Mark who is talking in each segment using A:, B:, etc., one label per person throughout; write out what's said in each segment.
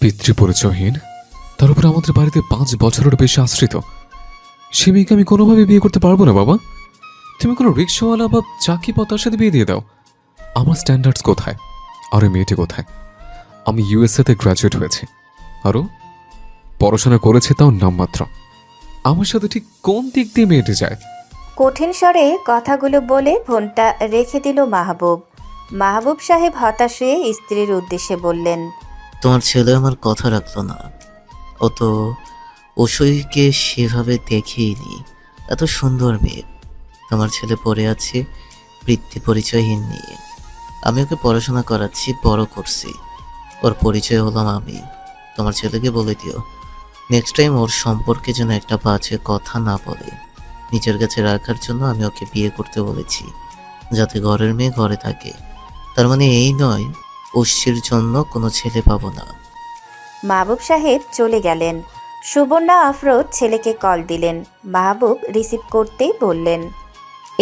A: পিতৃপরিচয়হীন, তার উপর আমাদের বাড়িতে 5 বছরের বেশি আশ্রিত, সে মেয়েকে আমি কোনোভাবে বিয়ে করতে পারবো না বাবা। তুমি কোনো রিক্সাওয়ালা বা চাকি পাতার সাথে বিয়ে দিয়ে দাও। আমার স্ট্যান্ডার্ডস কোথায় আর ওই মেয়েটি কোথায়? আমি ইউএসএতে গ্র্যাজুয়েট হয়েছি, আরও পড়াশোনা করেছে, তাও নামমাত্র। আমার সাথে ঠিক কোন দিক দিয়ে মেয়েটি যায়?
B: কঠিন স্বরে কথাগুলো বলে ফোনটা রেখে দিল মাহবুব। মাহবুব সাহেব হতাশ হয়ে স্ত্রীর উদ্দেশ্যে বললেন,
C: তোমার ছেলে আমার কথা রাখলো না। ও তো ওসইকে সেভাবে দেখেইনি। এত সুন্দর মেয়ে, তোমার ছেলে পড়ে আছে বৃত্তি পরিচয়হীন নিয়ে। আমি ওকে পড়াশোনা করাচ্ছি, বড় করছি, ওর পরিচয় হলাম আমি। তোমার ছেলেকে বলে দিও নেক্সট টাইম ওর সম্পর্কে যেন একটা বাজে কথা না বলে। নিজের কাছে রাখার জন্য আমি ওকে বিয়ে করতে বলেছি, যাতে ঘরের মেয়ে ঘরে থাকে। তার মানে এই নয় অস্যির জন্য কোনো ছেলে পাবো না।
B: মাহবুব সাহেব চলে গেলেন। সুবর্ণা আফরোজ ছেলেকে কল দিলেন। মাহবুব রিসিভ করতেই বললেন,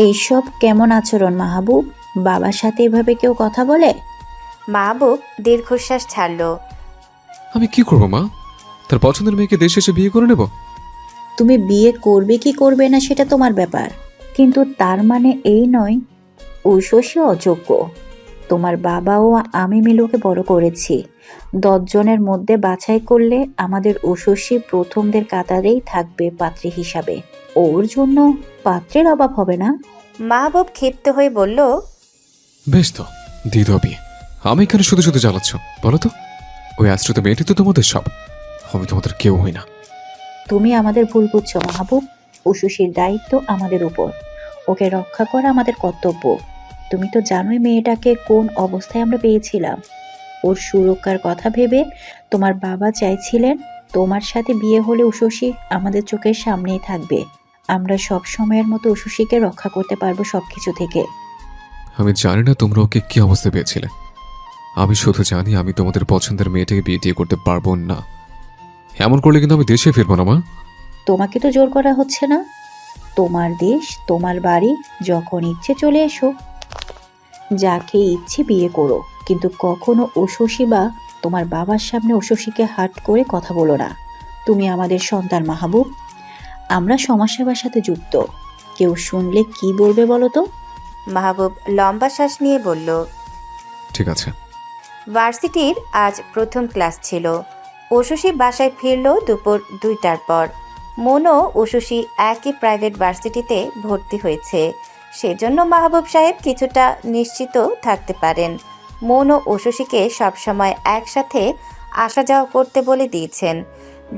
D: এইসব কেমন আচরণ মাহবুব? বাবার সাথে এভাবে কেউ কথা বলে?
B: মাহবুব দীর্ঘশ্বাস ছাড়ল।
A: আমি কি করবো মা? তার পছন্দের মেয়েকে দেশে এসে বিয়ে করে নেব?
D: তুমি বিয়ে করবে কি করবে না সেটা তোমার ব্যাপার, কিন্তু তার মানে এই নয় ঐশী অযোগ্য। তোমার বাবা ও আমি মিলে ওকে বড় করেছি। 10 জনের মধ্যে বাছাই করলে আমাদের ঐশী প্রথমদের কাতারেই থাকবে পাত্রী হিসাবে। ওর জন্য পাত্রের অভাব হবে না।
B: মাহবুব ক্ষিপ্ত হয়ে বলল,
A: বেশ তো, দিয়ে দাও বিয়ে। আমি এখানে শুধু শুধু জ্বালাচ্ছ বলো তো? ওই আশ্রিত মেয়েটি তো তোমাদের সব, আমি তোমাদের কেউ হই না।
D: তুমি আমাদের ভুল বুঝছো মাহবুব। ঐশীর দায়িত্ব আমাদের উপর, ওকে রক্ষা করা আমাদের কর্তব্য। তুমি তো জানোই মেয়েটাকে কোন অবস্থায় আমরা পেয়েছিলাম। ওর সুরক্ষার কথা ভেবে তোমার বাবা চাইছিলেন তোমার সাথে বিয়ে হলে ঐশী আমাদের চোখের সামনেই থাকবে। আমরা সব সময়ের মতো ঐশীকে রক্ষা করতে পারবো সবকিছু থেকে।
A: আমি জানি না তোমরা ওকে কি অবস্থায় পেয়েছিলে। আমি শুধু জানি আমি তোমাদের পছন্দের মেয়েটাকে বিয়ে টিয়ে করতে পারবো না। এমন করলে কিন্তু আমি দেশে ফিরবো না মা।
D: তোমাকে তো জোর করা হচ্ছে না। তোমার দেশ, তোমার বাড়ি, যখন ইচ্ছে চলে এসো, যাকে ইচ্ছে বিয়ে করো, কিন্তু কখনো ঐশী বা তোমার বাবার সামনে ঐশীকে হাট করে কথা বলো না। তুমি আমাদের সন্তান মাহবুব, আমরা সমাজসেবার সাথে যুক্ত। কেউ শুনলে কি বলবে বলো তো?
B: মাহবুব লম্বা শ্বাস নিয়ে বলল,
A: ঠিক আছে।
B: ভার্সিটির আজ প্রথম ক্লাস ছিল। ঐশী বাসায় ফিরল দুপুর 2টার পর। মনও ঐশী একই প্রাইভেট ভার্সিটিতে ভর্তি হয়েছে, সেজন্য মাহবুব সাহেব কিছুটা নিশ্চিত থাকতে পারেন। মন ও ঐশীকে সবসময় একসাথে আসা যাওয়া করতে বলে দিয়েছেন।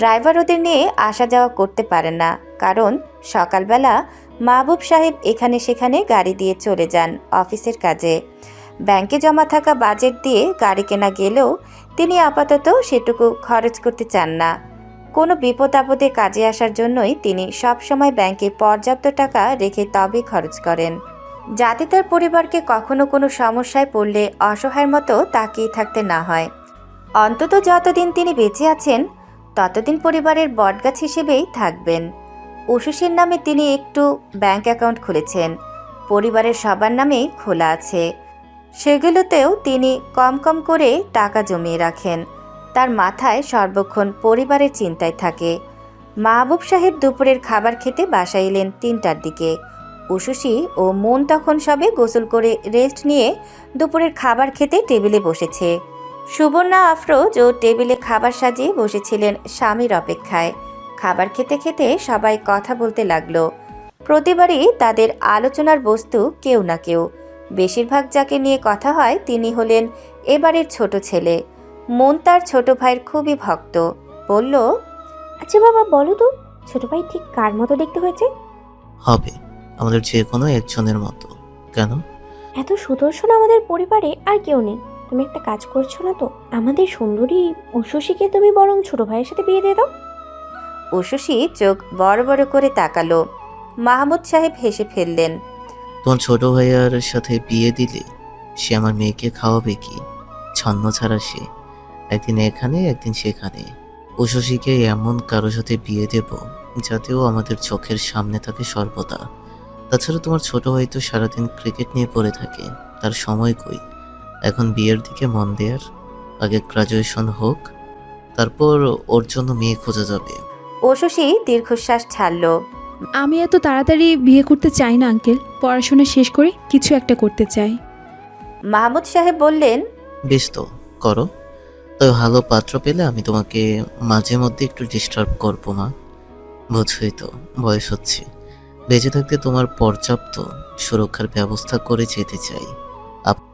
B: ড্রাইভার ওদের নিয়ে আসা যাওয়া করতে পারেন না, কারণ সকালবেলা মাহবুব সাহেব এখানে সেখানে গাড়ি দিয়ে চলে যান অফিসের কাজে। ব্যাংকে জমা থাকা বাজেট দিয়ে গাড়ি কেনা গেলেও তিনি আপাতত সেটুকু খরচ করতে চান না। কোনো বিপদ আপদে কাজে আসার জন্যই তিনি সবসময় ব্যাংকে পর্যাপ্ত টাকা রেখে তবেই খরচ করেন, যাতে তার পরিবারকে কখনো কোনো সমস্যায় পড়লে অসহায়ের মতো তাকিয়ে থাকতে না হয়। অন্তত যতদিন তিনি বেঁচে আছেন ততদিন পরিবারের বটগাছ হিসেবেই থাকবেন। ঐশীর নামে তিনি একটু ব্যাংক অ্যাকাউন্ট খুলেছেন, পরিবারের সবার নামেই খোলা আছে। সেগুলোতেও তিনি কম কম করে টাকা জমিয়ে রাখেন। তার মাথায় সর্বক্ষণ পরিবারের চিন্তায় থাকে। মাহবুব সাহেব দুপুরের খাবার খেতে বাসায় এলেন 3টার দিকে। ঐশী ও মন তখন সবে গোসল করে রেস্ট নিয়ে দুপুরের খাবার খেতে টেবিলে বসেছে। সুবর্ণা আফরোজ ও টেবিলে খাবার সাজিয়ে বসেছিলেন স্বামীর অপেক্ষায়। খাবার খেতে খেতে সবাই কথা বলতে লাগলো। প্রতিবারই তাদের আলোচনার বস্তু কেউ না কেউ। বেশিরভাগ যাকে নিয়ে কথা হয় তিনি হলেন এবারের ছোট ছেলে। মন তার ছোট ভাইয়ের খুবই ভক্ত। বলল,
E: আচ্ছা বাবা বলো তো, ছোট ভাই ঠিক কার মতো দেখতে হয়েছে?
C: হবে আমাদের যে কোনো একজনের মতো। কেন?
E: এত সুদর্শন আমাদের পরিবারে আর কেউ নেই। তুমি একটা কাজ করছো না তো? আমাদের সুন্দরী ঐশীকে তুমি বরং ছোট ভাইয়ের সাথে বিয়ে দিয়ে দাও।
B: ঐশী চোখ বড় বড় করে তাকালো। মাহমুদ সাহেব হেসে ফেললেন।
C: তোমার ছোট ভাইয়ার সাথে বিয়ে দিলে সে আমার মেয়েকে খাওয়াবে কি? ছন্ন ছাড়া সে, একদিন এখানে একদিন সেখানে। ঐশীকে এমন কারো সাথে বিয়ে দেব যাতেও আমাদের চোখের সামনে থাকে সর্বদা। তাছাড়া তোমার ছোট ভাই তো সারাদিন ক্রিকেট নিয়ে পড়ে থাকে, তার সময় কই? এখন বিয়ের দিকে মন দেয়ার। আগে গ্রাজুয়েশন হোক, তারপর ওর জন্য মেয়ে খোঁজা যাবে।
B: ঊশসী দীর্ঘশ্বাস ছাড়ল।
F: আমি এত তাড়াতাড়ি বিয়ে করতে চাই না আঙ্কেল, পড়াশোনা শেষ করে কিছু একটা করতে চাই।
B: মাহমুদ সাহেব বললেন,
C: বেশ তো, করো। তবে ভালো পাত্র পেলে আমি তোমাকে মাঝে মধ্যে একটু ডিস্টার্ব করবো মা। বুঝই তো, বয়স হচ্ছে। বেঁচে থাকতে তোমার পর্যাপ্ত সুরক্ষার ব্যবস্থা করে যেতে চাই।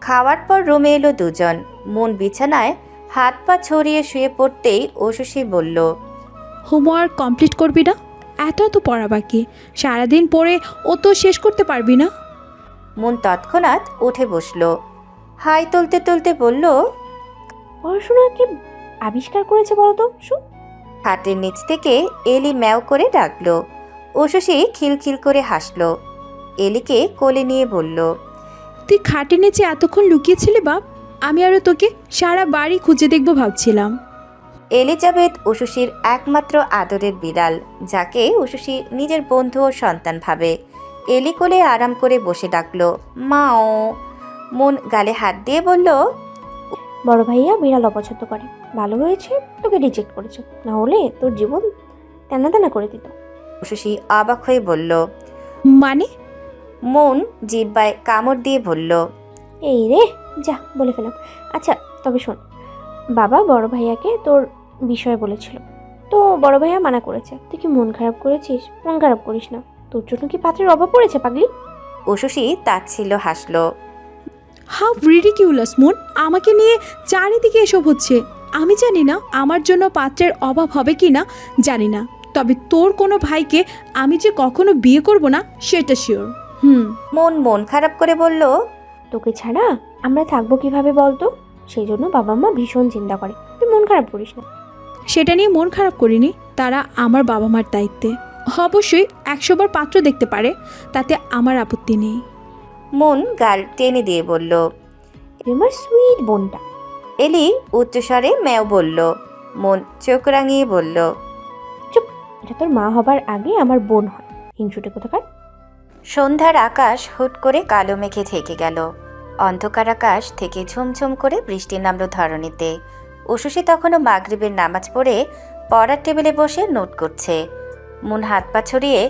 B: খাওয়ার পর রুমে এলো দুজন। মন বিছানায় হাত পা ছড়িয়ে শুয়ে পড়তেই ঊশসী বলল,
F: হোমওয়ার্ক কমপ্লিট করবি না? এত এত পড়া বাকি, সারাদিন পড়ে ও তো শেষ করতে পারবি না।
B: মন তৎক্ষণাৎ উঠে বসল। হাই তুলতে তুলতে বলল,
E: পড়াশোনা কি আবিষ্কার করেছে বলো তো?
B: খাটের নিচ থেকে এলি ম্যাও করে ডাকলো। ঊশসী খিলখিল করে হাসল। এলিকে কোলে নিয়ে বলল,
F: তুই খাটের নিচে এতক্ষণ লুকিয়েছিলি বাপ? আমি আরও তোকে সারা বাড়ি খুঁজে দেখবো ভাবছিলাম।
B: এলিজাবেথ ঊশসীর একমাত্র আদরের বিড়াল, যাকে ঊশসী নিজের বন্ধু ও সন্তান ভাবে। এলি কোলে আরাম করে বসে ডাকলো, মাও। মন গালে হাত দিয়ে বলল,
E: বড় ভাইয়া বিড়াল অপছন্দ করে। ভালো হয়েছে তোকে রিজেক্ট করেছে, না হলে তোর জীবন তেনা তেনা করে দিত।
B: ঊশসী অবাক হয়ে বলল।
F: মানে?
B: মন জিহ্বায় কামড় দিয়ে বলল,
E: এই রে, যা বলে ফেলাম। আচ্ছা তবে শোন, বাবা বড় ভাইয়াকে তোর বিষয়ে বলেছিল, তো বড় ভাইয়া মানা করেছে। তুই কি মন খারাপ করেছিস? মন খারাপ করিস না, তোর জন্য কি পাত্রের অভাব পড়েছে পাগলি?
B: ঊশসী তাচ্ছিল্য হাসল।
F: হাউ রিডিকিউলাস মন, আমাকে নিয়ে চারিদিকে এসব হচ্ছে। আমি জানি না আমার জন্য পাত্রের অভাব হবে কি না জানি না, তবে তোর কোনো ভাইকে আমি যে কখনো বিয়ে করব না সেটা শিওর।
B: মন মন খারাপ করে বলল,
E: তোকে ছাড়া আমরা থাকবো কিভাবে বলতো? সেই জন্য বাবা মা ভীষণ চিন্তা করে। তুই মন খারাপ করিস না।
F: সেটা নিয়ে মন খারাপ করিনি, তারা আমার বাবা মার দায়িত্বে। অবশ্যই 100 বার পাত্র দেখতে পারে, তাতে আমার আপত্তি নেই।
B: মন গাল টেনে দিয়ে বলল।
E: আমার সুইট বোনটা।
B: এলি উচ্চস্বরে ম্যাও বলল। মন চোখ রাঙিয়ে বলল,
E: চুপ, এটা তোর মা হবার আগে আমার বোন হয়, হিংসুটে কোথাকার।
B: সন্ধ্যার আকাশ হুট করে কালো মেঘে ঢেকে গেল। অন্ধকার আকাশ থেকে ঝুমঝুম করে বৃষ্টি নামল ধরণীতে। ঊশসী তখনও মাগরিবের নামাজ পড়ে পড়ার টেবিলে বসে নোট করছে। মন হাত পা ছড়িয়ে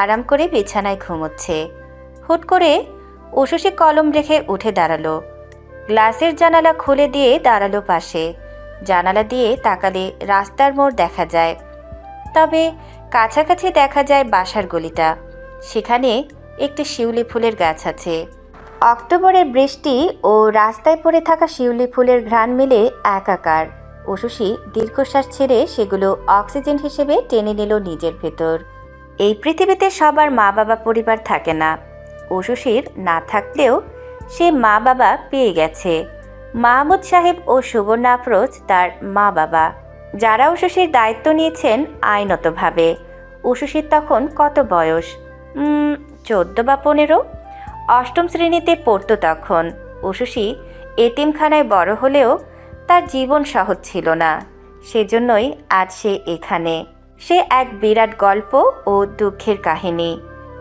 B: আরাম করে বিছানায় ঘুমোচ্ছে। হুট করে ঊশসী কলম রেখে উঠে দাঁড়ালো। গ্লাসের জানালা খুলে দিয়ে দাঁড়ালো পাশে। জানালা দিয়ে তাকালে রাস্তার মোড় দেখা যায়, তবে কাছাকাছি দেখা যায় বাসার গলিটা। সেখানে একটি শিউলি ফুলের গাছ আছে। অক্টোবরের বৃষ্টি ও রাস্তায় পড়ে থাকা শিউলি ফুলের ঘ্রাণ মিলে একাকার। ঊশসী দীর্ঘশ্বাস ছেড়ে সেগুলো অক্সিজেন হিসেবে টেনে নিল নিজের ভেতর। এই পৃথিবীতে সবার মা বাবা পরিবার থাকে না। ঊশসীর না থাকলেও সে মা বাবা পেয়ে গেছে। মাহমুদ সাহেব ও সুবর্ণা আফরোজ তার মা বাবা, যারা ঊশসীর দায়িত্ব নিয়েছেন আইনতভাবে। ঊশসীর তখন কত বয়স? 14 বা 15। অষ্টম শ্রেণীতে পড়তো তখন। ঊশসী এতিমখানায় বড় হলেও তার জীবন সহজ ছিল না। সেজন্যই আজ সে এখানে। সে এক বিরাট গল্প ও দুঃখের কাহিনী,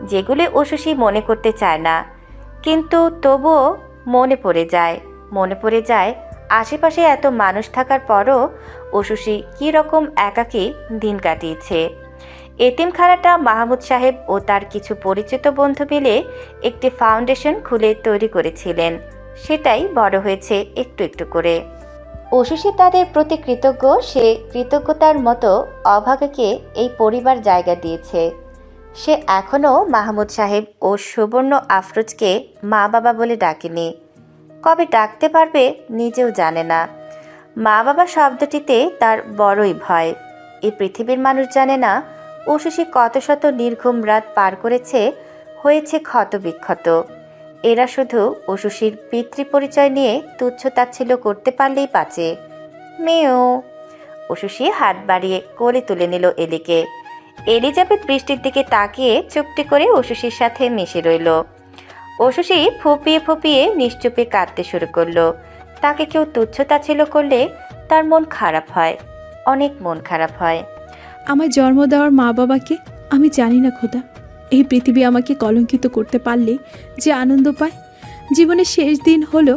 B: যেগুলি ঊশসী মনে করতে চায় না, কিন্তু তবুও মনে পড়ে যায় আশেপাশে এত মানুষ থাকার পরও ঊশসী কী রকম একাকী দিন কাটিয়েছে। এতিমখানাটা মাহমুদ সাহেব ও তার কিছু পরিচিত বন্ধু মিলে একটি ফাউন্ডেশন খুলে তৈরি করেছিলেন। সেটাই বড় হয়েছে একটু একটু করে। ঊশসী তাদের প্রতি কৃতজ্ঞ। সে কৃতজ্ঞতার মতো অভাগাকে এই পরিবার জায়গা দিয়েছে। সে এখনও মাহমুদ সাহেব ও সুবর্ণ আফরোজকে মা বাবা বলে ডাকেনি। কবে ডাকতে পারবে নিজেও জানে না। মা বাবা শব্দটিতে তার বড়ই ভয়। এই পৃথিবীর মানুষ জানে না ঊশসী কত শত নির্ঘুম রাত পার করেছে, হয়েছে ক্ষতবিক্ষত। এরা শুধু ঊশসীর পিতৃপরিচয় নিয়ে তুচ্ছ-তাচ্ছিল্য করতে পারলেই বাঁচে। মেয়েও। ঊশসী হাত বাড়িয়ে কোলে তুলে নিল এলিকে। এলিজাবেথ বৃষ্টির দিকে তাকিয়ে চুপটি করে ঊশসীর সাথে মিশে রইল। ঊশসী ফুপিয়ে ফুপিয়ে নিশ্চুপে কাঁদতে শুরু করলো। তাকে কেউ তুচ্ছ-তাচ্ছিল্য করলে তার মন খারাপ হয়, অনেক মন খারাপ হয়।
F: আমার জন্ম দেওয়ার মা বাবাকে আমি জানি না খোদা, এই পৃথিবী আমাকে কলঙ্কিত করতে পারলে যে আনন্দ পায়। জীবনের শেষ দিন হলো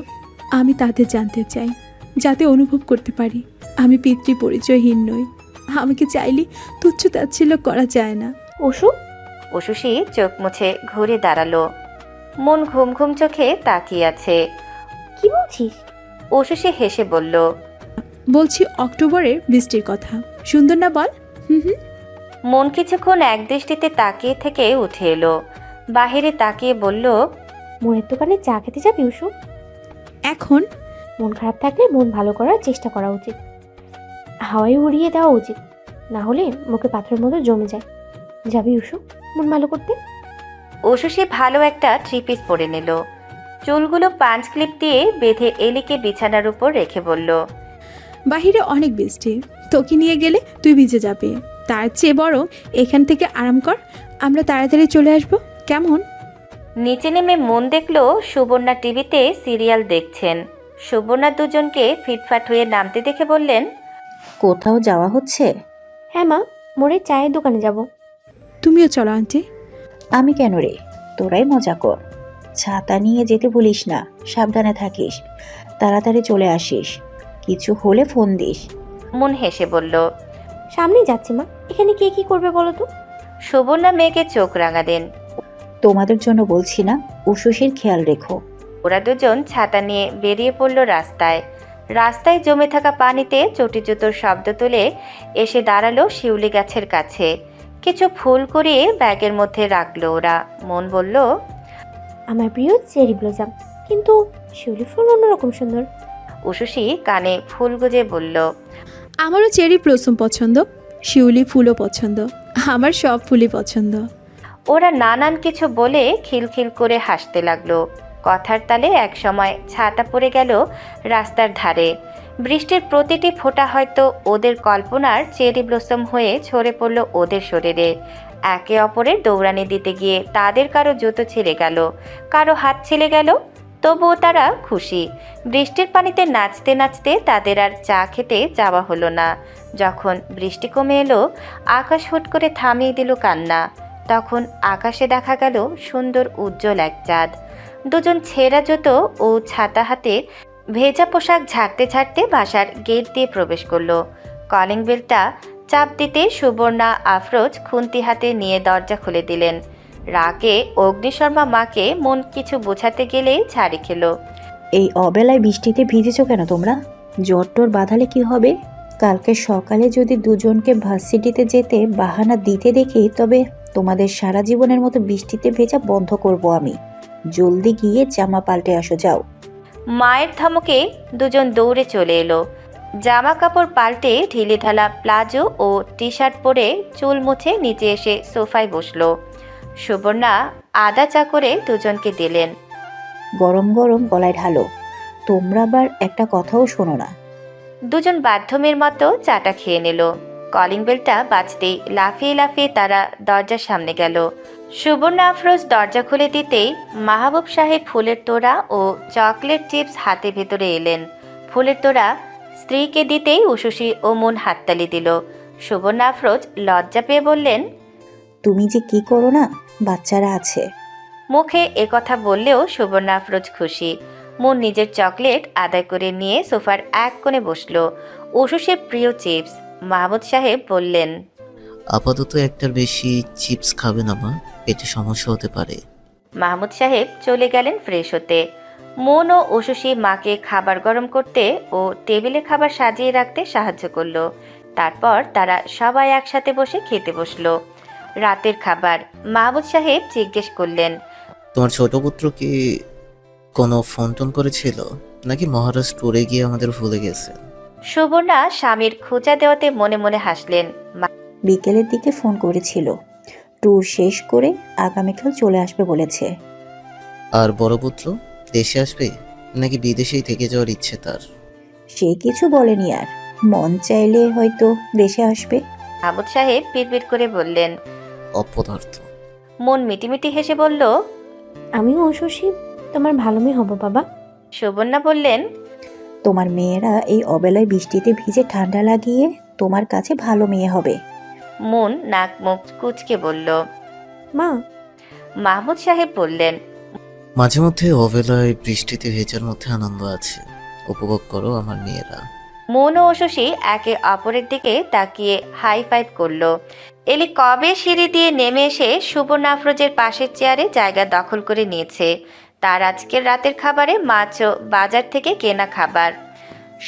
F: আমি তাদের জানতে চাই, যাতে অনুভব করতে পারি আমি পিতৃ পরিচয়হীন নই। আমাকে চাইলে তুচ্ছ তাচ্ছিল্য করা যায় না।
E: অসু,
B: উশুশি চোখ মুছে ঘুরে দাঁড়ালো। মন ঘুম ঘুম চোখে তাকিয়ে আছে।
E: কি বলছিস?
B: উশুশি হেসে বলল,
F: বলছি অক্টোবরের বৃষ্টির কথা, সুন্দর না বল? হুম হুম।
B: মন কিছুক্ষণ একদৃষ্টিতে তাকিয়ে থেকে উঠে এলো। বাহিরে তাকিয়ে বলল,
E: মনের দোকানে চা খেতে যাবি অসু?
F: এখন
E: মন খারাপ থাকলে মন ভালো করার চেষ্টা করা উচিত, হাওয়ায় উড়িয়ে দেওয়া উচিত, না হলে মুখে পাথরের মতো জমে যায়। যাবি অসু মন ভালো করতে?
B: উশুশি ভালো একটা থ্রি পিস পরে নিল। চুলগুলো পাঞ্চ ক্লিপ দিয়ে বেঁধে এলিকে বিছানার উপর রেখে বলল,
F: বাহিরে অনেক বৃষ্টি, তোকে নিয়ে গেলে তুই ভিজে যাবে। তার চেয়ে বরং এখান থেকে আরাম কর, আমরা তাড়াতাড়ি চলে আসবো, কেমন?
B: নিচে নেমে মন দেখল সুবর্ণা টিভিতে সিরিয়াল দেখছেন। সুবর্ণা দুজনকে ফিটফাট হয়ে নামতে দেখে বললেন,
D: কোথাও যাওয়া হচ্ছে?
E: হ্যাঁ মা, মোড়ে চায়ের দোকানে যাব।
F: তুমিও চলো আন্টি।
D: আমি কেন রে, তোরাই মজা কর। ছাতা নিয়ে যেতে ভুলিস না, সাবধানে থাকিস, তাড়াতাড়ি চলে আসিস, কিছু হলে ফোন দিস।
B: মন হেসে বলল।
E: সামনেই যাচ্ছি মা, এখানে কে কি করবে বলো তো?
B: সুবর্ণা মেয়েকে চোখ রাঙালেন।
D: তোমাদের জন্য বলছি না, উশুশির খেয়াল রেখো।
B: ওরা দুজন ছাতা নিয়ে বেরিয়ে পড়ল রাস্তায়। রাস্তায় জমে থাকা পানিতে চটি জুতোর শব্দ তুলে এসে দাঁড়ালো শিউলি গাছের কাছে। কিছু ফুল কুড়িয়ে ব্যাগের মধ্যে রাখলো ওরা। মন বলল,
E: আমার প্রিয় চেরি ব্লসম, কিন্তু শিউলি ফুল অন্যরকম সুন্দর।
B: উশুশি কানে ফুল গুজে বলল,
F: আমারও চেরি ব্লসম পছন্দ, শিউলি ফুলও পছন্দ, আমার সব ফুলই পছন্দ।
B: ওরা নানান কিছু বলে খিলখিল করে হাসতে লাগলো। কথার তালে একসময় ছাতা পড়ে গেল রাস্তার ধারে। বৃষ্টির প্রতিটি ফোঁটা হয়তো ওদের কল্পনার চেরি ব্লসম হয়ে ঝরে পড়ল ওদের শরীরে। একে অপরের দৌড়ানি দিতে গিয়ে তাদের কারো জুতো ছিঁড়ে গেল, কারো হাত ছিলে গেল, তবুও তারা খুশি। বৃষ্টির পানিতে নাচতে নাচতে তাদের আর চা খেতে যাওয়া হলো না। যখন বৃষ্টি কমে এলো, আকাশ হুট করে থামিয়ে দিল কান্না। তখন আকাশে দেখা গেল সুন্দর উজ্জ্বল এক চাঁদ। দুজন ছেঁড়া জুতো ও ছাতা হাতে ভেজা পোশাক ঝাড়তে ঝাড়তে বাসার গেট দিয়ে প্রবেশ করলো। কলিং বেলটা চাপ দিতে সুবর্ণা আফরোজ খুন্তি হাতে নিয়ে দরজা খুলে দিলেন। রাগে অগ্নিশর্মা মাকে মন কিছু বোঝাতে গেলেই ছাড়ি খেলো।
D: এই অবেলায় বৃষ্টিতে ভিজেছো কেন তোমরা? জ্বর টর বাঁধালে কি হবে? কালকে সকালে যদি দুজনকে ভার্সিটিতে যেতে বাহানা দিতে দেখি, তবে তোমাদের সারা জীবনের মতো বৃষ্টিতে ভেজা বন্ধ করব আমি। জলদি গিয়ে জামা পাল্টে আসো, যাও।
B: মায়ের ধমকে দুজন দৌড়ে চলে এলো। জামা কাপড় পাল্টে ঢিলেঢালা প্লাজো ও টি শার্ট পরে চুল মুছে নিচে এসে সোফায় বসলো। সুবর্ণা আদা চা করে দুজনকে দিলেন।
D: গরম গরম গলায় ঢালো। তোমরা আবার একটা কথাও শোনো না।
B: দুজন বাধ্যমের মতো চাটা খেয়ে নিল। কলিং বেলটা বাজতেই লাফিয়ে লাফিয়ে তারা দরজার সামনে গেল। সুবর্ণা আফরোজ দরজা খুলে দিতেই মাহবুব সাহেব ফুলের তোড়া ও চকলেট চিপস হাতে ভেতরে এলেন। ফুলের তোড়া স্ত্রীকে দিতেই উশুশি ও মন হাততালি দিল। সুবর্ণা আফরোজ লজ্জা পেয়ে বললেন,
D: তুমি যে কি করো না, বাচ্চারা আছে।
B: মুখে একথা বললেও সুবর্ণা আফরোজ খুশি। মন নিজের চকলেট আদায় করে নিয়ে সোফার এক কোণে বসলো। উশুশির প্রিয় চিপস। মাহমুদ সাহেব বললেন,
C: আপাতত একটার বেশি চিপস খাবে না মা, পেটে সমস্যা হতে পারে।
B: মাহমুদ সাহেব চলে গেলেন ফ্রেশ হতে। মন ও উশুশি মাকে খাবার গরম করতে ও টেবিলে খাবার সাজিয়ে রাখতে সাহায্য করলো। তারপর তারা সবাই একসাথে বসে খেতে বসলো। রাতের খাবার। মাহমুদ সাহেব জিজ্ঞেস করলেন,
C: তোমার ছোট পুত্র কি কোনো ফোন টোন করেছিল, নাকি মহারাজ ট্যুরে গিয়ে আমাদের ভুলে গেছে?
B: সুবর্ণা স্বামীর খোঁচা দেওয়াতে মনে মনে হাসলেন।
D: বিকেলের দিকে ফোন করেছিল, ট্যুর শেষ করে আগামীকাল চলে আসবে বলেছে।
C: আর বড় পুত্র দেশে আসবে, নাকি বিদেশেই থেকে যাওয়ার ইচ্ছে তার?
D: সে কিছু বলেনি, আর মন চাইলে হয়তো দেশে আসবে।
B: মাহমুদ সাহেব বিড়বিড় করে বললেন।
C: অপদার্থ।
B: মন মিটিমিটি হেসে বলল,
E: আমিও অশসী তোমার ভালো মেয়ে হব বাবা।
B: সুবর্ণা বললেন,
D: তোমার মেয়েরা এই অবেলায় বৃষ্টিতে ভিজে ঠান্ডা লাগিয়ে তোমার কাছে ভালো মেয়ে হবে।
B: মন নাক মুখ কুচকে বলল।
E: মা,
B: মাহমুদ সাহেব বললেন,
C: মাঝে মধ্যে অবেলায় বৃষ্টিতে ভেজার মধ্যে আনন্দ আছে। উপভোগ করো আমার মেয়েরা।
B: মন ও শশী একে অপরের দিকে তাকিয়ে হাই ফাইভ করলো। এলি কবে সিঁড়ি দিয়ে নেমে এসে সুবর্ণ আফরোজের পাশের চেয়ারে জায়গা দখল করে নিয়েছে। তার আজকের রাতের খাবারে মাছ ও বাজার থেকে কেনা খাবার।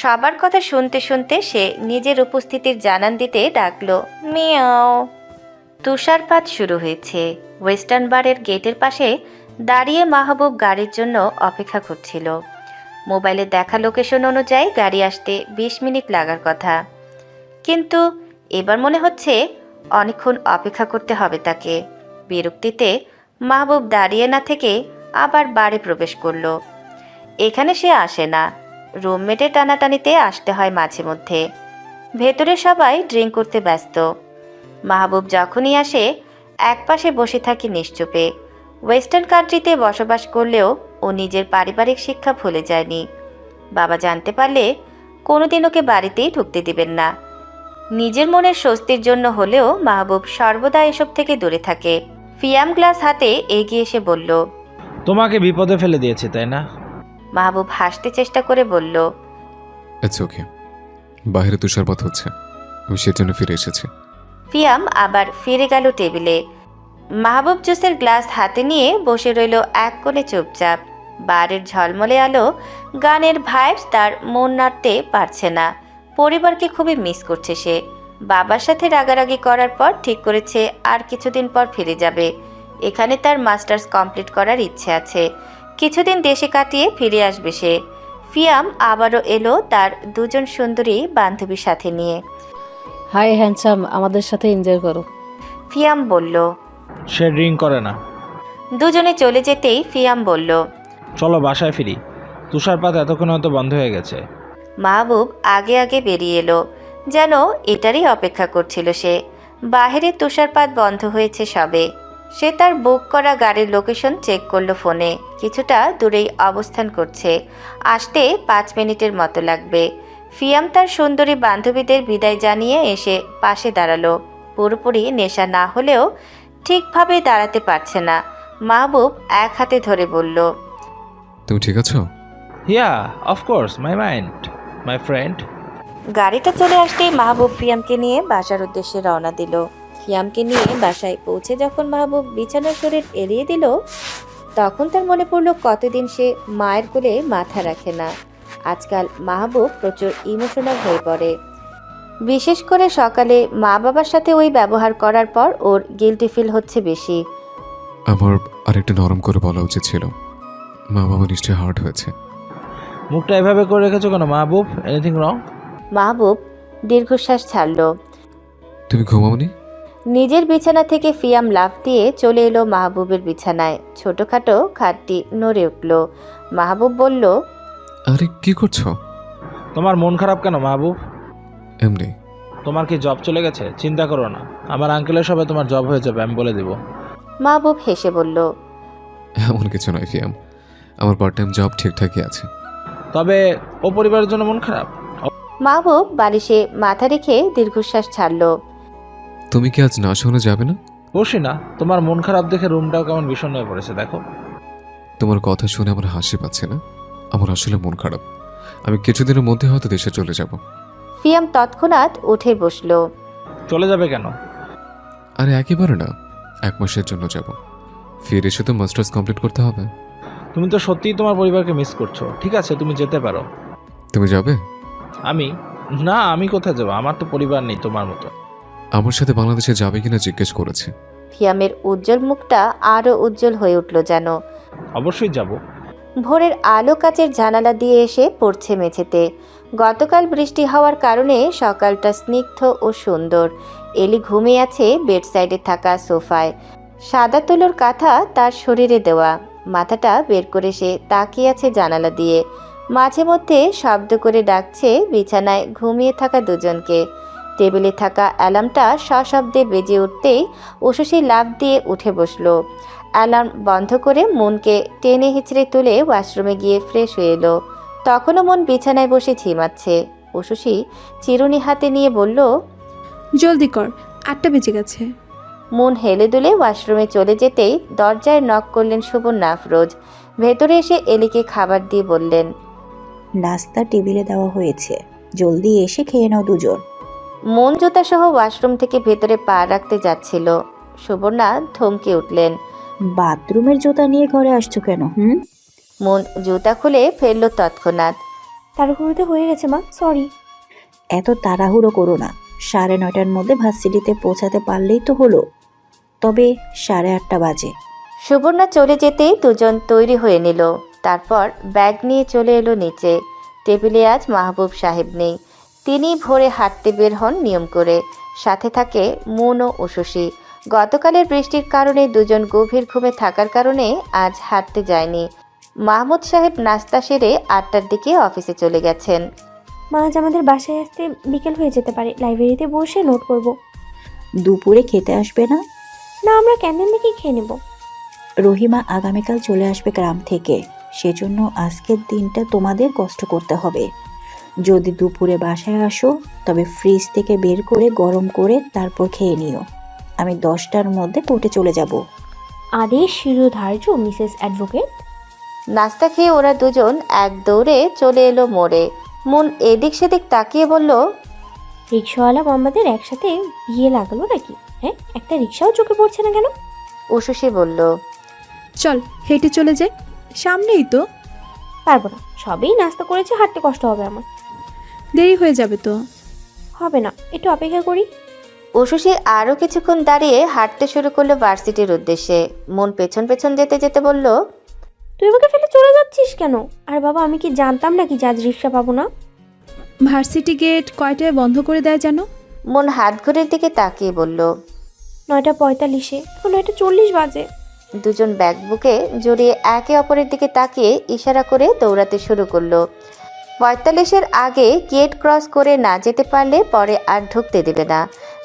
B: সবার কথা শুনতে শুনতে সে নিজের উপস্থিতির জানান দিতে ডাকলো, মিয়াও। তুষারপাত শুরু হয়েছে। ওয়েস্টার্ন বারের গেটের পাশে দাঁড়িয়ে মাহবুব গাড়ির জন্য অপেক্ষা করছিল। মোবাইলে দেখা লোকেশন অনুযায়ী গাড়ি আসতে 20 মিনিট লাগার কথা, কিন্তু এবার মনে হচ্ছে অনেকক্ষণ অপেক্ষা করতে হবে তাকে। বিরক্তিতে মাহবুব দাঁড়িয়ে না থেকে আবার বাড়ি প্রবেশ করলো। এখানে সে আসে না, রুমমেটের টানাটানিতে আসতে হয় মাঝে মধ্যে। ভেতরে সবাই ড্রিঙ্ক করতে ব্যস্ত। মাহবুব যখনই আসে একপাশে বসে থাকে নিশ্চুপে। ওয়েস্টার্ন কান্ট্রিতে বসবাস করলেও ও নিজের পারিবারিক শিক্ষা ভুলে যায়নি। বাবা জানতে পারলে কোনোদিন ওকে বাড়িতেই ঢুকতে দিবেন না। নিজের মনের স্বস্তির জন্য হলেও মাহবুব সর্বদা এসব থেকে দূরে থাকে। ফিয়াম গ্লাস হাতে এগিয়ে এসে বলল,
G: তোমাকে বিপদে ফেলে দিয়েছি তাই না?
B: মাহবুব হাসতে চেষ্টা করে বলল,
A: ইটস ওকে, বাইরে তুষারপাত হচ্ছে, আমি সেজন্য ফিরে এসেছি।
B: ফিয়াম আবার ফিরে গেল টেবিলে। মাহবুব জুসের গ্লাস হাতে নিয়ে বসে রইল এক কোণে চুপচাপ। বারের ঝলমলে আলো, গানের ভাইবস তার মন নাড়তে পারছে না। পরিবারকে খুবই মিস করছে সে। বাবার সাথে রাগারাগি করার পর ঠিক করেছে আর কিছুদিন পর ফিরে যাবে। এখানে তার মাস্টার্স কমপ্লিট করার ইচ্ছে আছে। কিছুদিন দেশে কাটিয়ে ফিরে আসবে সে। ফিয়াম আবারও এলো তার দুজন সুন্দরী বান্ধবীর সাথে নিয়ে।
H: হাই হ্যান্ডসাম, আমাদের সাথে এনজয় করো।
B: ফিয়াম বলল।
G: সে ড্রিঙ্ক করে না।
B: দুজনে চলে যেতেই ফিয়াম বলল,
G: চলো বাসায় ফিরি, তুষারপাত এতক্ষণ হয়তো বন্ধ হয়ে গেছে।
B: মাহবুব আগে আগে বেরিয়ে এলো, যেন এটারই অপেক্ষা করছিল সে। বাহিরে তুষারপাত বন্ধ হয়েছে সবে। সে তার বুক করা গাড়ির লোকেশন চেক করলো ফোনে। কিছুটা দূরেই অবস্থান করছে, আসতে 5 মিনিটের মতো লাগবে। ফিয়াম তার সুন্দরী বান্ধবীদের বিদায় জানিয়ে এসে পাশে দাঁড়ালো। পুরোপুরি নেশা না হলেও ঠিকভাবে দাঁড়াতে পারছে না। মাহবুব এক হাতে ধরে বলল,
A: তুমি ঠিক আছো?
G: Yeah of course my mind my friend.
B: গাড়িটা চলে আসতেই মাহবুব ফিয়ামকে নিয়ে বাসার উদ্দেশ্যে রওনা দিল। ফিয়ামকে নিয়ে বাসায় পৌঁছে যখন মাহবুব বিছানার শরীর এড়িয়ে দিল, তখন তার মনে পড়ল কতদিন সে মায়ের কোলে মাথা রাখে না। আজকাল মাহবুব প্রচুর ইমোশনাল হয়ে পড়ে। বিশেষ করে সকালে মা বাবার সাথে ওই ব্যবহার করার পর ওর গিল্টি ফিল হচ্ছে বেশি।
A: আমার আরেকটা নরম করে বলা উচিত ছিল। মা বাবা নিশ্চয়ই হার্ট হয়েছে।
G: মুখটা এভাবে করে রেখেছো কেন মাহবুব? Anything wrong?
B: মাহবুব দীর্ঘশ্বাস ছাড়ল।
A: তুমি ঘুমাওনি?
B: নিজের বিছানা থেকে ফিয়াম লাফ দিয়ে চলে এলো মাহবুবের বিছানায়। ছোটখাটো খাটটি নড়ে উঠল। মাহবুব বলল,
A: আরে কি করছো?
G: তোমার মন খারাপ কেন মাহবুব?
A: এমনি।
G: তোমার কি জব চলে গেছে? চিন্তা করো না, আমার আঙ্কেলের সবাই তোমার জব হয়ে যাবে, আমি বলে দেব।
B: মাহবুব হেসে বলল,
A: এমন কিছু নয় ফিয়াম, আমার পার্ট টাইম জব ঠিকঠাকই আছে।
G: তবে ও পরিবারের জন্য মন খারাপ?
B: মাহবুব বালিশে মাথা রেখে দীর্ঘশ্বাস ছাড়ল।
A: তুমি কি আজ না শোনা যাবে না?
G: বসি না, তোমার মন খারাপ দেখে রুমটাও কেমন বিষণ্ণ হয়ে পড়েছে দেখো।
A: তোমার কথা শুনে আমার হাসি পাচ্ছে না? আমার আসলে মন খারাপ। আমি কিছুদিনের মধ্যে হয়তো দেশে চলে যাব।
B: ফিয়াম তৎক্ষণাৎ উঠে বসল।
G: চলে যাবে কেন?
A: আরে একেবারে না, 1 মাসের জন্য যাব। ফিরে এসে তো মাস্টার্স কমপ্লিট করতে হবে।
G: তুমি তো সত্যিই তোমার পরিবারকে মিস করছো। ঠিক আছে, তুমি যেতে পারো।
A: তুমি যাবে?
G: আমি না, আমি কোথায় যাবো? আমার তো পরিবার নেই তোমার মতো।
A: আমার সাথে বাংলাদেশে যাবে কিনা জিজ্ঞেস করেছে।
B: ফিয়ামের উজ্জ্বল মুখটা আরও উজ্জ্বল হয়ে উঠল যেন।
G: অবশ্যই যাব।
B: ভোরের আলো কাচের জানালা দিয়ে এসে পড়ছে মেঝেতে। গতকাল বৃষ্টি হওয়ার কারণে সকালটা স্নিগ্ধ ও সুন্দর। এলি ঘুমিয়ে আছে বেডসাইডে থাকা সোফায়। সাদা তুলোর কাঁথা তার শরীরে দেওয়া। মাথাটা বের করে সে তাকিয়ে আছে জানালা দিয়ে। মাঝে মধ্যে শব্দ করে ডাকছে বিছানায় ঘুমিয়ে থাকা দুজনকে। টেবিলে থাকা অ্যালার্মটা সশব্দে বেজে উঠতেই উষসী লাফ দিয়ে উঠে বসলো। অ্যালার্ম বন্ধ করে মনকে টেনে হিচড়ে তুলে ওয়াশরুমে গিয়ে ফ্রেশ হয়ে এলো। তখনও মন বিছানায় বসে ঝিমাচ্ছে। উষসী চিরুনি হাতে নিয়ে বলল,
F: জলদি কর, 8টা বেজে গেছে।
B: মন হেলে দুলে ওয়াশরুমে চলে যেতেই দরজায় নক করলেন সুবর্ণ আফরোজ। ভেতরে এসে এলিকে খাবার দিয়ে বললেন,
D: নাস্তা টেবিলে দেওয়া হয়েছে, জলদি এসে খেয়ে নাও দুজন।
B: মন জুতাসহ ওয়াশরুম থেকে ভেতরে পা রাখতে যাচ্ছিল। সুবর্ণা থমকে উঠলেন।
D: বাথরুমের জুতা নিয়ে ঘরে আসছো কেন?
B: মন জুতা খুলে ফেলল তৎক্ষণাৎ।
E: তাড়াহুড়োতে হয়ে গেছে মা, সরি।
D: এত তাড়াহুড়ো করো না, 9:30টার মধ্যে ভার্সিটিতে পৌঁছাতে পারলেই তো হলো। তবে 8:30 বাজে।
B: সুবর্ণা চলে যেতেই দুজন তৈরি হয়ে নিল। তারপর ব্যাগ নিয়ে চলে এলো নিচে। টেবিলে আজ মাহবুব সাহেব নেই। তিনি ভোরে হাঁটতে বের হন নিয়ম করে। সাথে থাকে মন ও উশুসী। গতকালের বৃষ্টির কারণে দুজন গভীর ঘুমে থাকার কারণে আজ হাঁটতে যায়নি। মাহমুদ সাহেব নাস্তা সেরে 8টার দিকে অফিসে চলে গেছেন।
E: মা আজ আমাদের বাসায় আসতে বিকেল হয়ে যেতে পারে, লাইব্রেরিতে বসে নোট করব।
D: দুপুরে খেতে আসবে না?
E: না, আমরা ক্যান্টিন থেকেই খেয়ে নেব।
D: রহিমা আগামীকাল চলে আসবে গ্রাম থেকে, সেজন্য আজকের দিনটা তোমাদের কষ্ট করতে হবে। যদি দুপুরে বাসায় আসো তবে ফ্রিজ থেকে বের করে গরম করে তারপর খেয়ে নিও। আমি 10টার মধ্যে কোর্টে চলে যাব।
E: আদেশ শিরোধার্য মিসেস অ্যাডভোকেট।
B: নাস্তা খেয়ে ওরা দুজন এক দৌড়ে চলে এলো মোড়ে। মন এদিক সেদিক তাকিয়ে বলল,
E: রিক্সাওয়ালা আমাদের একসাথে বিয়ে লাগলো নাকি? হ্যাঁ, একটা রিক্সাও চোখে পড়ছে না কেন?
B: উশুসী বলল,
F: চল হেঁটে চলে যাই, সামনেই তো।
E: পারবো না, সবেই নাস্তা করেছে, হাঁটতে কষ্ট হবে আমার।
F: দেরি হয়ে যাবে তো।
E: হবে না, একটু অপেক্ষা করি।
B: উশুসী আরও কিছুক্ষণ দাঁড়িয়ে হাঁটতে শুরু করলো ভার্সিটির উদ্দেশ্যে। মন পেছন পেছন যেতে যেতে বলল,
E: তুই আমাকে ফেলে চলে যাচ্ছিস কেন? আর বাবা, আমি কি জানতাম নাকি যে আজ রিক্সা পাবো না?
F: ভার্সিটি গেট কয়টায় বন্ধ করে দেয় জানো?
B: মন হাত ঘড়ির দিকে তাকিয়ে বলল,
E: 9:45, এখন 9:40 বাজে।
B: দুজন ব্যাগ বুকে জড়িয়ে একে অপরের দিকে তাকিয়ে ইশারা করে দৌড়াতে শুরু করলো। 45-এর আগে গেট ক্রস করে না যেতে পারলে পরে আর ঢুকতে দেবে না।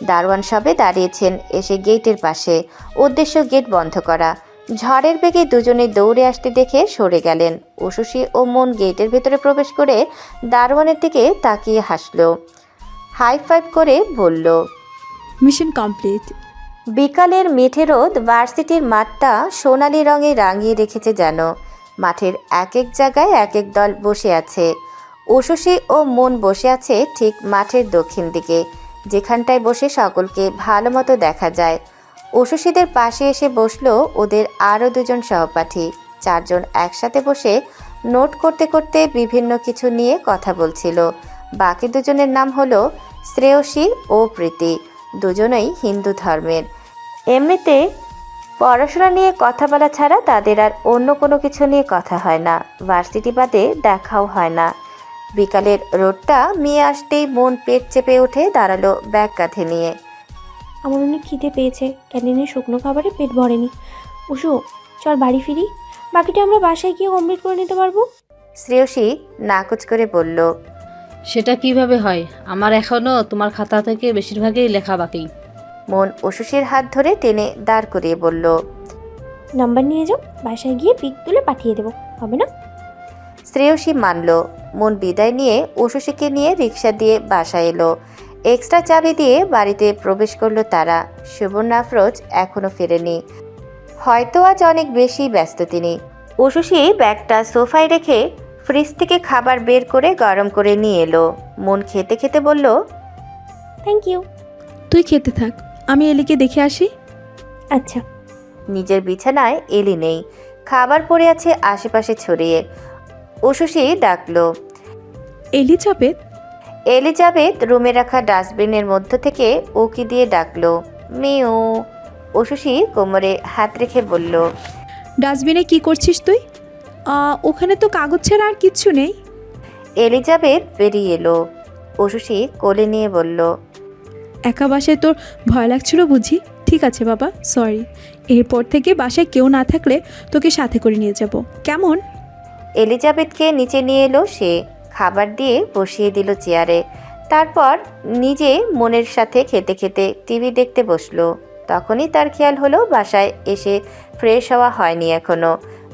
B: দারোয়ান সবে দাঁড়িয়েছেন এসে গেটের পাশে, উদ্দেশ্য গেট বন্ধ করা। ঝড়ের বেগে দুজনে দৌড়ে আসতে দেখে সরে গেলেন। উশুসী ও মন গেটের ভেতরে প্রবেশ করে দারোয়ানের দিকে তাকিয়ে হাসলো, হাই ফাইভ করে বলল,
F: মিশন কমপ্লিট।
B: বিকালের মিঠে রোদ ভার্সিটির মাঠটা সোনালি রঙে রাঙিয়ে রেখেছে যেন। মাঠের এক এক জায়গায় এক এক দল বসে আছে। উশুসী ও মন বসে আছে ঠিক মাঠের দক্ষিণ দিকে, যেখানটায় বসে সকলকে ভালো মতো দেখা যায়। উশুসীদের পাশে এসে বসলো ওদের আরও দুজন সহপাঠী। চারজন একসাথে বসে নোট করতে করতে বিভিন্ন কিছু নিয়ে কথা বলছিল। বাকি দুজনের নাম হলো শ্রেয়সী ও প্রীতি। দুজনেই হিন্দু ধর্মের। এমনিতে পড়াশোনা নিয়ে কথা বলা ছাড়া তাদের আর অন্য কোনো কিছু নিয়ে কথা হয় না। ভার্সিটি বাদে দেখাও হয় না। বিকালের রোদটা মেয়ে আসতেই মন পেট চেপে উঠে দাঁড়ালো ব্যাগ কাঁধে নিয়ে।
E: আমার অনেক খিদে পেয়েছে, ক্যান্টিনের শুকনো খাবারে পেট ভরেনি। উষু, চল বাড়ি ফিরি, বাকিটা আমরা বাসায় গিয়ে কমপ্লিট করে নিতে পারবো।
B: শ্রেয়সী নাকচ করে বলল,
H: সেটা কিভাবে হয়? আমার এখনও তোমার খাতা থেকে বেশিরভাগই লেখা বাকি।
B: মন উশুসীর হাত ধরে টেনে দাঁড় করিয়ে বলল,
E: নাম্বার নিয়ে যাও, বাসায় গিয়ে পিক তুলে পাঠিয়ে দেবো, হবে না?
B: শ্রেয়সী মানল। মন বিদায় নিয়ে উশুসীকে নিয়ে রিক্সা দিয়ে বাসায় এলো। এক্সট্রা চাবি দিয়ে বাড়িতে প্রবেশ করলো তারা। সুবর্ণা আফরোজ এখনও ফেরেনি, হয়তো আজ অনেক বেশি ব্যস্ত তিনি। উশুসী ব্যাগটা সোফায় রেখে ফ্রিজ থেকে খাবার বের করে গরম করে নিয়ে এলো। মন খেতে খেতে বলল,
E: থ্যাংক ইউ।
F: তুই খেতে থাক, আমি এলিকে দেখে আসি।
E: আচ্ছা।
B: নিজের বিছানায় এলি নেই, খাবার পড়ে আছে আশেপাশে ছড়িয়ে। উশুসী ডাকলো,
F: এলিজাবেথ।
B: এলিজাবেথ রুমে রাখা ডাস্টবিনের মধ্য থেকে উকি দিয়ে ডাকলো, মিউ। উশুসী কোমরে হাত রেখে বলল,
F: ডাস্টবিনে কি করছিস তুই? ওখানে তো কাগজ ছাড়া আর কিচ্ছু নেই।
B: এলিজাবেথ বেরিয়ে এলো। উশুসী কোলে নিয়ে বলল,
F: একা বাসায় তোর ভয় লাগছিল বুঝি? ঠিক আছে বাবা, সরি। এরপর থেকে বাসায় কেউ না থাকলে তোকে সাথে করে নিয়ে যাব, কেমন?
B: এলিজাবেথকে নিচে নিয়ে এলো সে, খাবার দিয়ে বসিয়ে দিল চেয়ারে। তারপর নিজে মনের সাথে খেতে খেতে টিভি দেখতে বসলো। তখনই তার খেয়াল হলো বাসায় এসে ফ্রেশ হওয়া হয়নি এখনো।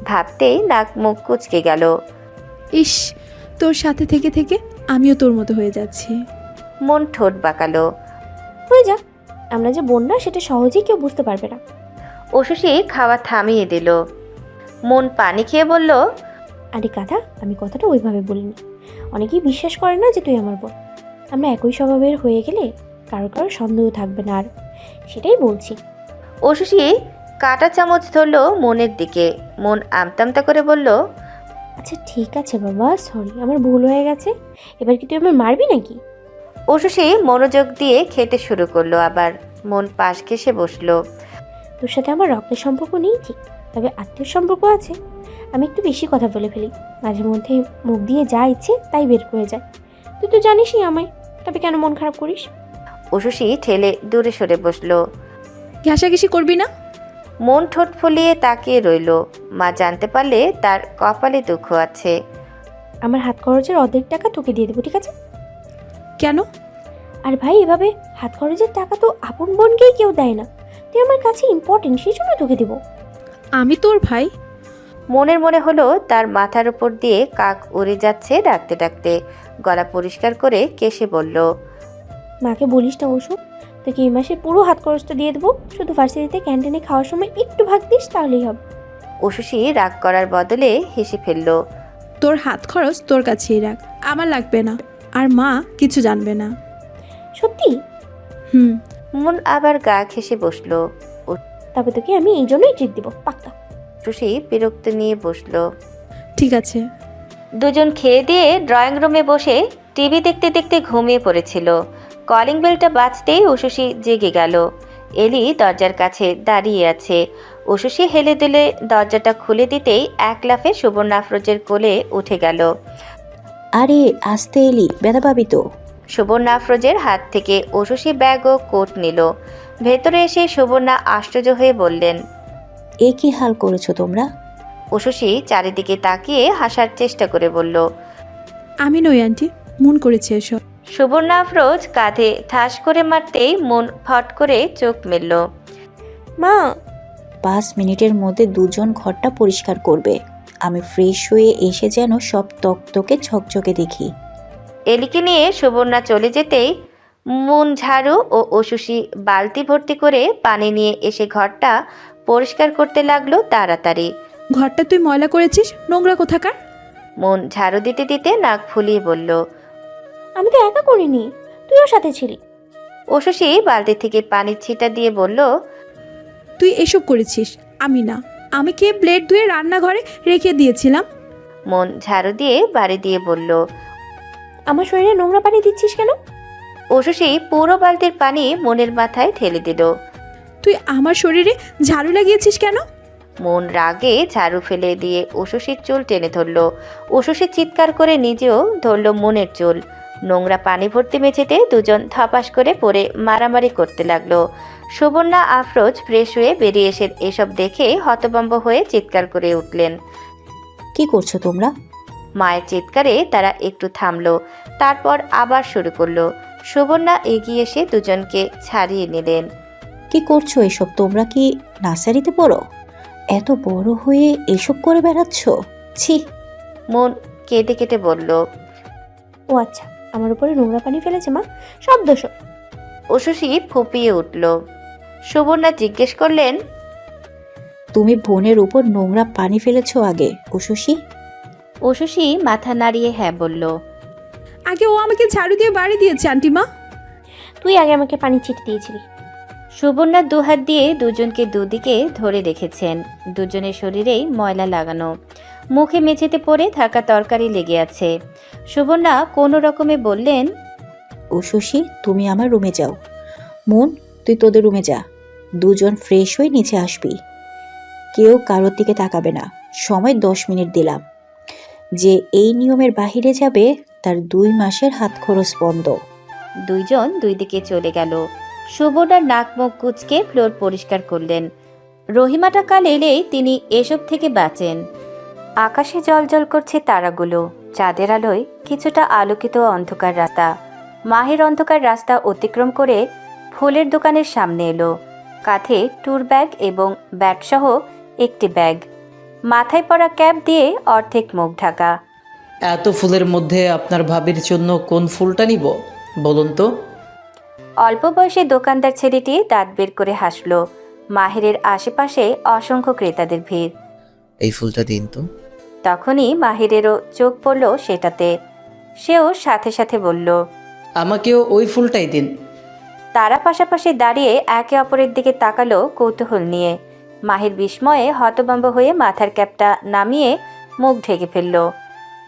B: ভাবতেই নাক মুখ কুঁচকে গেল।
F: ইস, তোর সাথে থেকে থেকে আমিও তোর মতো হয়ে যাচ্ছি।
B: মন ঠোঁট বাঁকালো।
E: হয়ে যা, আমরা যে বোন না সেটা সহজেই কেউ বুঝতে পারবে না।
B: উশুসী খাওয়া থামিয়ে দিল। মন পানি খেয়ে বলল,
E: আরে গাধা, আমি কথাটা ওইভাবে বলিনি। অনেকেই বিশ্বাস করে না যে তুই আমার বোন। আমরা একই স্বভাবের হয়ে গেলে কারো কারো সন্দেহ থাকবে না আর, সেটাই বলছি।
B: উশুশি কাঁটা চামচ ধরলো মনের দিকে। মন আমতামতা করে বলল,
E: আচ্ছা ঠিক আছে বাবা, সরি, আমার ভুল হয়ে গেছে। এবার কি তুই আমার মারবি নাকি?
B: উশুশি মনোযোগ দিয়ে খেতে শুরু করলো। আবার মন পাশ ঘেঁষে বসলো।
E: তোর সাথে আমার রক্তের সম্পর্ক নেই ঠিক, তবে আত্মীয় সম্পর্ক আছে। আমি একটু বেশি কথা বলে ফেলি, মাঝে মধ্যে মুখ দিয়ে যা ইচ্ছে তাই বের করে যায়। তুই তো জানিসই আমায়, তবে কেন মন খারাপ করিস?
B: উশুশি ঠেলে দূরে সরে বসলো।
F: ঘেঁষাঘেঁষি করবি না?
B: মন ঠোঁট ফুলিয়ে তাকিয়ে রইল। মা জানতে পারলে তার কপালে দুঃখ আছে।
E: আমার হাত খরচের অর্ধেক টাকা তোকে দিয়ে দেবো, ঠিক আছে?
F: কেন?
E: আর ভাই, এভাবে হাত খরচের টাকা তো আপন বোনকেই কেউ দেয় না। তুই আমার কাছে ইম্পর্টেন্ট, সেই জন্য তোকে দেবো।
F: আমি তোর ভাই?
B: মনের মনে হলো তার মাথার উপর দিয়ে কাক উড়ে যাচ্ছে ডাকতে ডাকতে। গলা পরিষ্কার করে কেশে বলল,
E: মাকে বলিস না ওসব, তোকে এই মাসে পুরো হাত খরচটা দিয়ে দেবো। শুধু ভার্সিটিতে ক্যান্টিনে খাওয়ার সময় একটু ভাগ দিস, তাহলেই হবে।
B: উশুশি রাগ করার বদলে হেসে ফেলল।
F: তোর হাত খরচ তোর কাছেই রাখ, আমার লাগবে না। আর মা কিছু জানবে না।
E: সত্যি?
F: হুম।
B: মন আবার গা ঘেঁষে বসলো।
E: তবে তোকে আমি এই জন্যই ট্রিট দেবো, পাক্কা।
B: উশুশি বিরক্ত নিয়ে বসলো।
F: ঠিক আছে।
B: দুজন খেয়ে দিয়ে ড্রয়িং রুমে বসে টিভি দেখতে দেখতে ঘুমিয়ে পড়েছিল। কলিং বেলটা বাজতেই উশুশি জেগে গেল। এলি দরজার কাছে দাঁড়িয়ে আছে। উশুশি হেলে দুলে দরজাটা খুলে দিতেই এক লাফে সুবর্ণ আফরোজের কোলে উঠে গেল।
D: আরে আসতে এলি, ব্যথা পাবি তো।
B: সুবর্ণ আফরোজের হাত থেকে উশুশি ব্যাগ ও কোট নিল। ভেতরে এসে সুবর্ণা আশ্চর্য হয়ে বললেন,
D: এ কি হাল করেছো তোমরা?
B: উশুশি চারিদিকে তাকিয়ে হাসার চেষ্টা করে বলল,
F: আমি নই আন্টি, মন করেছে এসব।
B: সুবর্ণ আফরোজ কাঁধে ঠাস করে মারতেই মন ফট করে চোখ মেলল।
E: মা,
D: 5 মিনিটের মধ্যে দুজন ঘরটা পরিষ্কার করবে। আমি ফ্রেশ হয়ে এসে যেন সব তকতকে ঝকঝকে দেখি।
B: এলিকে নিয়ে সুবর্ণা চলে যেতেই মন ঝাড়ু ও উশুশি বালতি ভর্তি করে পানি নিয়ে এসে ঘরটা পরিষ্কার করতে লাগলো তাড়াতাড়ি।
F: ঘরটা তুই ময়লা করেছিস, নোংরা কোথাকার।
B: মন ঝাড়ু দিতে দিতে নাক ফুলিয়ে বলল।
E: আমি তো একা করিনি, তুইও সাথে ছিলি।
B: উশুশি বালতি থেকে পানির ছিটা দিয়ে বলল,
F: তুই এসব করেছিস, আমি না। আমি কে প্লেট ধুয়ে রান্নাঘরে রেখে দিয়েছিলাম।
B: মন ঝাড়ু দিয়ে বাড়ি দিয়ে বলল।
E: আমার শরীরে নোংরা পানি দিচ্ছিস কেন?
B: উশুশি পুরো বালতির পানি মনের মাথায় ঢেলে দিল।
F: তুই আমার শরীরে ঝাড়ু লাগিয়েছিস কেন?
B: মন রাগে ঝাড়ু ফেলে দিয়ে উশুশির চুল টেনে ধরল। উশুশি চিৎকার করে নিজেও ধরল মনের চুল। নোংরা পানি ভর্তি মেঝেতে দুজন ধপাস করে পড়ে মারামারি করতে লাগলো। সুবর্ণা আফরোজ ফ্রেশ হয়ে বেরিয়ে এসে এসব দেখে হতভম্ব হয়ে চিৎকার করে উঠলেন।
D: কি করছো তোমরা?
B: মায়ের চিৎকারে তারা একটু থামলো, তারপর আবার শুরু করলো। সুবর্ণা এগিয়ে এসে দুজনকে ছাড়িয়ে নিলেন।
D: কি করছো এসব? তোমরা কি নার্সারিতে পড়ো? এত বড় হয়ে এসব করে বেড়াচ্ছ? ছি।
B: মন কেঁদে কেটে বলল।
E: ও আচ্ছা, আমার উপরে নোংরা পানি ফেলেছে মা, সব দোষ ওর।
B: উশুশি ফুপিয়ে উঠল। সুবর্ণা জিজ্ঞেস করলেন,
D: তুমি বোনের উপর নোংরা পানি ফেলেছো আগে, উশুশি?
B: উশুশি মাথা নাড়িয়ে হ্যাঁ বলল।
F: আগে ও আমাকে ঝাড়ু দিয়ে বাড়ি দিয়েছে আন্টিমা।
E: তুই আগে আমাকে পানি ছিটি দিয়েছিলি।
B: সুবর্ণা দুহাত দিয়ে দুজনকে দুদিকে ধরে রেখেছেন। দুজনের শরীরেই ময়লা লাগানো, মুখে মেঝেতে পড়ে থাকা তরকারি লেগে আছে। সুবর্ণা কোনো রকমে বললেন,
D: উশুশি, তুমি আমার রুমে যাও। মন, তুই তোদের রুমে যা। দুজন ফ্রেশ হয়ে নিচে আসবি। কেউ কারোর দিকে তাকাবে না। সময় 10 মিনিট দিলাম। যে এই নিয়মের বাহিরে যাবে তার 2 মাসের হাত খরচ বন্ধ।
B: দুইজন দুই দিকে চলে গেল। সুবর্ণার নাক মুখ কুচকে ফ্লোর পরিষ্কার করলেন। রহিমাটা কাল এলেই তিনি এসব থেকে বাঁচেন। আকাশে জ্বলজ্বল করছে তারাগুলো। চাঁদের আলোয় কিছুটা আলোকিত অন্ধকার রাস্তা। মাহের অন্ধকার রাস্তা অতিক্রম করে ফুলের দোকানের সামনে এলো। কাঁধে ট্যুর ব্যাগ এবং ব্যাগসহ একটি ব্যাগ, মাথায় পরা ক্যাপ দিয়ে অর্ধেক মুখ ঢাকা।
I: এত ফুলের মধ্যে আপনার ভাবির জন্য কোন ফুলটা নিব বলুন তো?
B: অল্প বয়সী দোকানদার ছেলেটি দাঁত বের করে হাসল। মাহেরের আশেপাশে অসংখ্য ক্রেতাদের ভিড়।
C: এই ফুলটা দিন তো।
B: তখনই মাহিরেরও চোখ পড়ল সেটাতে। সেও সাথে সাথে বলল।
I: আমাকেও ওই ফুলটাই দিন।
B: তারা পাশাপাশি দাঁড়িয়ে একে অপরের দিকে তাকালো কৌতূহল নিয়ে। মাহির বিস্ময়ে হতভম্ব হয়ে মাথার ক্যাপটা নামিয়ে মুখ ঢেকে ফেলল।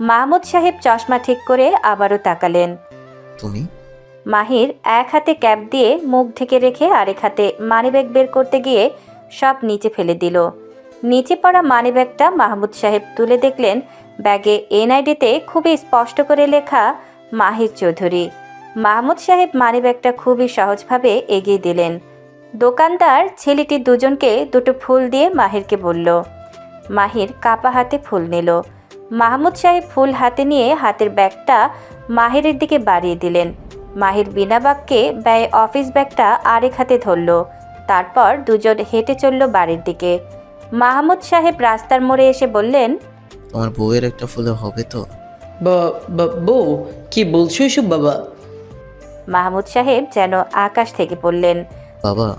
B: মাহমুদ সাহেব চশমা ঠিক করে আবারও তাকালেন।
C: তুমি?
B: মাহির এক হাতে ক্যাপ দিয়ে মুখ ঢেকে রেখে আরেক হাতে মানিব্যাগ বের করতে গিয়ে সব নিচে ফেলে দিল। নিচে পড়া মানিব্যাগটা মাহমুদ সাহেব তুলে দেখলেন ব্যাগে এনআইডিতে খুবই স্পষ্ট করে লেখা মাহির চৌধুরী। মাহমুদ সাহেব মানিব্যাগটা খুবই সহজভাবে এগিয়ে দিলেন। দোকানদার ছেলেটি দুজনকে দুটো ফুল দিয়ে মাহিরকে বলল। মাহির কাপা হাতে ফুল নিল। মাহমুদ সাহেব ফুল হাতে নিয়ে হাতের ব্যাগটা মাহিরের দিকে বাড়িয়ে দিলেন। মাহির বিনা বাক্যে ব্যয় অফিস ব্যাগটা আরেক হাতে ধরল। তারপর দুজন হেঁটে চলল বাড়ির দিকে। মাহমুদ সাহেব রাস্তার মোড়ে এসে বললেন,
C: তোমার বউয়ের একটা ফুলে হবে তো?
I: বউ, কি বলছো এসব বাবা?
B: মাহমুদ সাহেব যেন আকাশ থেকে পড়লেন।
C: বাবা?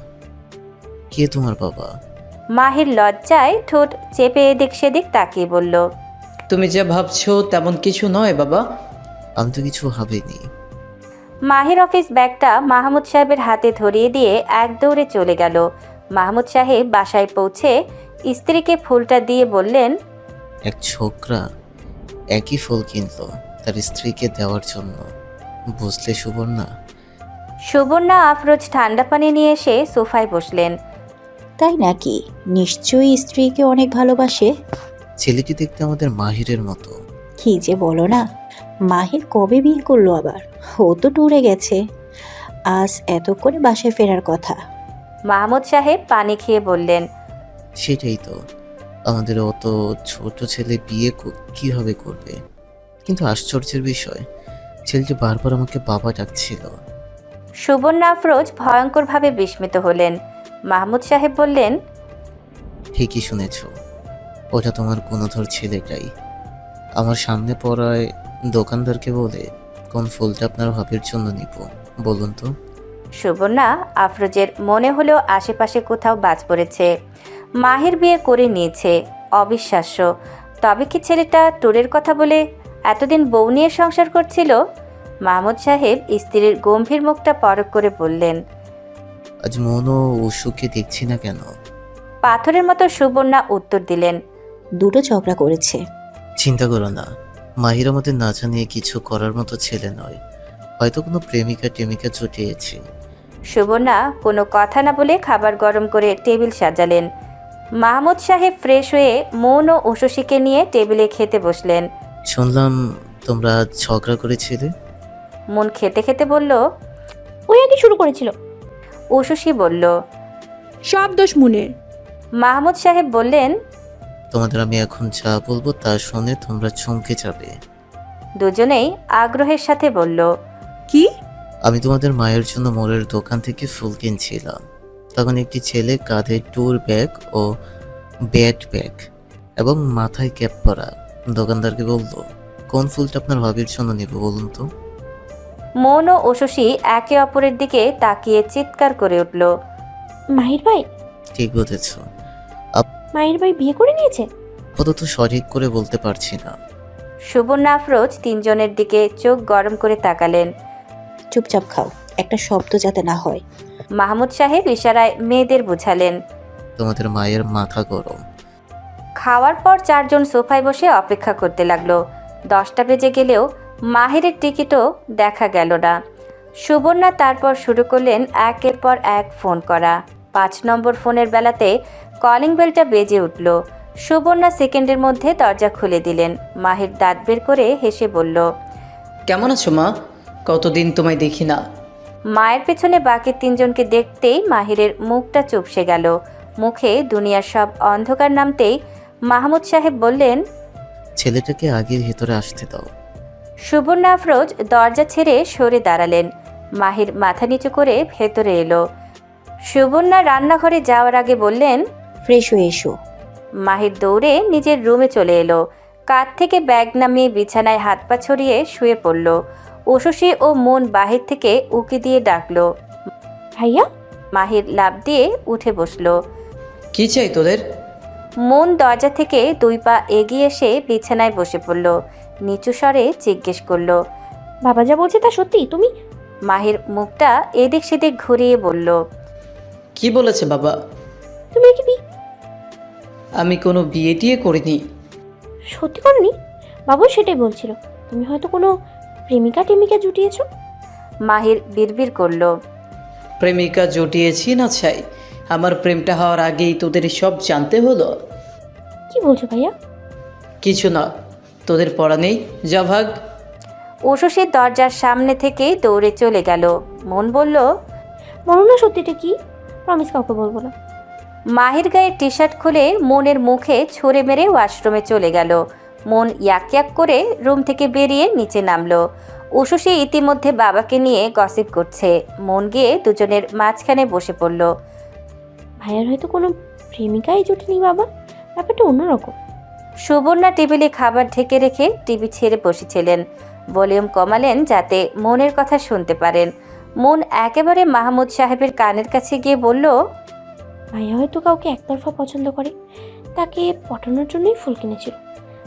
C: কে তোমার বাবা?
B: মাহির লজ্জায় ঠোঁট চেপে এদিক সেদিক তাকিয়ে বলল,
I: তুমি যা ভাবছো তেমন কিছু নয় বাবা।
C: আমি তো কিছু ভাবিনি।
B: মাহির অফিস ব্যাগটা মাহমুদ সাহেবের হাতে ধরিয়ে দিয়ে এক দৌড়ে চলে গেল। মাহমুদ সাহেব বাসায় পৌঁছে স্ত্রীকে ফুলটা দিয়ে বললেন,
C: এক ছোকরা একই ফুল কিনলো তার স্ত্রীকে দেওয়ার জন্য, বুঝলে সুবর্ণা?
B: সুবর্ণা আফরোজ ঠান্ডা পানি নিয়ে এসে সোফায় বসলেন।
D: তাই নাকি? নিশ্চয়ই স্ত্রীকে অনেক ভালোবাসে।
C: ছেলেটি দেখতে আমাদের মাহিরের মতো।
D: কি যে বলো না, মাহির কবে বিয়ে করলো আবার? ও তো ট্যুরে গেছে, আজ এত করে বাসায় ফেরার কথা।
B: মাহমুদ সাহেব পানি খেয়ে বললেন,
C: সেটাই তো, আমাদের অত ছোট ছেলে বিয়ে কিভাবে করবে? কিন্তু আশ্চর্যের বিষয়, ছেলেটি বারবার আমাকে বাবা ডাকছিল।
B: সুবর্ণা আফরোজ ভয়ঙ্করভাবে বিস্মিত হলেন। মাহমুদ সাহেব বললেন,
C: ঠিকই শুনেছ, ওটা তোমার গুণধর ছেলেটাই। আমার সামনে পড়ায় দোকানদারকে বলে কোন ফুলটা আপনার ভাবির জন্য নিব বলুন তো।
B: সুবর্ণা আফরোজের মনে হলো আশেপাশে কোথাও বাজ পড়েছে। মাহির বিয়ে করে নিয়েছে, অবিশ্বাস্য। তবে কি ছেলেটা ট্যুরের কথা বলে এতদিন বউ নিয়ে সংসার করছিল? মাহমুদ সাহেব স্ত্রীর গম্ভীর মুখটা পরখ করে বললেন,
C: আজ মন ও উষুকে দেখছি না কেন?
B: পাথরের মতো সুবর্ণা উত্তর দিলেন,
D: দুটো ঝগড়া করেছে।
C: চিন্তা করো না, মাহির আমাদের না জানিয়ে কিছু করার মতো ছেলে নয়, হয়তো কোনো প্রেমিকা টেমিকা জুটিয়েছে।
B: সুবর্ণা কোনো কথা না বলে খাবার গরম করে টেবিল সাজালেন। মাহমুদ সাহেব ফ্রেশ হয়ে মন ও উষসীকে নিয়ে টেবিলে খেতে বসলেন।
C: শুনলাম তোমরা আজ ঝগড়া করেছিলে।
B: মন খেতে খেতে বলল,
E: ওই আগে শুরু করেছিল।
B: উষসী বলল।
F: সব দোষ মনের।
B: মাহমুদ সাহেব বললেন,
C: তোমাদের আমি এখন যা বলবো তা শুনে তোমরা চমকে যাবে।
B: দুজনেই আগ্রহের সাথে বলল,
F: কি?
C: আমি তোমাদের মায়ের জন্য মোড়ের দোকান থেকে ফুল কিনছিলাম, তখন একটি ছেলে কাঁধে ট্যুর ব্যাগ ও ব্যাট ব্যাগ এবং মাথায় ক্যাপ পরা দোকানদারকে বলল, কোন ফুলটা আপনার ভাবির জন্য নেব বলুন তো।
B: মন ও উষসী একে অপরের দিকে তাকিয়ে চিৎকার করে উঠল,
E: মাহির ভাই?
C: ঠিক বুঝেছ।
E: মাহির ভাই বিয়ে করে নিয়েছে?
C: আপাতত সঠিক করে বলতে পারছি না।
B: সুবর্ণা আফরোজ তিনজনের দিকে চোখ গরম করে তাকালেন।
D: চুপচাপ খাও, একটা শব্দ যাতে না হয়।
B: মাহমুদ সাহেব ইশারায় মেয়েদের বুঝালেন।
C: তোমাদের মায়ের মাথা গরম।
B: খাওয়ার পর চারজন সোফায় বসে অপেক্ষা করতে লাগলো। 10টা বেজে গেলেও মাহিরের টিকিটও দেখা গেল না। সুবর্ণা তারপর শুরু করলেন একের পর এক ফোন করা। 5 নম্বর ফোনের বেলাতে কলিং বেলটা বেজে উঠল। সুবর্ণা সেকেন্ডের মধ্যে দরজা খুলে দিলেন। মাহির দাঁত বের করে হেসে বলল,
I: কেমন আছো মা? কতদিন তোমায় দেখি না।
B: মায়ের পেছনে বাকি তিনজনকে দেখতেই মাহিরের মুখটা চুপসে গেল। মুখে দুনিয়ার সব অন্ধকার নামতেই মাহমুদ সাহেব বললেন,
C: ছেলেটাকে আগে ভেতরে আসতে দাও।
B: সুবর্ণা আফরোজ দরজা ছেড়ে সরে দাঁড়ালেন। মাহির মাথা নিচু করে ভেতরে এলো। সুবর্ণা রান্নাঘরে যাওয়ার আগে বললেন,
D: ফ্রেশ হয়ে এসো।
B: মাহির দৌড়ে নিজের রুমে চলে এলো। কাঁধ থেকে ব্যাগ নামিয়ে বিছানায় হাত পা ছড়িয়ে শুয়ে পড়ল। উষসী ও মন বাহির থেকে উকি দিয়ে ডাকলো।
E: ভাইয়া?
B: মাহির লাফ দিয়ে উঠে বসলো।
I: কি চাই তোদের?
B: মন দরজা থেকে 2 পা এগিয়ে এসে বিছানায় বসে পড়ল। নিচু স্বরে জিজ্ঞেস করলো,
E: বাবা যা বলছে তা সত্যি? তুমি
B: মাহির মুখটা এদিক সেদিক ঘুরিয়ে বলল,
I: কি বলেছে বাবা?
E: তুমি কি
I: আমি কোনো বিয়ে টিয়ে করিনি।
E: সত্যি করনি? বাবু সেটাই বলছিল, তুমি হয়তো কোনো প্রেমিকা টেমিকা জুটিয়েছো।
B: মাহির বিড়বিড় করল,
I: প্রেমিকা জুটিয়েছি না চাই? আমার প্রেমটা হওয়ার আগেই তোদের সব জানতে হলো?
E: কি বলছো ভাইয়া?
I: কিছু না, তোদের পড়া নেই, যা ভাগ।
B: উষসী দরজার সামনে থেকে দৌড়ে চলে গেল। মন বলল,
E: বলো না সত্যিটা কি, প্রমিস কাউকে বলবো না।
B: মাহির গায়ের টি শার্ট খুলে মনের মুখে ছুঁড়ে মেরে ওয়াশরুমে চলে গেল। মন ইয়াক ইয়াক করে রুম থেকে বেরিয়ে নিচে নামলো। উষসী ইতিমধ্যে বাবাকে নিয়ে গসিপ করছে। মন গিয়ে দুজনের মাঝখানে বসে পড়ল।
E: ভাইয়ার হয়তো কোনো প্রেমিকাই জুটেনি বাবা, ব্যাপারটা অন্যরকম।
B: সুবর্ণা টেবিলে খাবার ঢেকে রেখে টিভি ছেড়ে বসেছিলেন। ভলিউম কমালেন যাতে মনের কথা শুনতে পারেন। মন একেবারে মাহমুদ সাহেবের কানের কাছে গিয়ে বলল,
E: ভাইয়া হয়তো কাউকে একতরফা পছন্দ করে, তাকে পটানোর জন্যই ফুল কিনেছিল।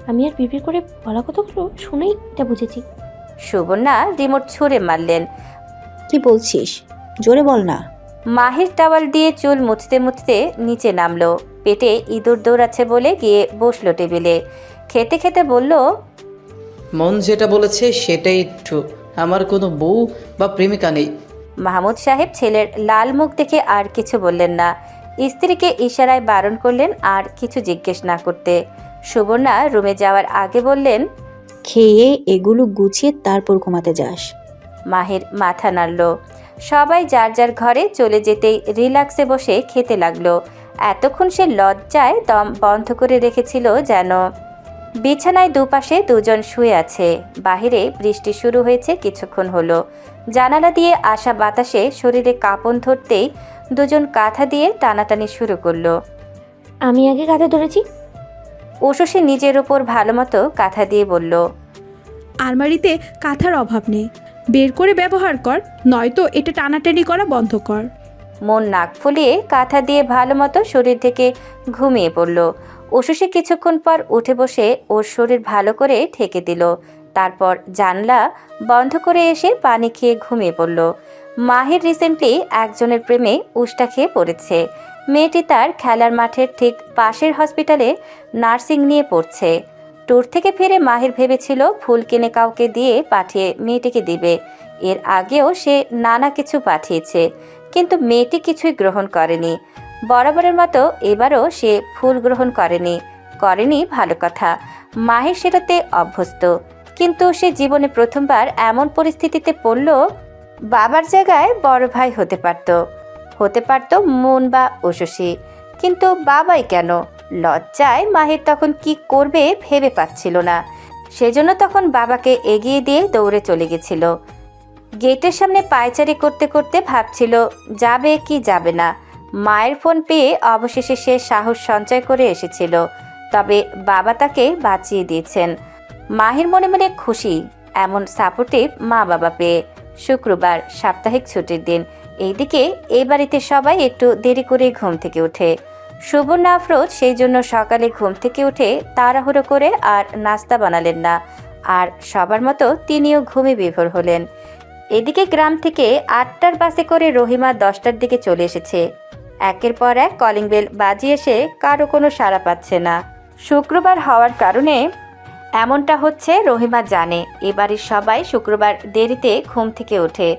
E: আমি আর বিড়বিড় করে বলা কথাগুলো শুনেই এটা বুঝেছি।
B: সুবর্ণা রিমোট ছুঁড়ে মারলেন।
D: কি বলছিস? জোরে বল না।
B: মাহির টাওয়াল দিয়ে চুল মুছতে মুছতে নিচে নামলো। পেটে ইঁদুর দৌড়াচ্ছে বলে গিয়ে বসলো টেবিলে। খেতে খেতে বলল,
I: মন যেটা বলেছে সেটাই ট্রু। আমার কোনো বউ বা প্রেমিকা নেই।
B: মাহমুদ সাহেব ছেলের লাল মুখ দেখে আর কিছু বললেন না। স্ত্রীকে ইশারায় বারণ করলেন আর কিছু জিজ্ঞেস না করতে। সুবর্ণা রুমে যাওয়ার আগে বললেন,
D: খেয়ে এগুলো গুছিয়ে তারপর ঘুমাতে যাস।
B: মাহির মাথা নাড়ল। সবাই যার যার ঘরে চলে যেতেই রিল্যাক্সে বসে খেতে লাগলো। এতক্ষণ সে লজ্জায় দম বন্ধ করে রেখেছিল যেন। বিছানায় দুপাশে দুজন শুয়ে আছে। বাহিরে বৃষ্টি শুরু হয়েছে কিছুক্ষণ হলো। জানালা দিয়ে আসা বাতাসে শরীরে কাঁপন ধরতেই দুজন কাঁথা দিয়ে টানাটানি শুরু করলো।
E: আমি আগে কাঁধে ধরেছি।
B: উষসী নিজের উপর ভালো মতো কাঁথা দিয়ে বলল,
F: আলমারিতে কাঁথার অভাব নেই, বের করে ব্যবহার কর, নয়তো এটা টানাটানি করা বন্ধ কর।
B: মন নাক ফুলিয়ে কাঁথা দিয়ে ভালো মতো শরীর থেকে ঘুমিয়ে পড়ল। উষসী কিছুক্ষণ পর উঠে বসে ওর শরীর ভালো করে ঠেকে দিল। তারপর জানলা বন্ধ করে এসে পানি খেয়ে ঘুমিয়ে পড়ল। মাহির রিসেন্টলি একজনের প্রেমে উষ্টা খেয়ে পড়েছে। মেয়েটি তার খেলার মাঠের ঠিক পাশের হসপিটালে নার্সিং নিয়ে পড়ছে। ট্যুর থেকে ফিরে মাহির ভেবেছিল ফুল কিনে কাউকে দিয়ে পাঠিয়ে মেয়েটিকে দিবে। এর আগেও সে নানা কিছু পাঠিয়েছে, কিন্তু মেয়েটি কিছুই গ্রহণ করেনি। বরাবরের মতো এবারও সে ফুল গ্রহণ করেনি ভালো কথা। মাহির সেটাতে অভ্যস্ত, কিন্তু সে জীবনে প্রথমবার এমন পরিস্থিতিতে পড়ল, বাবার জায়গায় বড় ভাই হতে পারত মন বা উষসী, কিন্তু বাবাই কেন? লজ্জায় মাহির তখন কি করবে ভেবে পাচ্ছিল না। সেজন্য তখন বাবাকে এগিয়ে দিয়ে দৌড়ে চলে গেছিল। গেটের সামনে পায়চারি করতে করতে ভাবছিল যাবে কি যাবে না। মায়ের ফোন পেয়ে অবশেষে সে সাহস সঞ্চয় করে এসেছিল, তবে বাবা তাকে বাঁচিয়ে দিয়েছেন। মাহির মনে মনে খুশি এমন সাপোর্টিভ মা বাবা পেয়ে। শুক্রবার, সাপ্তাহিক ছুটির দিন। এইদিকে এই বাড়িতে সবাই একটু দেরি করে ঘুম থেকে ওঠে। সুবর্ণা আফরোজ সেই জন্য সকালে ঘুম থেকে উঠে তাড়াহুড়ো করে আর নাস্তা বানালেন না, আর সবার মতো তিনিও ঘুমে বিভোর হলেন। এদিকে গ্রাম থেকে 8টার বাসে করে রহিমা 10টার দিকে চলে এসেছে। একের পর এক কলিং বেল বাজিয়ে এসে কারো কোনো সাড়া পাচ্ছে না। শুক্রবার হওয়ার কারণে এমনটা হচ্ছে রহিমা জানে। এবারের সবাই শুক্রবার দেরিতে ঘুম থেকে ওঠে,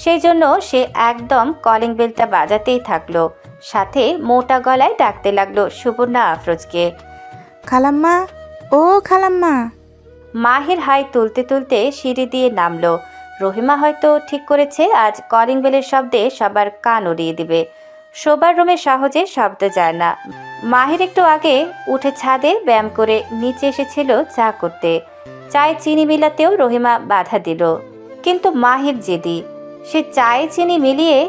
B: সেই জন্য সে একদম কলিং বেলটা বাজাতেই থাকলো। সাথে মোটা গলায় ডাকতে লাগলো সুবর্ণা আফরোজকে,
J: খালাম্মা, ও খালাম্মা।
B: মাহির হাই তুলতে তুলতে সিঁড়ি দিয়ে নামলো। রহিমা হয়তো ঠিক করেছে আজ কলিং বেলের শব্দে সবার কান উড়িয়ে দিবে। শোবার রুমে সহজে শব্দ যায় না। মাহির একটু আগে উঠে ছাদে ব্যায়াম করে নিচে এসেছিল চা করতে। চায়ে চিনি মিলাতেও রহিমা বাধা দিল, কিন্তু মাহির জেদি। সে চায়ে চিনি মিলিয়ে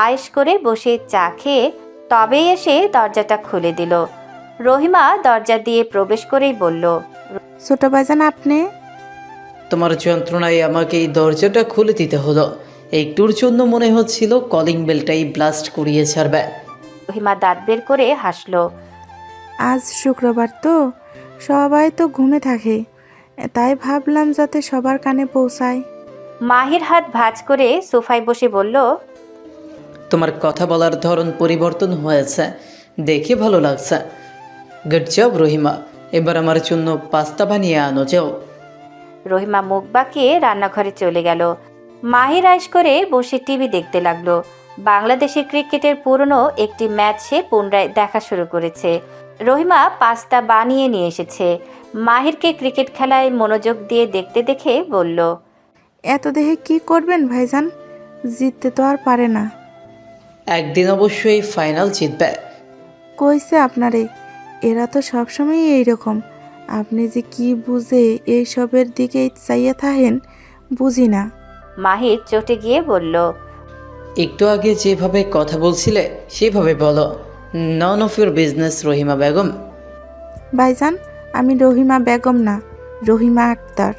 B: আয়েশ করে বসে চা খেয়ে তবেই এসে দরজাটা খুলে দিল। রহিমা দরজা দিয়ে প্রবেশ করেই বলল,
J: ছোট ভাইজান আপনি?
I: তোমার যন্ত্রণায় আমাকে এই দরজাটা খুলে দিতে হলো। একটুর জন্য মনে হচ্ছিল কলিং বেলটাই ব্লাস্ট করিয়ে ছাড়বে।
B: রহিমা দাঁত বের করে হাসল।
J: আজ শুক্রবার তো, সবাই তো ঘুমে থাকে, তাই ভাবলাম যাতে সবার কানে পৌঁছায়।
B: মাহির হাত ভাঁজ করে সোফায় বসে বলল,
I: তোমার কথা বলার ধরন পরিবর্তন হয়েছে, দেখে ভালো লাগছে। গুড জব রহিমা, এবার আমার জন্য পাস্তা বানিয়ে আনো যাও।
B: রহিমা মুখ বাঁকিয়ে রান্নাঘরে চলে গেল। মাহির আয়েশ করে বসে টিভি দেখতে লাগলো। বাংলাদেশের ক্রিকেটের পুরনো একটি ম্যাচ সে পুনরায় দেখা শুরু করেছে। রহিমা পাস্তা বানিয়ে নিয়ে এসেছে। মাহিরকে ক্রিকেট খেলায় মনোযোগ দিয়ে দেখতে দেখে বলল,
J: এত দেখে কি করবেন ভাইজান, জিততে তো আর পারে না।
I: একদিন অবশ্যই ফাইনাল জিতবে।
J: কইছে আপনারে, এরা তো সবসময় এইরকম। আপনি যে কি বুঝে এইসবের দিকে চাইয়া থাকেন বুঝি না।
B: মাহির চটে গিয়ে বলল,
I: একটু আগে যেভাবে কথা বলছিলে সেভাবে বলো। None of your business Rahima Begum.
J: ভাইজান, আমি রহিমা বেগম না, রহিমা আক্তার।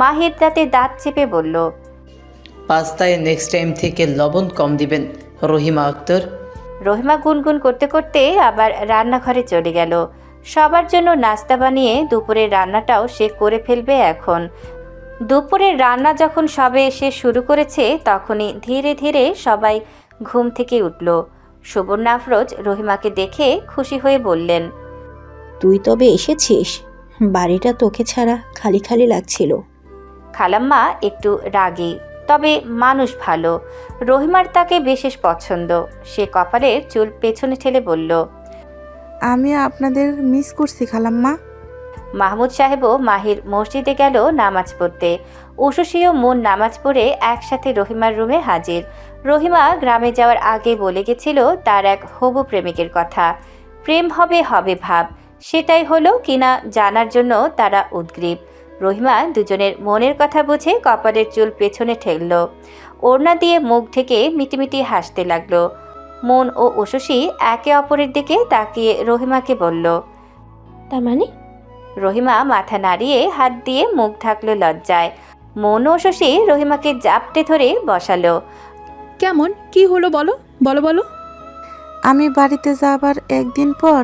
B: মাহির দাঁতে দাঁত চেপে বলল,
I: পাস্তায় নেক্সট টাইম থেকে লবণ কম দিবেন রহিমা আক্তার।
B: রহিমা গুনগুন করতে করতে আবার রান্নাঘরে চলে গেল। সবার জন্য নাস্তা বানিয়ে দুপুরের রান্নাটাও সে করে ফেলবে এখন। দুপুরের রান্না যখন সবে সে শুরু করেছে তখনই ধীরে ধীরে সবাই ঘুম থেকে উঠল। সুবর্ণা আফরোজ রহিমাকে দেখে খুশি হয়ে বললেন,
D: তুই তবে এসেছিস, বাড়িটা তোকে ছাড়া খালি খালি লাগছিল।
B: খালাম্মা একটু রাগী, তবে মানুষ ভালো। রহিমার তাকে বিশেষ পছন্দ। সে কপালের চুল পেছনে ঠেলে বলল,
J: আমি আপনাদের মিস করছি খালাম্মা।
B: মাহমুদ সাহেবও মাহির মসজিদে গেল নামাজ পড়তে। উশুসিও মন নামাজ পড়ে একসাথে রহিমার রুমে হাজির। রহিমা গ্রামে যাওয়ার আগে বলে গেছিল তার এক হবু প্রেমিকের কথা। প্রেম হবে হবে ভাব, সেটাই হলো কিনা জানার জন্য তারা উদ্গ্রীব। রহিমা দুজনের মনের কথা বুঝে কপালের চুল পেছনে ঠেলল, ওড়না দিয়ে মুখ ঢেকে মিটিমিটি হাসতে লাগলো। মন ও উশুসি একে অপরের দিকে তাকিয়ে রহিমাকে বলল,
E: তার মানে?
B: রহিমা মাথা নাড়িয়ে হাত দিয়ে মুখ ঢাকলো লজ্জায়। মন ও শশী রহিমাকে জাপটে ধরে বসালো।
F: কেমন কি হলো বলো বলো বলো।
J: আমি বাড়িতে যাবার একদিন পর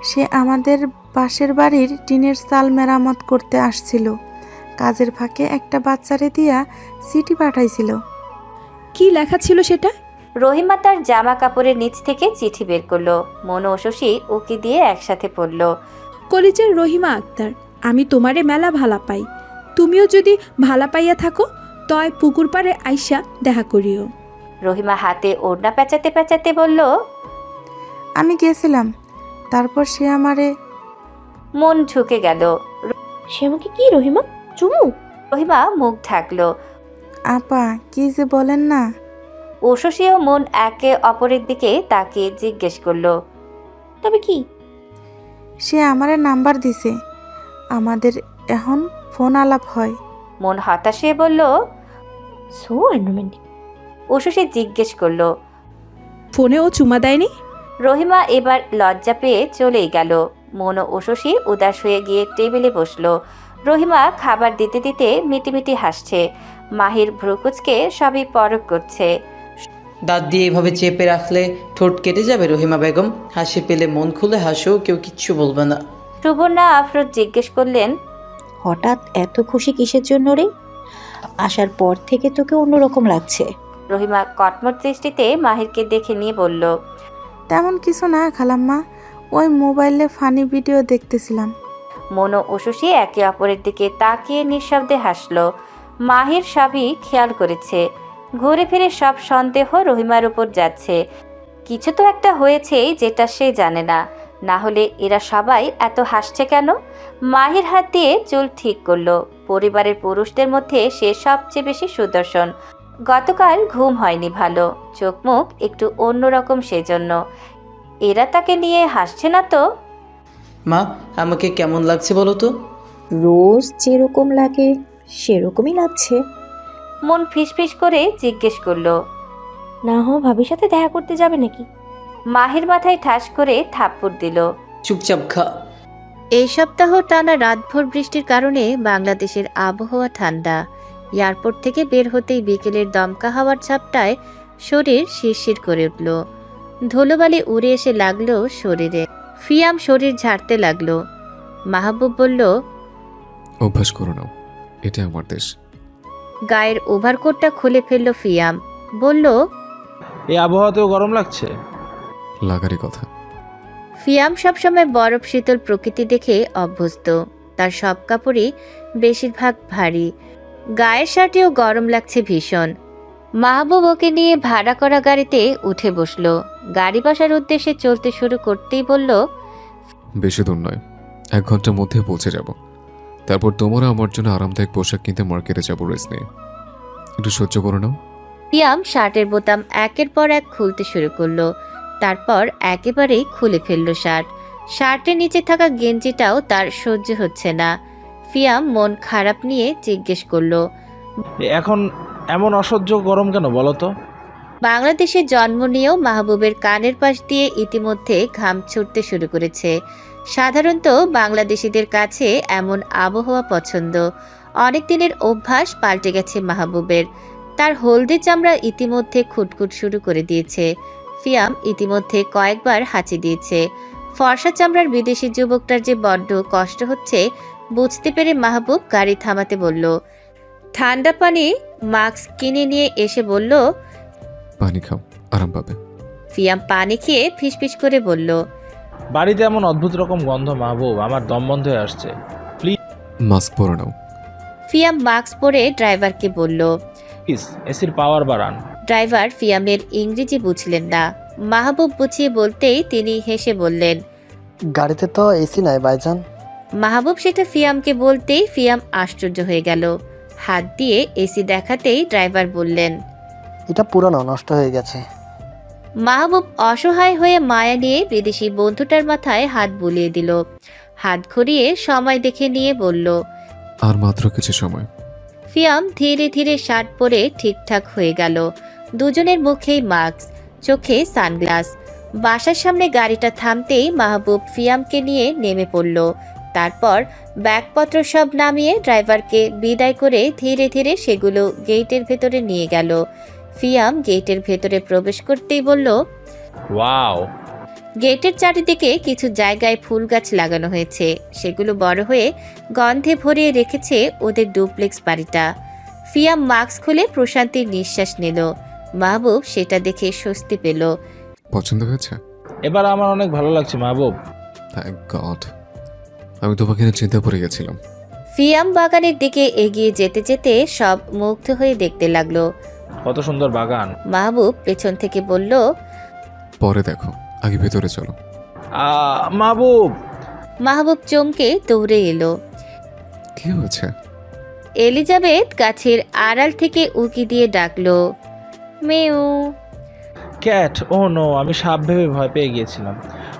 J: সে আমাদের পাশের বাড়ির টিনের চাল মেরামত করতে আসছিল। কাজের ফাঁকে একটা বাচ্চারে দিয়া চিঠি পাঠাইছিল।
F: কি লেখা ছিল সেটা?
B: রহিমা তার জামা কাপড়ের নিচ থেকে চিঠি বের করলো। মন ও শশী উকি দিয়ে একসাথে পড়ল,
F: কলেজের রহিমা আক্তার, আমি তোমারে মেলা ভালা পাই। তুমিও যদি ভালা পাইয়া থাকো তয় পুকুর পাড়ে আইসা দেখা করিও।
B: রহিমা হাতে ওড়না পেঁচাতে পেঁচাতে বলল,
J: আমি গেছিলাম, তারপর সে আমারে।
B: মন ঝুঁকে গেল।
E: সে আমাকে কি রহিমা চুমু?
B: রহিমা মুখ ঢাকলো।
J: আপা কি যে বলেন না।
B: শশী ও মন একে অপরের দিকে তাকিয়ে জিজ্ঞেস করলো,
E: তবে কি?
J: সে আমারে নাম্বার দিছে, আমাদের এখন ফোন আলাপ হয়।
B: মন হতাশ হয়ে বলল,
E: সো আনরোম্যান্টিক।
B: শশী জিজ্ঞেস করলো,
F: ফোনে ও চুমা দেয়নি?
B: রহিমা এবার লজ্জা পেয়ে চলেই গেল। মন ও শশী উদাস হয়ে গিয়ে টেবিলে বসলো। রহিমা খাবার দিতে দিতে মিটিমিটি হাসছে। মাহির ভ্রুকুচকে সবই পরখ করছে।
I: দাঁত দিয়ে এভাবে চেপে রাখলে ঠোঁট কেটে যাবে রহিমা বেগম। হাসি পেলে মন খুলে হাসো, কেউ কিচ্ছু বলবে না।
B: সুবর্ণা আফরোজ জিজ্ঞেস করলেন,
D: হঠাৎ এত খুশি কিসের জন্য রে? আসার পর থেকে তোকে অন্যরকম লাগছে।
B: রহিমা কটমট দৃষ্টিতে মাহিরকে দেখে নিয়ে বলল,
J: তেমন কিছু না খালাম্মা, ওই মোবাইলে ফানি ভিডিও দেখতেছিলাম।
B: মন ও শশী একে অপরের দিকে তাকিয়ে নিঃশব্দে হাসল। মাহির সবই খেয়াল করেছে। ঘুরে ফিরে সব সন্দেহ রহিমার উপর যাচ্ছে। কিছু তো একটা হয়েছে যেটা সে জানে না, না হলে এরা সবাই এত হাসছে কেন? মাহির হাত দিয়ে চুল ঠিক করলো। পরিবারের পুরুষদের মধ্যে সে সবচেয়ে বেশি সুদর্শন। গতকাল ঘুম হয়নি ভালো, চোখ মুখ একটু অন্যরকম, সেজন্য এরা তাকে নিয়ে হাসছে না তো?
I: মা, আমাকে কেমন লাগছে বলো তো?
D: রোজ যেরকম লাগে সেরকমই লাগছে।
B: মন ফিসফিস করে জিজ্ঞেস করলো,
E: না হো ভাবির সাথে দেখা করতে যাবে নাকি?
B: মাহির মাথায় ঠাস করে থাপ্পড় দিল।
I: চুপচাপ খা।
B: এই সপ্তাহ টানা রাতভর বৃষ্টির কারণে বাংলাদেশের আবহাওয়া ঠান্ডা। এয়ারপোর্ট থেকে বের হতেই বিকেলের দমকা হাওয়ার ঝাপটায় শরীর শিরশির করে উঠল। ধুলোবালি উড়ে এসে লাগলো শরীরে। ফিয়াম শরীর ঝাড়তে লাগলো। মাহবুব বলল,
A: অভ্যাস করো নাও, এটা আমার দেশ।
B: গায়ের ওভারকোটটা খুলে ফেলল ফিয়াম। বলল,
G: এই আবহাওয়াতেও গরম লাগছে।
A: লাগারই কথা।
B: ফিয়াম সবসময় বরফ শীতল প্রকৃতি দেখে অভ্যস্ত। তার সব কাপড়ই বেশিরভাগ ভারী। গায়ের শার্টেও গরম লাগছে ভীষণ। মাহবুব ওকে নিয়ে ভাড়া করা গাড়িতে উঠে বসলো। গাড়ি বাসার উদ্দেশ্যে চলতে শুরু করতেই বলল,
A: বেশি দূর নয়, 1 ঘন্টার মধ্যে পৌঁছে যাব। তারপর তোমরা আমার জন্য আরামদায়ক পোশাক কিনতে মার্কেটে যাবো রেস্ট নিয়ে। একটু সহ্য করে নাও।
B: ফিয়াম শার্টের বোতাম একের পর এক খুলতে শুরু করলো। তারপর একেবারেই খুলে ফেলল শার্ট। শার্টের নিচে থাকা গেঞ্জিটাও তার সহ্য হচ্ছে না। ফিয়াম মন খারাপ নিয়ে জিজ্ঞেস করলো,
G: এখন এমন অসহ্য গরম কেন বলো তো?
B: বাংলাদেশে জন্ম নিয়েও মাহবুবের কানের পাশ দিয়ে ইতিমধ্যে ঘাম ছুটতে শুরু করেছে। সাধারণত বাংলাদেশিদের কাছে এমন আবহাওয়া পছন্দ। অনেক দিনের অভ্যাস পাল্টে গেছে মাহবুবের। তার হলদে চামড়া ইতিমধ্যে খুটখুট শুরু করে দিয়েছে। ফিয়াম ইতিমধ্যে কয়েকবার হাঁচি দিয়েছে। ফর্সা চামড়ার বিদেশি যুবকটার যে বড্ড কষ্ট হচ্ছে বুঝতে পেরে মাহবুব গাড়ি থামাতে বলল। ঠান্ডা পানি মাস্ক কিনে নিয়ে এসে বলল,
A: পানি খাও, আরাম পাবে।
B: ফিয়াম পানি খেয়ে ফিসফিস করে বলল,
G: বাড়িতে এমন অদ্ভুত রকম গন্ধ মাহবুব, আমার দম বন্ধ হয়ে আসছে।
A: মাস্ক পরে নাও।
B: ফিয়াম মাস্ক পরে ড্রাইভারকে বলল।
G: প্লিজ এসির পাওয়ার বাড়ান।
B: ড্রাইভার ফিয়ামের ইংরেজি বুঝলেন না। মাহবুব বুঝিয়ে বলতেই তিনি হেসে বললেন,
K: গাড়িতে তো এসি নাই ভাইজান।
B: মাহবুব সেটা ফিয়ামকে বলতেই ফিয়াম আশ্চর্য হয়ে গেল। হাত দিয়ে এসি দেখাতেই ড্রাইভার বললেন,
K: এটা পুরানো, নষ্ট হয়ে গেছে।
B: মাহবুব অসহায় হয়ে মায়া নিয়ে বিদেশি বন্ধুটার মাথায় হাত বুলিয়ে দিল। হাত ঘুরিয়ে সময় দেখে নিয়ে বলল,
A: আর মাত্র কিছু সময়।
B: ফিয়াম ধীরে ধীরে শার্ট পরে ঠিকঠাক হয়ে গেল। দুজনের মুখেই মাস্ক, চোখে সানগ্লাস। বাসার সামনে গাড়িটা থামতেই মাহবুব ফিয়ামকে নিয়ে নেমে পড়ল। তারপর ব্যাগপত্র সব নামিয়ে ড্রাইভারকে বিদায় করে ধীরে ধীরে সেগুলো গেটের ভেতরে নিয়ে গেল। ফিয়াম গেটের ভেতরে প্রবেশ করতেই বলল,
G: ওয়াও।
B: গেটের চারিদিকে কিছু জায়গায় ফুল গাছ লাগানো হয়েছে। সেগুলো বড় হয়ে গন্ধে ভরিয়ে রেখেছে ওদের ডুপ্লেক্স বাড়িটা। ফিয়াম মাস্ক খুলে প্রশান্তির নিঃশ্বাস নিল। মাহবুব সেটা দেখে স্বস্তি পেল।
A: পছন্দ হয়েছে?
G: এবার আমার অনেক ভালো লাগছে মাহবুব।
A: থ্যাংক গড, আমি তোমাকে নিয়ে চিন্তা পড়ে গেছিলাম।
B: ফিয়াম বাগানের দিকে এগিয়ে যেতে যেতে সব মুগ্ধ হয়ে দেখতে লাগলো।
G: কত সুন্দর বাগান।
B: মাহবুব পেছন থেকে বলল,
A: পরে দেখো, আগে ভেতরে চলো।
G: মাহবুব।
B: মাহবুব চমকে দৌড়ে এলো।
A: কি হয়েছে?
B: এলিজাবেথ গাছের আড়াল থেকে উকি দিয়ে ডাকলো, মেউ।
G: ক্যাট। ও নো, আমি সাপ ভেবে ভয় পেয়ে গিয়েছিলাম।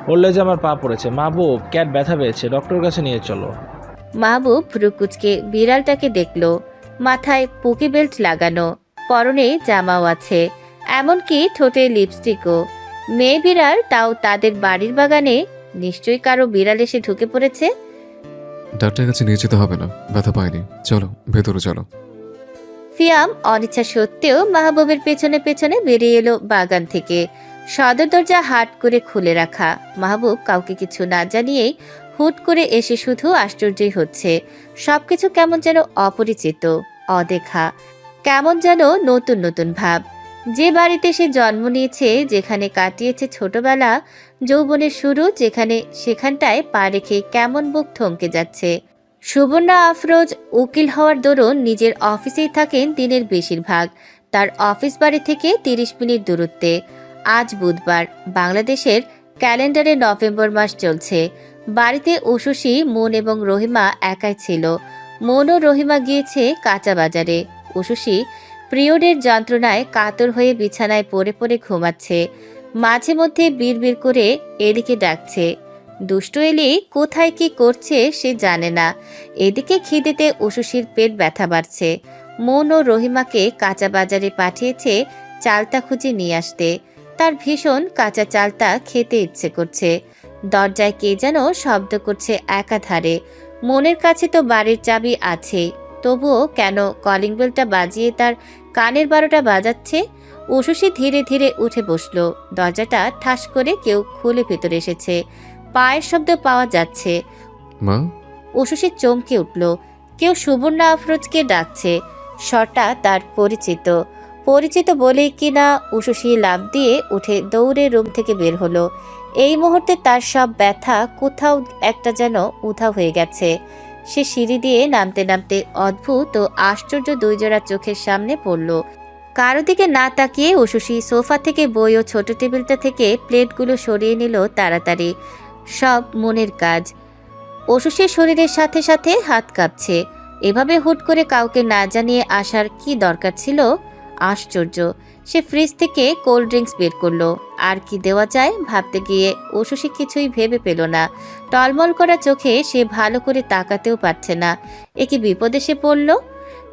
G: ওর লেজে আমার পা পড়েছে। মাহবুব, ক্যাট ব্যথা পেয়েছে, ডক্টরের কাছে নিয়ে চলো।
B: মাহবুব ভ্রুকুচকে বিড়ালটাকে দেখলো। মাথায় পুকি বেল্ট লাগানো, পরনে জামাও আছে, এমনকি ঠোঁটে লিপস্টিকও। মেয়ে বিড়াল, তাও তাদের বাড়ির বাগানে। নিশ্চয়ই কারো বিড়াল এসে ঢুকে পড়েছে।
A: ডাক্তারের কাছে নিয়ে যেতে হবে না, ব্যথা পাইনি। চলো ভেতরে চলো।
B: ফিয়াম অনিচ্ছা সত্ত্বেও মাহবুবের পেছনে পেছনে বেরিয়ে এলো বাগান থেকে। সদর দরজা হাট করে খুলে রাখা। মাহবুব কাউকে কিছু না জানিয়েই হুট করে এসে শুধু আশ্চর্যই হচ্ছে। সবকিছু কেমন যেন অপরিচিত, অদেখা, কেমন যেন নতুন নতুন ভাব। যে বাড়িতে সে জন্ম নিয়েছে, যেখানে কাটিয়েছে ছোটবেলা, যৌবনের শুরু, সেখানটায় পা রেখে কেমন বুক থমকে যাচ্ছে। সুবর্ণা আফরোজ উকিল হওয়ার দরুন নিজের অফিসেই থাকেন দিনের বেশিরভাগ। তার অফিস বাড়ি থেকে 30 মিনিট দূরত্বে। আজ বুধবার। বাংলাদেশের ক্যালেন্ডারে নভেম্বর মাস চলছে। বাড়িতে উশুশি, মন এবং রহিমা একাই ছিল। মন ও রহিমা গিয়েছে কাঁচা বাজারে। উশুশি পিরিয়ডের যন্ত্রণায় কাতর হয়ে বিছানায় পড়ে পড়ে ঘুমাচ্ছে। মাঝে মধ্যে বিড়বিড় করে এলিকে ডাকছে। দুষ্টু এলি কোথায় কি করছে সে জানে না। এদিকে খিদেতে উশুশির পেট ব্যথা বাড়ছে। মন ও রহিমাকে কাঁচা বাজারে পাঠিয়েছে চালতা খুঁজে নিয়ে আসতে। তার ভীষণ কাঁচা চালতা খেতে ইচ্ছে করছে। দরজায় কে যেন শব্দ করছে একাধারে। মনের কাছে তো বাড়ির চাবি আছে, তবুও কেন কলিং বেলটা বাজিয়ে তার কানের 12টা বাজাচ্ছে। উশুশি ধীরে ধীরে উঠে বসলো। দরজাটা ঠাস করে কেউ খুলে ভেতরে এসেছে। পায়ের শব্দ পাওয়া যাচ্ছে।
A: মা,
B: উশুসি চমকে উঠল। কেউ সুবর্ণা আফরোজকে ডাকছে। স্বরটা তার পরিচিত। পরিচিত বলেই কিনা উশুসি লাফ দিয়ে উঠে দৌড়ে রুম থেকে বের হলো। এই মুহূর্তে তার সব ব্যথা কোথাও একটা যেন উধাও হয়ে গেছে। সে সিঁড়ি দিয়ে নামতে নামতে অদ্ভুত ও আশ্চর্য দুই জোড়া চোখের সামনে পড়ল। কারো দিকে না তাকিয়ে উশুসি সোফা থেকে বই ও ছোট টেবিলটা থেকে প্লেটগুলো সরিয়ে নিল তাড়াতাড়ি। সব মনের কাজ। উশুসির শরীরের সাথে সাথে হাত কাঁপছে। এভাবে হুট করে কাউকে না জানিয়ে আসার কি দরকার ছিল? আশ্চর্য। সে ফ্রিজ থেকে কোল্ড ড্রিঙ্কস বের করলো। আর কি দেওয়া যায় ভাবতে গিয়ে উশুসি কিছুই ভেবে পেল না। টলমল করা চোখে সে ভালো করে তাকাতেও পারছে না। এ কি বিপদে সে পড়ল?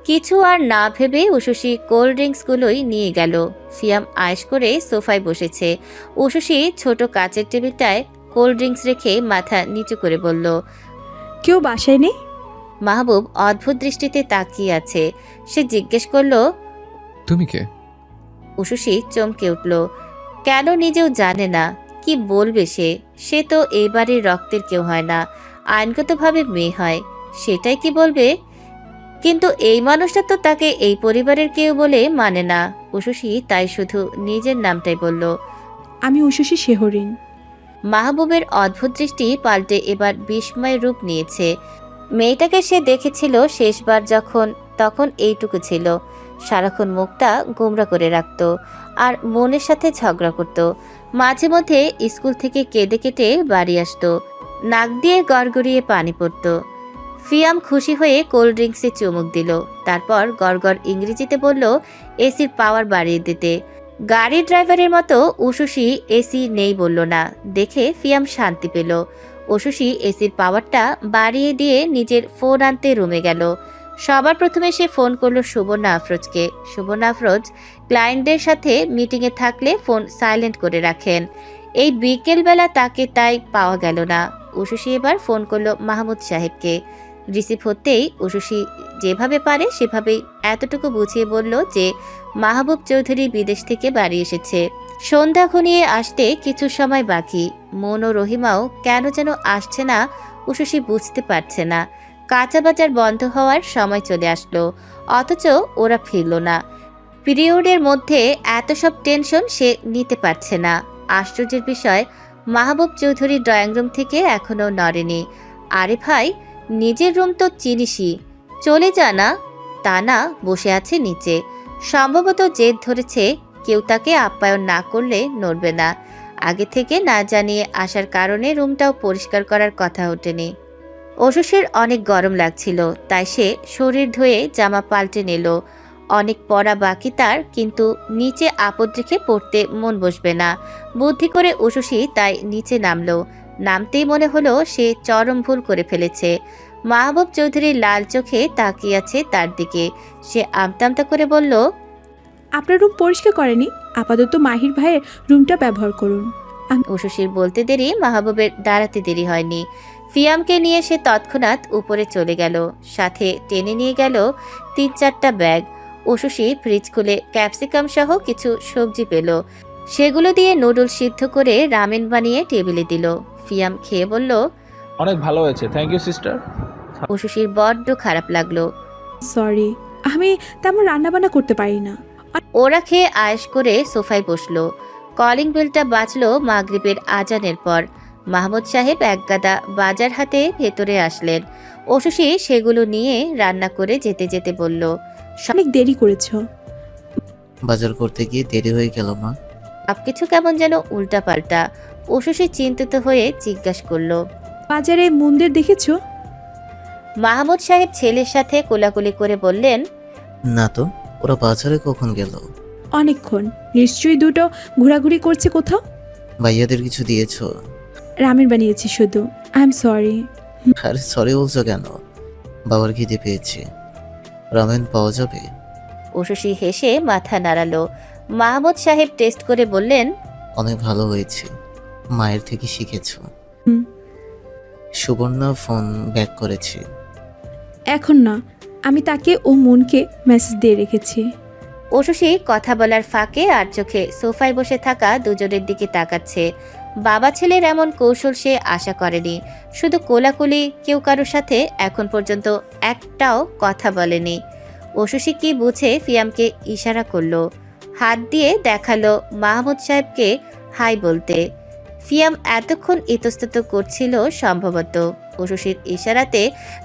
B: কিছু আর না ভেবে উশুসি কোল্ড ড্রিঙ্কসগুলোই নিয়ে গেল। ফিয়াম আয়েশ করে সোফায় বসেছে। উশুসি ছোট কাচের টেবিলটায় কোল্ড ড্রিঙ্কস রেখে মাথা নিচু করে বলল,
F: কেউ বাসায় নেই?
B: মাহবুব অদ্ভুত দৃষ্টিতে তাকিয়ে আছে। সে জিজ্ঞেস করলো,
A: তুমি কে?
B: উশুসি চমকে উঠল। কেন নিজেও জানে না কি বলবে সে। সে তো এই বাড়ির রক্তের কেউ হয় না, আইনগতভাবে মেয়ে হয়। সেটাই কি বলবে? কিন্তু এই মানুষটা তো তাকে এই পরিবারের কেউ বলে মানে না। উশুসি তাই শুধু নিজের নামটাই বলল।
F: আমি উশুসি শেহরিন।
B: মাহবুবের অদ্ভুত দৃষ্টি পাল্টে এবার বিস্ময় রূপ নিয়েছে। মেয়েটাকে সে দেখেছিল শেষবার যখন, তখন এইটুকু ছিল। সারাক্ষণ মুখটা গোমরা করে রাখত আর মনের সাথে ঝগড়া করত। মাঝে মধ্যে স্কুল থেকে কেঁদে কেটে বাড়ি আসতো। নাক দিয়ে গড়গড়িয়ে পানি পড়ত। ফিয়াম খুশি হয়ে কোল্ড ড্রিঙ্কসে চুমুক দিল। তারপর গড়গড় ইংরেজিতে বলল এসির পাওয়ার বাড়িয়ে দিতে। গাড়ির ড্রাইভারের মতো উশুসি এসি নেই বলল না দেখে ফিয়াম শান্তি পেল। উশুসি এসির পাওয়ারটা বাড়িয়ে দিয়ে নিজের ফোন আনতে রুমে গেল। সবার প্রথমে সে ফোন করলো সুবর্ণা আফরোজকে। সুবর্ণা আফরোজ ক্লায়েন্টদের সাথে মিটিংয়ে থাকলে ফোন সাইলেন্ট করে রাখেন। এই বিকেলবেলা তাকে তাই পাওয়া গেল না। উশুসি এবার ফোন করলো মাহমুদ সাহেবকে। রিসিভ হতেই উশুসি যেভাবে পারে সেভাবেই এতটুকু বুঝিয়ে বলল যে মাহবুব চৌধুরী বিদেশ থেকে বাড়ি এসেছে। সন্ধ্যা ঘনিয়ে আসতে কিছু সময় বাকি। মন ও রহিমাও কেন যেন আসছে না উশুসি বুঝতে পারছে না। কাঁচা বাজার বন্ধ হওয়ার সময় চলে আসলো, অথচ ওরা ফিরল না। পিরিয়ডের মধ্যে এত সব টেনশন সে নিতে পারছে না। আশ্চর্যের বিষয়, মাহবুব চৌধুরীর ড্রয়িং রুম থেকে এখনও নড়েনি। আরে ভাই, নিজের রুম তো চিনিসই, চলে যা না। তা না, বসে আছে নিচে। সম্ভবত জেদ ধরেছে কেউ তাকে আপ্যায়ন না করলে নড়বে না। আগে থেকে না জানিয়ে আসার কারণে রুমটাও পরিষ্কার করার কথা ওঠেনি। উশুসির অনেক গরম লাগছিল, তাই সে শরীর ধুয়ে জামা পাল্টে নিল। অনেক পড়া বাকি তার, কিন্তু নিচে আপদ রেখে পড়তে মন বসবে না। বুদ্ধি করে উশুসি তাই নিচে নামলো। নামতেই মনে হলো সে চরম ভুল করে ফেলেছে। মাহবুব চৌধুরীর লাল চোখে তাকিয়ে আছে তার দিকে। সে আমতা আমতা করে বলল,
F: আপনার রুম পরিষ্কার করেনি, আপাতত মাহির ভাইয়ের রুমটা ব্যবহার করুন।
B: উশুসির বলতে দেরি মাহবুবের দাঁড়াতে দেরি হয়নি। ফিয়ামকে নিয়ে সে তৎক্ষণাৎ উপরে চলে গেল। সাথে টেনে নিয়ে গেল 3-4টা ব্যাগ। উশুসি ফ্রিজ খুলে ক্যাপসিকাম সহ কিছু সবজি পেল। সেগুলো দিয়ে নুডলস সিদ্ধ করে রামেন বানিয়ে টেবিলে দিল। ফিয়াম খেয়ে বলল,
G: অনেক ভালো হয়েছে, থ্যাংক ইউ সিস্টার।
B: উশুসির বড্ড খারাপ লাগলো।
F: সরি, আমি তেমন রান্নাবান্না করতে পারি না।
B: ওরা খেয়ে আয়েশ করে সোফায় বসলো। কলিং বেলটা বাজলো মাগরিবের আজানের পর। মাহমুদ সাহেব একগাদা বাজার হাতে ভেতরে আসলেন। উশুসি সেগুলো নিয়ে রান্না করে যেতে যেতে বলল,
F: অনেক দেরি করেছ।
C: বাজার করতে গিয়ে দেরি হয়ে গেল মা।
B: সবকিছু কেমন যেন উল্টাপাল্টা। উশুসি চিন্তিত হয়ে জিজ্ঞাসা করলো,
F: বাজারে মন্দির দেখেছ?
B: মাহমুদ সাহেব ছেলের সাথে কোলাকুলি করে বললেন,
C: না তো, ওরা বাজারে কখন গেল?
F: অনেকক্ষণ, নিশ্চয়ই দুটো ঘোরাঘুরি করছে কোথাও।
C: ভাইয়াদের কিছু দিয়েছো?
F: রামেন বানিয়েছি শুধু। I am sorry.
C: আরে সরি বলছো কেন? বাবার খিদে পেয়েছে, রামেন পাওয়া যাবে?
B: উশুসি হেসে মাথা নাড়ালো। মাহমুদ সাহেব টেস্ট করে বললেন,
C: অনেক ভালো হয়েছে, মায়ের থেকে শিখেছো।
F: হুম।
C: সুবর্ণা ফোন ব্যাক করেছে।
F: এখন না, আমি তাকে ও মনকে মেসেজ দিয়ে রেখেছি।
B: উশুসি কথা বলার ফাঁকে আর চোখে সোফায় বসে থাকা দুজনের দিকে তাকাচ্ছে। বাবা ছেলের এমন কৌশল সে আশা করেনি। শুধু কোলাকুলি, কেউ কারোর সাথে এখন পর্যন্ত একটাও কথা বলেনি। ওশসী কি বুঝে ফিয়ামকে ইশারা করলো, হাত দিয়ে দেখালো মাহমুদ সাহেবকে হাই বলতে। ফিয়াম এতক্ষণ ইতস্তত করছিল সম্ভবত। ওশসীর ইশারাতে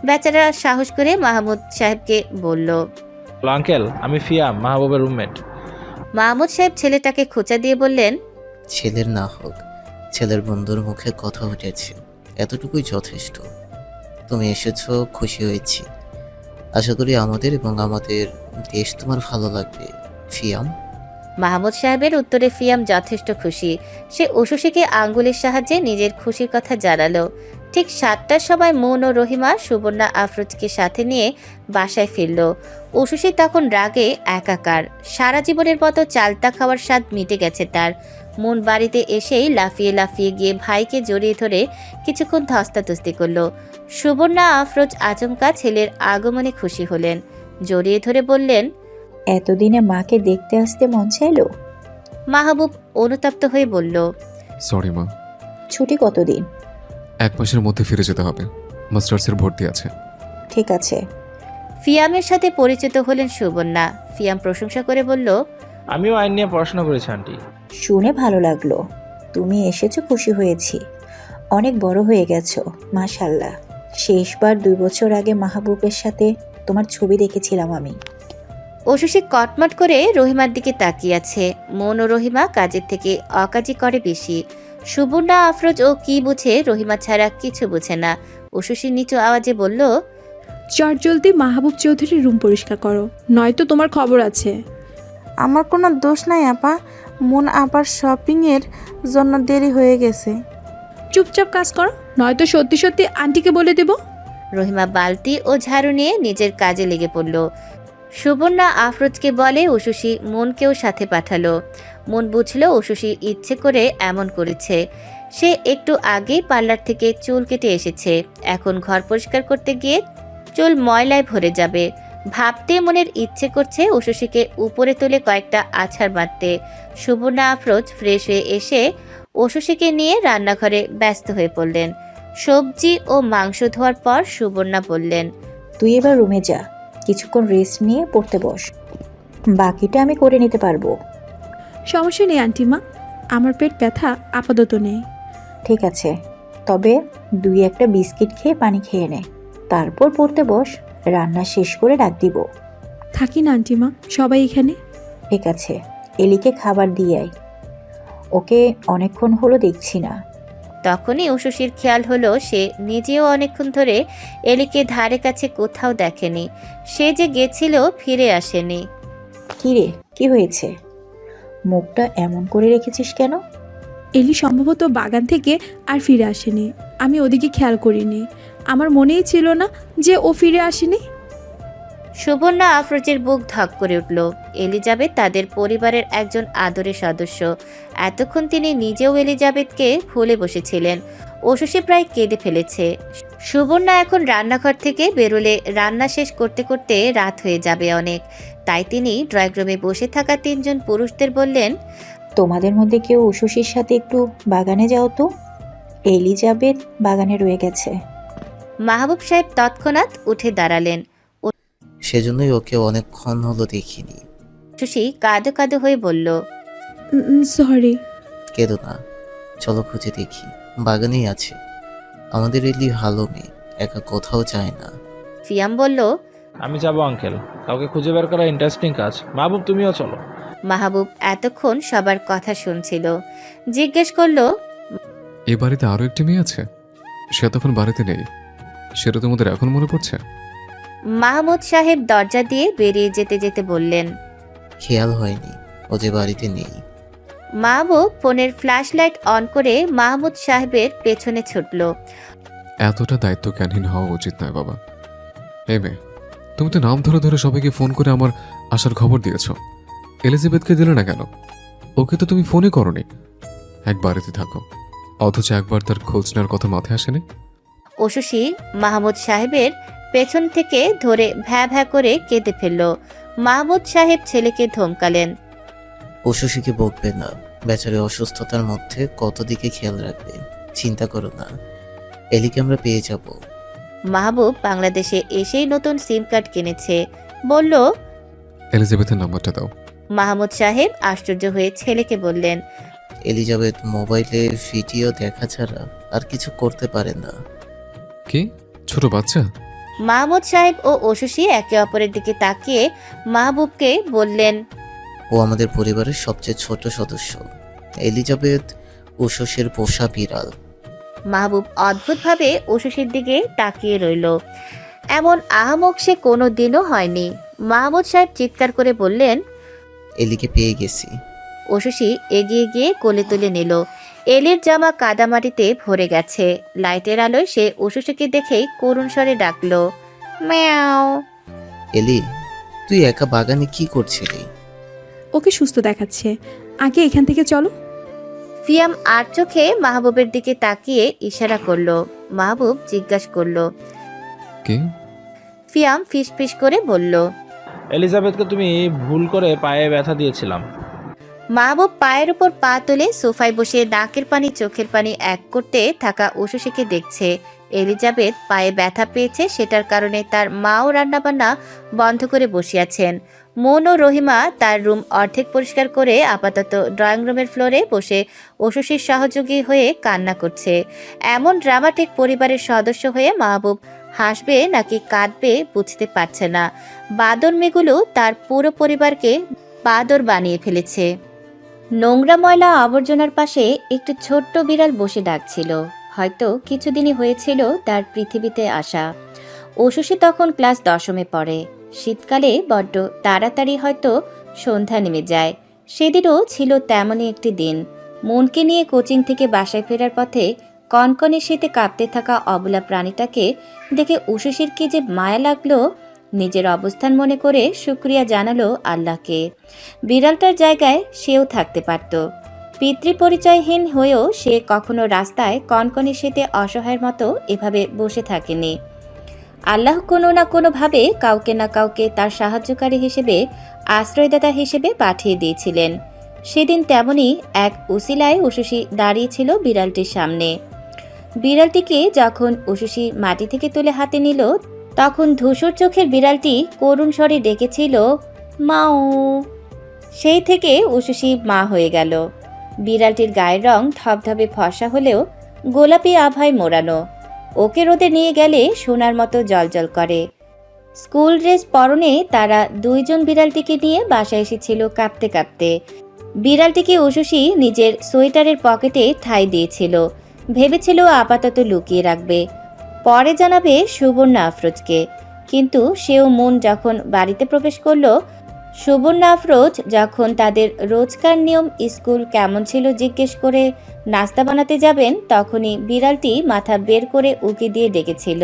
B: বেচারা সাহস করে মাহমুদ সাহেবকে বলল,
G: আঙ্কেল, আমি ফিয়াম, মাহবুবের রুমমেট।
B: মাহমুদ সাহেব ছেলেটাকে খোঁচা দিয়ে বললেন,
C: ছেলের না হোক, ছেলের বন্ধুর মুখে কথা উঠেছে, এতটুকুই যথেষ্ট। তুমি এসেছো, খুশি হয়েছি। আশা করি আমাদের এবং আমাদের দেশ তোমার ভালো লাগবে, ফিয়াম।
B: মাহমুদ সাহেবের উত্তরে ফিয়াম যথেষ্ট খুশি। সে ওশসীকে আঙ্গুলের সাহায্যে নিজের খুশির কথা জানালো। ঠিক 7টার সময় মন ও রহিমা সুবর্ণা আফরোজকে সাথে নিয়ে বাসায় ফিরল। ওশসী তখন রাগে একাকার। সারা জীবনের মতো চালতা খাওয়ার স্বাদ মিটে গেছে তার। মন বাড়িতে এসেই লাফিয়ে লাফিয়ে গিয়ে ভাইকে জড়িয়ে ধরে কিছুক্ষণ ধস্তাধস্তি করলো। সুবর্ণা আফরোজ আচমকা ছেলের আগমনে খুশি হলেন। জড়িয়ে ধরে বললেন,
D: এতদিনে মাকে দেখতে আসতে মন চাইলো?
B: মাহবুব অনুতপ্ত হয়ে বলল,
A: সরি মা,
D: ছুটি কতদিন?
A: 1 মাসের মধ্যে ফিরে যেতে হবে, মাস্টার্সের ভর্তি আছে।
D: ঠিক আছে।
B: ফিয়ামের সাথে পরিচিত হলেন সুবর্ণা। ফিয়াম প্রশংসা করে বলল,
G: আমিও আইন নিয়ে পড়াশোনা করেছি আন্টি।
D: শুনে ভালো লাগলো। তুমি এসেছো, খুশি হয়েছি। অনেক বড় হয়ে গেছো, মাশাল্লাহ। শেষবার 2 বছর আগে মাহবুবের সাথে তোমার ছবি দেখেছিলাম আমি।
B: ওশসী কটমট করে রহিমার দিকে তাকিয়ে আছে। মন ও রহিমা কাজের থেকে অকাজি করে বেশি। সুবর্ণা আফরোজ ও কি বুঝে, রহিমা ছাড়া কিছু বুঝে না। ওশসী নিচু আওয়াজে বলল,
F: চটজলদি মাহবুব চৌধুরীর রুম পরিষ্কার করো, নয়তো তোমার খবর আছে।
J: আমার কোনো দোষ নাই আপা, মন আবার শপিংয়ের জন্য দেরি হয়ে গেছে।
F: চুপচাপ কাজ করো, নয়তো সত্যি সত্যি আন্টিকে বলে দেব।
B: রহিমা বালতি ও ঝাড়ু নিয়ে নিজের কাজে লেগে পড়ল। সুবর্ণা আফরোজকে বলে ওশসী মনকেও সাথে পাঠালো। মন বুঝল ওশসী ইচ্ছে করে এমন করেছে। সে একটু আগেই পার্লার থেকে চুল কেটে এসেছে। এখন ঘর পরিষ্কার করতে গিয়ে চুল ময়লায় ভরে যাবে। ভাবতে মনের ইচ্ছে করছে ওশসীকে উপরে তুলে কয়েকটা আছাড় মারতে। সুবর্ণা আফরোজ ফ্রেশ হয়ে এসে ওশসীকে নিয়ে রান্নাঘরে ব্যস্ত হয়ে পড়লেন। সবজি ও মাংস ধোয়ার পর সুবর্ণা বললেন,
D: তুই এবার রুমে যা, কিছুক্ষণ রেস্ট নিয়ে পড়তে বস, বাকিটা আমি করে নিতে পারবো।
F: সমস্যা নেই আন্টিমা, আমার পেট ব্যথা আপাতত নেই।
D: ঠিক আছে, তবে 2-1টা বিস্কিট খেয়ে পানি খেয়ে নে, তারপর পড়তে বস। রান্না শেষ করে ডাক দিব।
F: থাকি না আন্টিমা, সবাই এখানে।
D: ঠিক আছে, এলিকে খাবার দিয়ে আয়, ওকে অনেকক্ষণ হলো দেখছি না।
B: তখনই ওশসীর খেয়াল হলো সে নিজেও অনেকক্ষণ ধরে এলিকে ধারে কাছে কোথাও দেখেনি। সে যে গেছিল ফিরে আসেনি।
D: কি রে, কি হয়েছে? মুখটা এমন করে রেখেছিস কেন?
F: এলি সম্ভবত বাগান থেকে আর ফিরে আসেনি। আমি ওদিকে খেয়াল করিনি, আমার মনেই ছিল না যে ও ফিরে আসেনি।
B: সুবর্ণা আফরোজের বুক ধক করে উঠল। এলিজাবেথ তাদের পরিবারের একজন আদরের সদস্য। এতক্ষণ তিনি নিজেও এলিজাবেথকে ভুলে বসেছিলেন। ওশসী প্রায় কেঁদে ফেলেছে। সুবর্ণা এখন রান্নাঘর থেকে বেরোলে রান্না শেষ করতে করতে রাত হয়ে যাবে অনেক। তাই তিনি ড্রয়িং রুমে বসে থাকা 3 জন পুরুষদের বললেন,
D: তোমাদের মধ্যে কেউ উশসীর সাথে একটু বাগানে যাও তো, এলিজাবেথ বাগানে রয়ে গেছে।
B: মাহবুব সাহেব তৎক্ষণাৎ উঠে দাঁড়ালেন।
C: সেজন্যই ওকে অনেকক্ষণ হলো দেখিনি।
B: ওশসী কাঁদো কাঁদো হয়ে বলল,
F: সরি।
C: কেঁদো না, চলো খুঁজে দেখি, বাগানেই আছে। আমাদের এলি ভালো মেয়ে, একা কোথাও যায় না।
B: ফিয়াম বলল,
G: আমি যাবো আঙ্কেল, কাউকে খুঁজে বের করা ইন্টারেস্টিং কাজ। মাহবুব, তুমিও চলো।
B: মাহবুব এতক্ষণ সবার কথা শুনছিল। জিজ্ঞেস করলো,
A: এই বাড়িতে আরো একটি মেয়ে আছে, সে তখন বাড়িতে নেই, সেটা তোমাদের এখন মনে পড়ছে?
B: মাহমুদ সাহেব দরজা দিয়ে বেরিয়ে যেতে যেতে বললেন।
C: খেয়াল হয়নি ও যে বাড়িতে নেই।
B: মাহবুব ফোনের ফ্ল্যাশ লাইট অন করে মাহমুদ সাহেবের পেছনে ছুটল।
A: এতটা দায়িত্ব জ্ঞানহীন হওয়া উচিত নয় বাবা। এই মেয়ে, তুমি তো নাম ধরে ধরে সবাইকে ফোন করে আমার আসার খবর দিয়েছ, এলিজাবেথকে দিলে না কেন? ওকে তো তুমি ফোনই করনি। এক বাড়িতে থাকো, অথচ একবার তার খোঁজ নেওয়ার কথা মাথায় আসেনি।
B: ওশসী মাহমুদ সাহেবের পেছন থেকে ধরে ভ্যা ভ্যা করে কেঁদে ফেলল। মাহমুদ সাহেব ছেলেকে ধমকালেন,
C: পশুশীকে বকবে না, বেচারি অসুস্থতার মধ্যে কত দিকে খেয়াল রাখবে। চিন্তা করো না, এলিকে আমরা পেয়ে যাব।
B: মাহবুব বাংলাদেশে এসেই নতুন সিম কার্ড কিনেছে, বলল।
A: এলিজাবেথের নাম্বারটা দাও।
B: মাহমুদ সাহেব আশ্চর্য হয়ে ছেলেকে বললেন,
C: এলিজাবেথ মোবাইলে ভিডিও দেখা ছাড়া আর কিছু করতে পারে না।
A: কি ছোট বাচ্চা?
B: মাহমুদ সাহেব ও ওশুশী একে অপরের দিকে তাকিয়ে মাহবুবকে বললেন,
C: ও আমাদের পরিবারের সবচেয়ে ছোট সদস্য। এলিজাবেথ উশসের পোষা বিড়াল।
B: মাহবুব অদ্ভুতভাবে ওশুশীর দিকে তাকিয়ে রইল। এমন আহামক সে কোনো দিনও হয়নি। মাহমুদ সাহেব চিৎকার করে বললেন,
C: এলিকে পেয়ে গেছি।
B: ওশুশী এগিয়ে গিয়ে কোলে তুলে নিল। এলির জামা কাদামাটিতে ভরে গেছে। লাইটের আলোয় সে ওশুশীকে দেখেই করুণ স্বরে ডাকল, ম্যাও।
C: এলি, তুই একা বাগানে কি করছিলি?
F: ওকে সুস্থ দেখাচ্ছে, আগে এখান থেকে চলো।
B: ফিয়াম আর চোখে মাহবুবের দিকে তাকিয়ে ইশারা করলো। মাহবুব জিজ্ঞাসা করলো।
A: কি?
B: ফিয়াম ফিসফিস করে বলল,
G: এলিজাবেথকে তুমি ভুল করে পায়ে ব্যথা দিয়েছিলাম।
B: মাহবুব পায়ের উপর পা তুলে সোফায় বসে নাকের পানি চোখের পানি এক করতে থাকা ওশুশীকে দেখছে। এলিজাবেথ পায়ে ব্যথা পেয়েছে, সেটার কারণে তার মাও রান্নাবান্না বন্ধ করে বসে আছেন। মন ও রহিমা তার রুম অর্ধেক পরিষ্কার করে আপাতত ড্রয়িং রুমের ফ্লোরে বসে ওশুশীর সহযোগী হয়ে কান্না করছে। এমন ড্রামাটিক পরিবারের সদস্য হয়ে মাহবুব হাসবে নাকি কাঁদবে বুঝতে পারছে না। বাদর মেয়েগুলো তার পুরো পরিবারকে বাদর বানিয়ে ফেলেছে। নোংরা ময়লা আবর্জনার পাশে একটু ছোট্ট বিড়াল বসে ডাকছিল। হয়তো কিছুদিনই হয়েছিল তার পৃথিবীতে আসা। ওশুশী তখন ক্লাস 10মে পড়ে। শীতকালে বড্ড তাড়াতাড়ি হয়তো সন্ধ্যা নেমে যায়। সেদিনও ছিল তেমনই একটি দিন। মনকে নিয়ে কোচিং থেকে বাসায় ফেরার পথে কনকনে শীতে কাঁপতে থাকা অবলা প্রাণীটাকে দেখে ওশুশীর কি যে মায়া লাগলো। নিজের অবস্থান মনে করে শুকরিয়া জানালো আল্লাহকে। বিড়ালটার জায়গায় সেও থাকতে পারত। পিতৃপরিচয়হীন হয়েও সে কখনো রাস্তায় কনকনে শীতে অসহায়ের মতো এভাবে বসে থাকেনি। আল্লাহ কোনো না কোনোভাবে কাউকে না কাউকে তার সাহায্যকারী হিসেবে, আশ্রয়দাতা হিসেবে পাঠিয়ে দিয়েছিলেন। সেদিন তেমনই এক উসিলায় ওশুশী দাঁড়িয়েছিল বিড়ালটির সামনে। বিড়ালটিকে যখন ওশুশী মাটি থেকে তুলে হাতে নিল, তখন ধূসর চোখের বিড়ালটি করুণ স্বরে ডেকেছিল, মাও। সেই থেকে ওশুশী মা হয়ে গেল। বিড়ালটির গায়ের রং ধবধবে ফর্সা হলেও গোলাপি আভায় মোড়ানো। ওকে রোদে নিয়ে গেলে সোনার মতো জলজল করে। স্কুল ড্রেস পরনে তারা দুইজন বিড়ালটিকে নিয়ে বাসায় এসেছিল কাঁপতে কাঁপতে। বিড়ালটিকে ওশুশী নিজের সোয়েটারের পকেটে ঠাঁই দিয়েছিল। ভেবেছিল আপাতত লুকিয়ে রাখবে, পরে জানাবে সুবর্ণা আফরোজকে। কিন্তু সেও মন যখন বাড়িতে প্রবেশ করলো, সুবর্ণা আফরোজ যখন তাদের রোজকার নিয়ম স্কুল কেমন ছিল জিজ্ঞেস করে নাস্তা বানাতে যাবেন, তখনই বিড়ালটি মাথা বের করে উকি দিয়ে ডেকেছিল,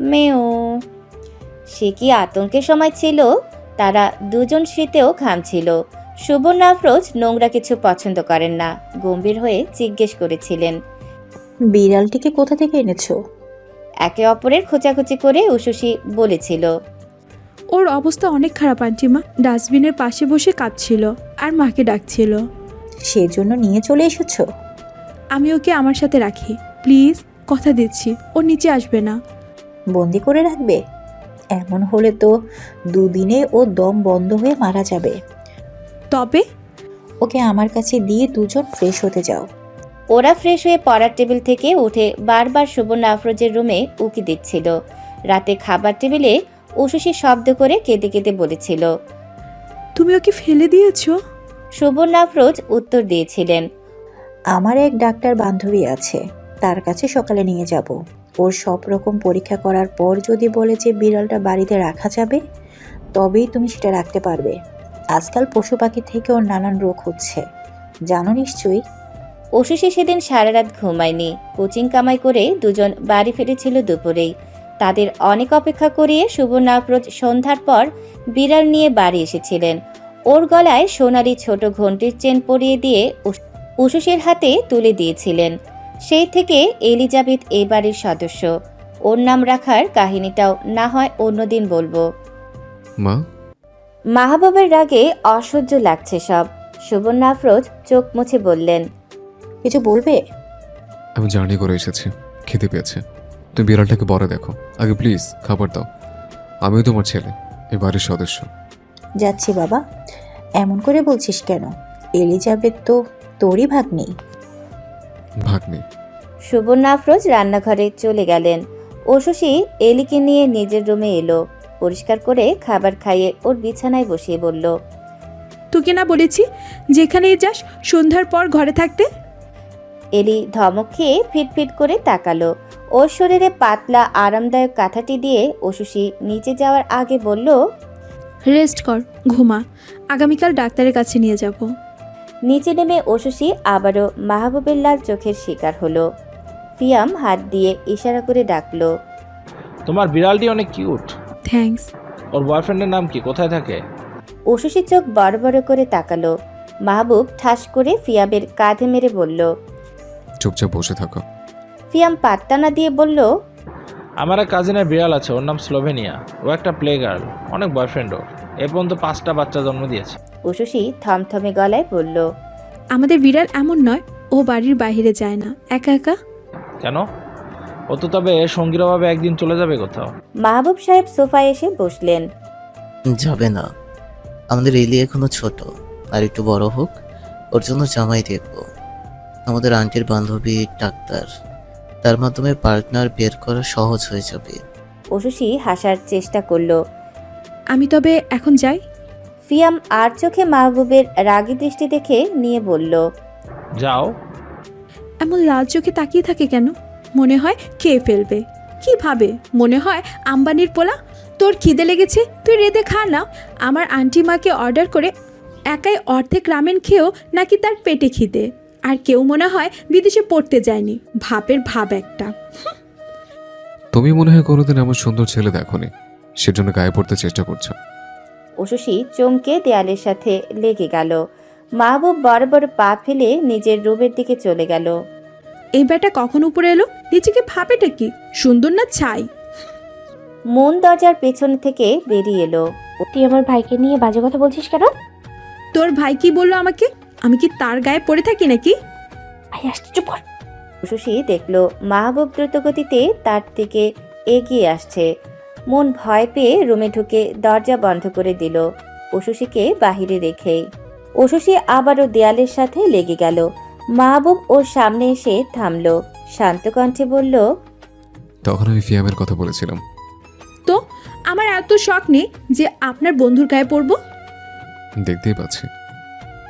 B: মেও। সে কি আতঙ্কের সময় ছিল। তারা দুজন শীতেও ঘামছিল। সুবর্ণা আফরোজ নোংরা কিছু পছন্দ করেন না। গম্ভীর হয়ে জিজ্ঞেস করেছিলেন,
D: বিড়ালটিকে কোথা থেকে এনেছো?
B: একে অপরের খোঁচাখুচি করে ওশুশী বলেছিল,
F: ওর অবস্থা অনেক খারাপ আন্টিমা, ডাস্টবিনের পাশে বসে কাঁদছিল আর মাকে ডাকছিল।
D: সেজন্য নিয়ে চলে এসেছো?
F: আমি ওকে আমার সাথে রাখি, প্লিজ, কথা দিচ্ছি ও নিচে আসবে না।
D: বন্দি করে রাখবে? এমন হলে তো দুদিনে ও দম বন্ধ হয়ে মারা যাবে।
F: তবে
D: ওকে আমার কাছে দিয়ে দুজন ফ্রেশ হতে যাও।
B: ওরা ফ্রেশ হয়ে পড়ার টেবিল থেকে উঠে বারবার সুবর্ণা আফরোজের রুমে উকি দিচ্ছিল। রাতে খাবার টেবিলে ওশুশী শব্দ করে কেঁদে কেঁদে বলেছিল,
F: তুমি ওকে ফেলে দিয়েছো?
B: সুবর্ণা আফরোজ উত্তর দিয়েছিলেন,
D: আমার এক ডাক্তার বান্ধবী আছে, তার কাছে সকালে নিয়ে যাব। ওর সব রকম পরীক্ষা করার পর যদি বলে যে বিড়ালটা বাড়িতে রাখা যাবে, তবেই তুমি সেটা রাখতে পারবে। আজকাল পশু পাখি থেকে ওর নানান রোগ হচ্ছে, জানো নিশ্চয়ই।
B: ওশুশী সেদিন সারা রাত ঘুমায়নি। কোচিং কামাই করে দুজন বাড়ি ফিরেছিল দুপুরেই। তাদের অনেক অপেক্ষা করিয়ে সুবর্ণা আফরোজ সন্ধ্যার পর বিড়াল নিয়ে বাড়ি এসেছিলেন। ওর গলায় সোনালি ছোট ঘণ্টির চেন পরিয়ে দিয়ে ওশুশীর হাতে তুলে দিয়েছিলেন। সেই থেকে এলিজাবেথ এই বাড়ির সদস্য। ওর নাম রাখার কাহিনীটাও না হয় অন্যদিন বলবো।
A: মা,
B: মাহবুবের রাগে অসহ্য লাগছে সব। সুবর্ণা আফরোজ চোখ মুছে বললেন,
D: কিছু বলবে?
A: আমি জার্নি করে এসেছি, খেতে পেয়েছে। তুমি বিড়ালটাকে বড় দেখো আগে প্লিজ, খাবার দাও। আমিও তোমার ছেলে, এ বাড়ির সদস্য।
D: যাচ্ছি বাবা। এমন করে বলছিস কেন? এলিজাবেথ তো তোরই ভাগ্নি।
A: ভাগ্নি?
B: সুবর্ণা আফরোজ রান্নাঘরে চলে গেলেন। ঐশী এলিকে নিয়ে নিজের রুমে এলো। পরিষ্কার করে খাবার খাইয়ে ওর বিছানায় বসিয়ে বলল,
F: তোকে না বলেছি যেখানেই যাস সন্ধ্যার পর ঘরে থাকতে?
B: এলি ধমক খেয়ে ফিটফিট করে তাকালো। ওর শরীরে পাতলা আরামদায়ক কাঁথাটি দিয়ে ঐশী নিচে যাওয়ার আগে বলল,
F: রেস্ট কর, ঘুমা। আগামীকাল ডাক্তারের কাছে নিয়ে যাব।
B: নিচে নেমে ঐশী আবারও মাহবুবের লাল চোখের শিকার হলো। ফিয়াম হাত দিয়ে ইশারা করে ডাকলো,
G: তোমার বিড়ালটি অনেক কিউট।
F: থ্যাঙ্কস।
G: ওর বয়ফ্রেন্ডের নাম কি, কোথায় থাকে?
B: ঐশী চোখ বড় বড় করে তাকালো। মাহবুব ঠাস করে ফিয়ামের কাঁধে মেরে বলল।
A: চুপচাপ বসে থাকো।
B: ফিয়াম পাত্তা না দিয়ে বলল,
G: আমার এক কাজিনের বিড়াল আছে, ওর নাম স্লোভেনিয়া। ও একটা প্লে গার্ল, অনেক বয়ফ্রেন্ড ওর। এ পর্যন্ত 5টা বাচ্চা জন্ম দিয়েছে।
B: ঐশী থমথমে গলায় বলল,
F: আমাদের বিড়াল এমন নয়, ও বাড়ির বাইরে যায় না একা একা।
G: কেন? ও তো তবে সঙ্গীর অভাবে একদিন চলে যাবে কোথাও।
B: মাহবুব সাহেব সোফায় এসে বসলেন।
C: যাবে না, আমাদের এলি এখনো ছোট, আর একটু বড় হোক, ওর জন্য জামাই দেখব। আমাদের আন্টির বান্ধবী ডাক্তার, তার মাধ্যমে পার্টনার বের করা সহজ হয়ে যাবে।
B: ঐশী হাসার চেষ্টা করলো।
F: আমি তবে এখন যাই।
B: ফিয়াম আর চোখে মাহবুবের রাগী দৃষ্টি দেখে নিয়ে বলল,
G: যাও।
F: এমন লাল চোখে তাকিয়ে থাকে কেন? মনে হয় খেয়ে ফেলবে। কি ভাবে? মনে হয় আম্বানির পোলা। তোর খিদে লেগেছে, তুই রেঁধে খা না। আমার আন্টি মাকে অর্ডার করে একাই অর্ধেক রামেন খেয়েও নাকি তার পেটে খিদে। আর কেউ মনে হয় বিদেশে পড়তে যায়নি। ভাবের ভাব একটা।
A: তুমি মনে হয় কোনোদিন আমার সুন্দর ছেলে দেখোনি, সেজন্য গায়ে পড়তে চেষ্টা করছো।
B: ঐশী চমকে দেয়ালের সাথে লেগে গেল। মাহবুব বড় বড় পা ফেলে নিজের রুমের দিকে চলে গেল।
F: এই ব্যাটা কখন উপরে এলো? নিজেকে ভাবেটা কি? সুন্দর না ছাই?
B: মন দরজার পেছন থেকে বেরিয়ে এলো।
E: তুই আমার ভাইকে নিয়ে বাজে কথা বলছিস কেন?
F: তোর ভাই কি বললো আমাকে? আমি কি তার গায়ে পড়ে থাকি নাকি?
E: ভাই আসছে, চুপ কর।
B: ঐশী দেখলো মাহবুব দ্রুতগতিতে তার থেকে এগিয়ে আসছে। মন ভয় পেয়ে রুমে ঢুকে দরজা বন্ধ করে দিল, ঐশীকে বাহিরে রেখেই। ঐশী আবারও দেয়ালের সাথে লেগে গেল। মাহবুব ওর সামনে এসে থামলো, শান্ত কণ্ঠে বলল,
A: তখন আমি ফিয়ামের কথা বলেছিলাম।
F: তো আমার এত শখ নেই যে আপনার বন্ধুর গায়ে পড়বো।
A: দেখতেই পাচ্ছি।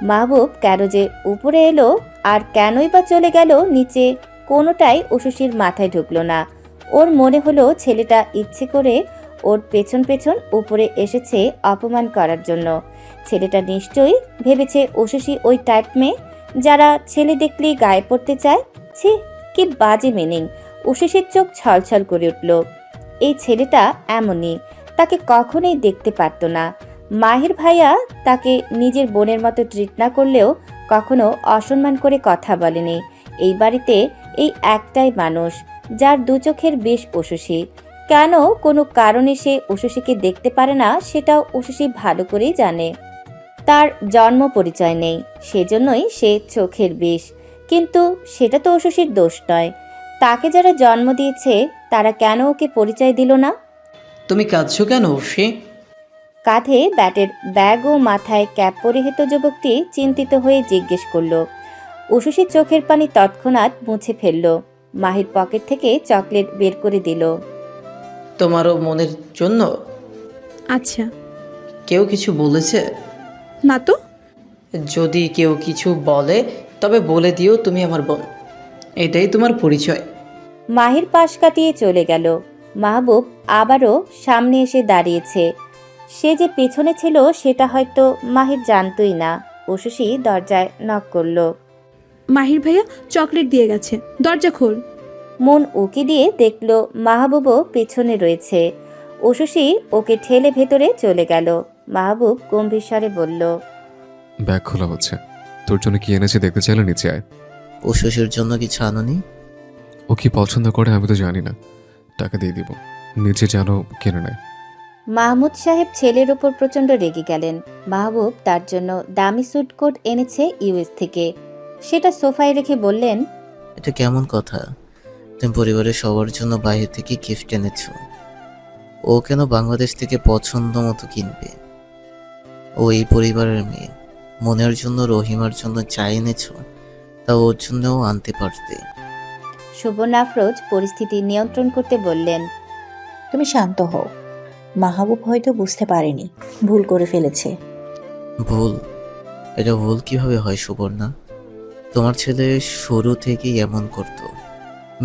B: মাহবুব কেন যে উপরে এলো আর কেনই বা চলে গেল নিচে, কোনোটাই ঐশীর মাথায় ঢুকলো না। ওর মনে হলো ছেলেটা ইচ্ছে করে ওর পেছন পেছন উপরে এসেছে অপমান করার জন্য। ছেলেটা নিশ্চয়ই ভেবেছে ঐশী ওই টাইপ মেয়ে যারা ছেলে দেখলেই গায়ে পড়তে চায়। ছি, কি বাজে মিনিং। ঐশীর চোখ ছলছল করে উঠল। এই ছেলেটা এমনই, তাকে কখনোই দেখতে পারতো না। মাহির ভাইয়া তাকে নিজের বোনের মতো ট্রিট না করলেও কখনো অসম্মান করে কথা বলেনি। এই বাড়িতে এই একটাই মানুষ যার দু চোখের বেশ ঐশী। কেন কোনো কারণে সে ঐশীকে দেখতে পারে না সেটাও ঐশী ভালো করেই জানে। তার জন্ম পরিচয় নেই, সেজন্যই সে চোখের বিষ। কিন্তু সেটা তো ঐশীর দোষ নয়। তাকে যারা জন্ম দিয়েছে তারা কেন ওকে পরিচয় দিল না?
I: তুমি কাঁদছো কেন ঐশী?
B: কাঁধে ব্যাটের ব্যাগ ও মাথায় ক্যাপ পরিহিত যুবকটি চিন্তিত হয়ে জিজ্ঞেস করল। ঐশীর চোখের পানি তৎক্ষণাৎ মুছে ফেলল। মাহির পকেট থেকে চকলেট বের করে দিল।
I: তোমারও মনের জন্য?
F: আচ্ছা।
I: কেউ কিছু বলেছে?
F: না তো।
I: যদি কেউ কিছু বলে তবে বলে দিও তুমি আমার বোন, এটাই তোমার পরিচয়।
B: মাহির পাশ কাটিয়ে চলে গেল। মাহবুব আবারও সামনে এসে দাঁড়িয়েছে। সে যে পেছনে ছিল সেটা হয়তো মাহির জানতই না। ঐশী দরজায় নক করল।
F: মাহির ভাইয়া চকলেট দিয়ে গেছে, দরজা খোল।
B: মন উকি দিয়ে দেখলো মাহবুবও পেছনে রয়েছে। ঐশী ওকে ঠেলে ভেতরে চলে গেল। মাহবুব গম্ভীর স্বরে বলল,
A: ব্যাগ খোলা হচ্ছে, তোর জন্য কি এনেছে দেখতে চাইলে নিচে আয়।
C: ও শ্বশুর জন্য কিছু আনোনি?
A: ও কি পছন্দ করে আমি তো জানি না, টাকা দিয়ে দিব, নিচে যেন কিনে নেয়।
B: মাহমুদ সাহেব ছেলের ওপর প্রচণ্ড রেগে গেলেন। মাহবুব তার জন্য দামি স্যুট কোট এনেছে ইউএস থেকে, সেটা সোফায় রেখে বললেন,
C: এটা কেমন কথা? তুমি পরিবারের সবার জন্য বাইরে থেকে গিফট এনেছো, ও কেন বাংলাদেশ থেকে পছন্দ মতো কিনবে? ও এই পরিবারের মেয়ে, মনের জন্য রহিমার জন্য চা এনেছো, তা ওর জন্যও আনতে পারতে।
B: সুবর্ণা আফরোজ পরিস্থিতি নিয়ন্ত্রণ করতে বললেন,
D: তুমি শান্ত হও। মাহবুব হয়তো বুঝতে পারেনি, ভুল করে ফেলেছে।
C: ভুল? এটা ভুল কিভাবে হয় সুবর্ণা? তোমার ছেলে শুরু থেকেই এমন করতো।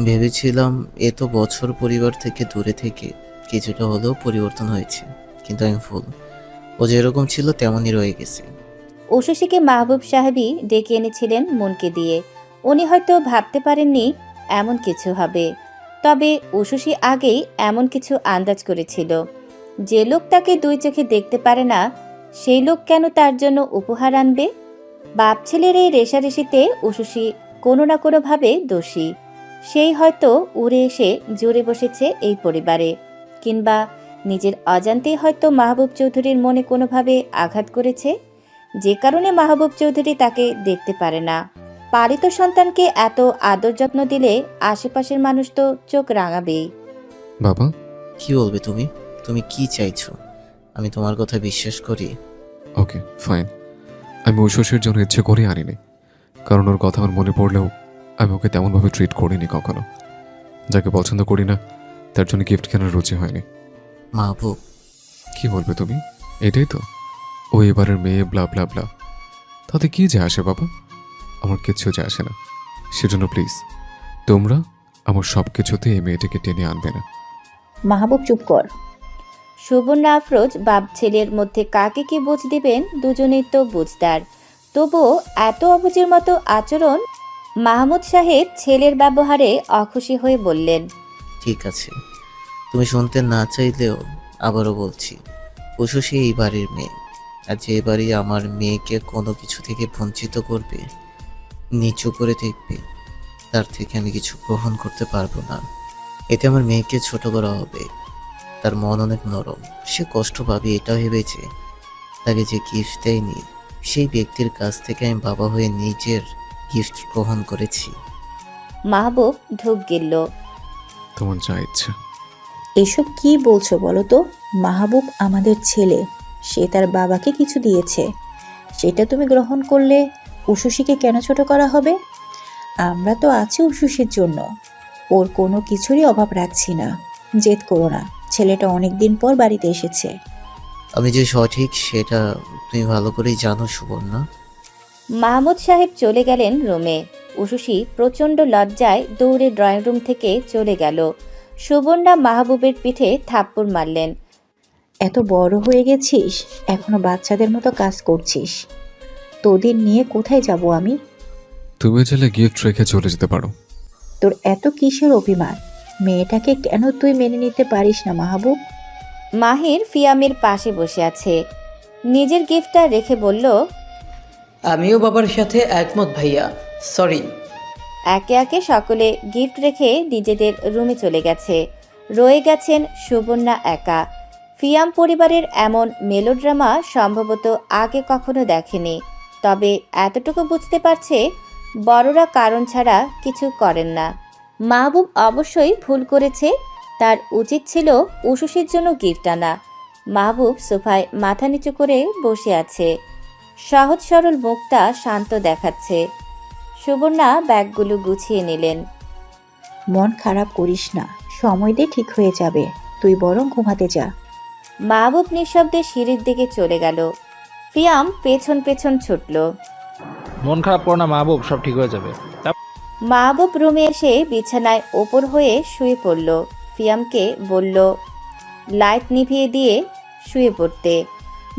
C: ভেবেছিলাম এত বছর পরিবার থেকে দূরে থেকে কিছুটা হলেও পরিবর্তন হয়েছে, কিন্তু আমি ভুল। ও যেরকম ছিল তেমনই রয়ে গেছে।
B: উশুশিকে মাহবুব সাহেবই ডেকে এনেছিলেন মনকে দিয়ে। উনি হয়তো ভাবতে পারেননি এমন কিছু হবে, তবে উশুশি আগেই এমন কিছু আন্দাজ করেছিল। যে লোক তাকে দুই চোখে দেখতে পারে না, সেই লোক কেন তার জন্য উপহার আনবে? বাপ ছেলের এই রেষারেষিতে উশুশি কোনো না কোনোভাবে দোষী। সেই হয়তো উড়ে এসে জুড়ে বসেছে এই পরিবারে, কিংবা নিজের অজান্তেই হয়তো মাহবুব চৌধুরীর মনে কোনোভাবে আঘাত করেছে, যে কারণে মাহবুব চৌধুরী তাকে দেখতে পারে না। পালিত সন্তানকে এত আদর যত্ন দিলে আশেপাশের মানুষ তো চোখ রাঙাবেই।
A: বাবা,
C: কি বলবে তুমি? তুমি কি চাইছো? আমি তোমার কথা বিশ্বাস করি।
A: Okay fine. আমি ঐশ্বর্যের জন্য ইচ্ছে করে আনিনি, কারণ ওর কথা আমার মনে পড়লেও আমি ওকে তেমনভাবে ট্রিট করিনি কখনো। যাকে পছন্দ করি না তার জন্য গিফট কেনার রুচি হয়নি।
C: মাহবুব,
A: কি বলবে তুমি? এটাই তো ও এবারের মেয়ে, ব্লা ব্লা ব্লা। তাতে কি যায় আসে বাবা? আমার কিচ্ছু যায় আসে না। সেজন্য প্লিজ তোমরা আমার সব কিছুতে এই মেয়েটাকে টেনে আনবে না।
D: মাহবুব চুপ কর।
B: সুবর্ণা আফরোজ বাপ ছেলের মধ্যে কাকে কি বুঝ দিবেন, দুজনেই তো বুঝদার। তবুও এত অবুঝের মতো আচরণ। মাহমুদ সাহেব ছেলের ব্যবহারে অখুশি হয়ে বললেন,
C: ঠিক আছে, তুমি শুনতে না চাইলেও আবারও বলছি, উশুশি এই বাড়ির মেয়ে। আর যে বাড়ি আমার মেয়েকে কোনো কিছু থেকে বঞ্চিত করবে, নিচু করে দেখবে, তার থেকে আমি কিছু গ্রহণ করতে পারবো না। এতে আমার মেয়েকে ছোট করা হবে। তার মন অনেক নরম, সে কষ্ট পাবে এটা ভেবেছে। তাকে যে গিফট দেয়নি সেই ব্যক্তির কাছ থেকে আমি বাবা হয়ে নিজের গিফট গ্রহণ করেছি।
B: মাহবুব ঢুক গেল।
A: তোমার যা ইচ্ছা।
D: এসব কি বলছো বলো তো? মাহবুব আমাদের ছেলে, সে তার বাবাকে কিছু দিয়েছে, সেটা তুমি গ্রহণ করলে উশুশিকে কেন ছোট করা হবে? আমরা তো আছি উশুশির জন্য, ওর কোনো কিছুরই অভাব রাখছি না। জেদ করো না, ছেলেটা অনেক দিন পর বাড়িতে এসেছে।
C: আমি যে সঠিক সেটা তুমি ভালো করেই জানো সুবর্ণা।
B: মাহমুদ সাহেব চলে গেলেন রুমে। উশুশি প্রচণ্ড লজ্জায় দৌড়ে ড্রয়িং রুম থেকে চলে গেল। সুবর্ণা মাহবুবের পিঠে থাপ্পড় মারলেন।
D: এত বড় হয়ে গেছিস, এখনো বাচ্চাদের মতো কাজ করছিস। তোদের নিয়ে কোথায় যাব আমি?
A: তুমি চাইলে গিফট রেখে চলে যেতে পারো।
D: তোর এত কিসের অভিমান? মেয়েটাকে কেন তুই মেনে নিতে পারিস না মাহবুব?
B: মাহির ফিয়ামের পাশে বসে আছে, নিজের গিফটটা রেখে বলল,
I: আমিও বাবার সাথে একমত ভাইয়া, সরি।
B: একে একে সকলে গিফট রেখে নিজেদের রুমে চলে গেছে। রয়ে গেছেন সুবর্ণা একা। ফিয়াম পরিবারের এমন মেলোড্রামা সম্ভবত আগে কখনো দেখেনি, তবে এতটুকু বুঝতে পারছে বড়রা কারণ ছাড়া কিছু করেন না। মাহবুব অবশ্যই ভুল করেছে, তার উচিত ছিল উশুশির জন্য গিফট আনা। মাহবুব সোফায় মাথা নিচু করে বসে আছে, সহজ সরল মুখটা শান্ত দেখাচ্ছে। সুবর্ণা ব্যাগগুলো গুছিয়ে নিলেন।
D: মন খারাপ করিস না, সময় দিয়ে ঠিক হয়ে যাবে। তুই বরং ঘুমাতে যা।
B: মাহবুব নিঃশব্দে সিঁড়ির দিকে চলে গেল। ফিয়াম পেছন পেছন ছুটল।
G: মন খারাপ করো না মাহবুব, সব ঠিক হয়ে যাবে।
B: মাহবুব রুমে এসে বিছানায় ওপর হয়ে শুয়ে পড়ল। ফিয়ামকে বলল লাইট নিভিয়ে দিয়ে শুয়ে পড়তে।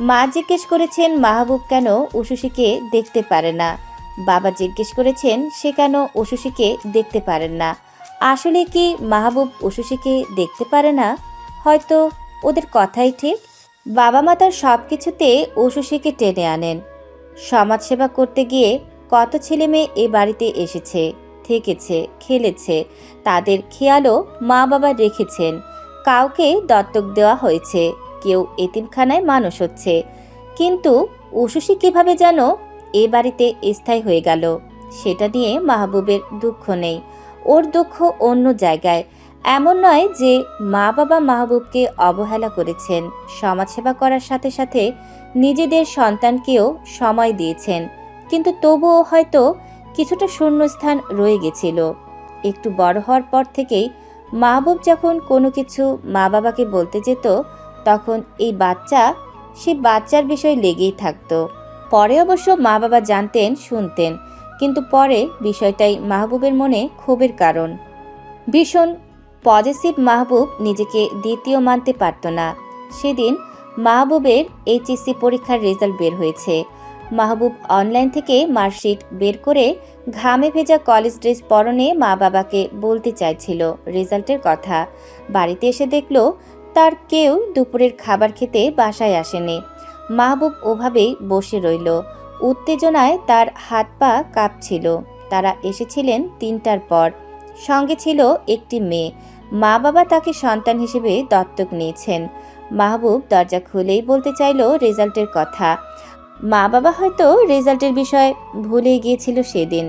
B: মা জিজ্ঞেস করেছেন মাহবুব কেন উশুশিকে দেখতে পারে না। বাবা জিজ্ঞেস করেছেন সে কেন উশুশিকে দেখতে পারেন না। আসলে কি মাহবুব উশুশিকে দেখতে পারে না? হয়তো ওদের কথাই ঠিক। বাবা মা তার সব কিছুতে উশুশিকে টেনে আনেন। সমাজসেবা করতে গিয়ে কত ছেলে মেয়ে এ বাড়িতে এসেছে, থেকেছে, খেলেছে, তাদের খেয়ালও মা বাবা রেখেছেন। কাউকে দত্তক দেওয়া হয়েছে, কেউ এতিমখানায় মানুষ হচ্ছে। কিন্তু উশুসি কিভাবে যেন এ বাড়িতে স্থায়ী হয়ে গেল, সেটা নিয়ে মাহবুবের দুঃখ নেই। ওর দুঃখ অন্য জায়গায়। এমন নয় যে মা বাবা মাহবুবকে অবহেলা করেছেন, সমাজসেবা করার সাথে সাথে নিজেদের সন্তানকেও সময় দিয়েছেন, কিন্তু তবুও হয়তো কিছুটা শূন্যস্থান রয়ে গেছিল। একটু বড় হওয়ার পর থেকেই মাহবুব যখন কোনো কিছু মা বাবাকে বলতে যেত, তখন এই সে বাচ্চার বিষয় লেগেই থাকতো। পরে অবশ্য মা বাবা জানতেন, শুনতেন, কিন্তু পরে বিষয়টাই মাহবুবের মনে ক্ষোভের কারণ। ভীষণ পজিটিভ মাহবুব নিজেকে দ্বিতীয় মানতে পারত না। সেদিন মাহবুবের এইচএসসি পরীক্ষার রেজাল্ট বের হয়েছে। মাহবুব অনলাইন থেকে মার্কশিট বের করে ঘামে ভেজা কলেজ ড্রেস পরনে মা বাবাকে বলতে চাইছিল রেজাল্টের কথা। বাড়িতে এসে দেখল তার কেউ দুপুরের খাবার খেতে বাসায় আসেনি। মাহবুব ওভাবেই বসে রইল। উত্তেজনায় তার হাত পা কাঁপছিল। তারা এসেছিলেন 3টার পর। সঙ্গে ছিল একটি মেয়ে। মা বাবা তাকে সন্তান হিসেবে দত্তক নিয়েছেন। মাহবুব দরজা খুলেই বলতে চাইল রেজাল্টের কথা। মা বাবা হয়তো রেজাল্টের বিষয় ভুলে গিয়েছিল সেদিন।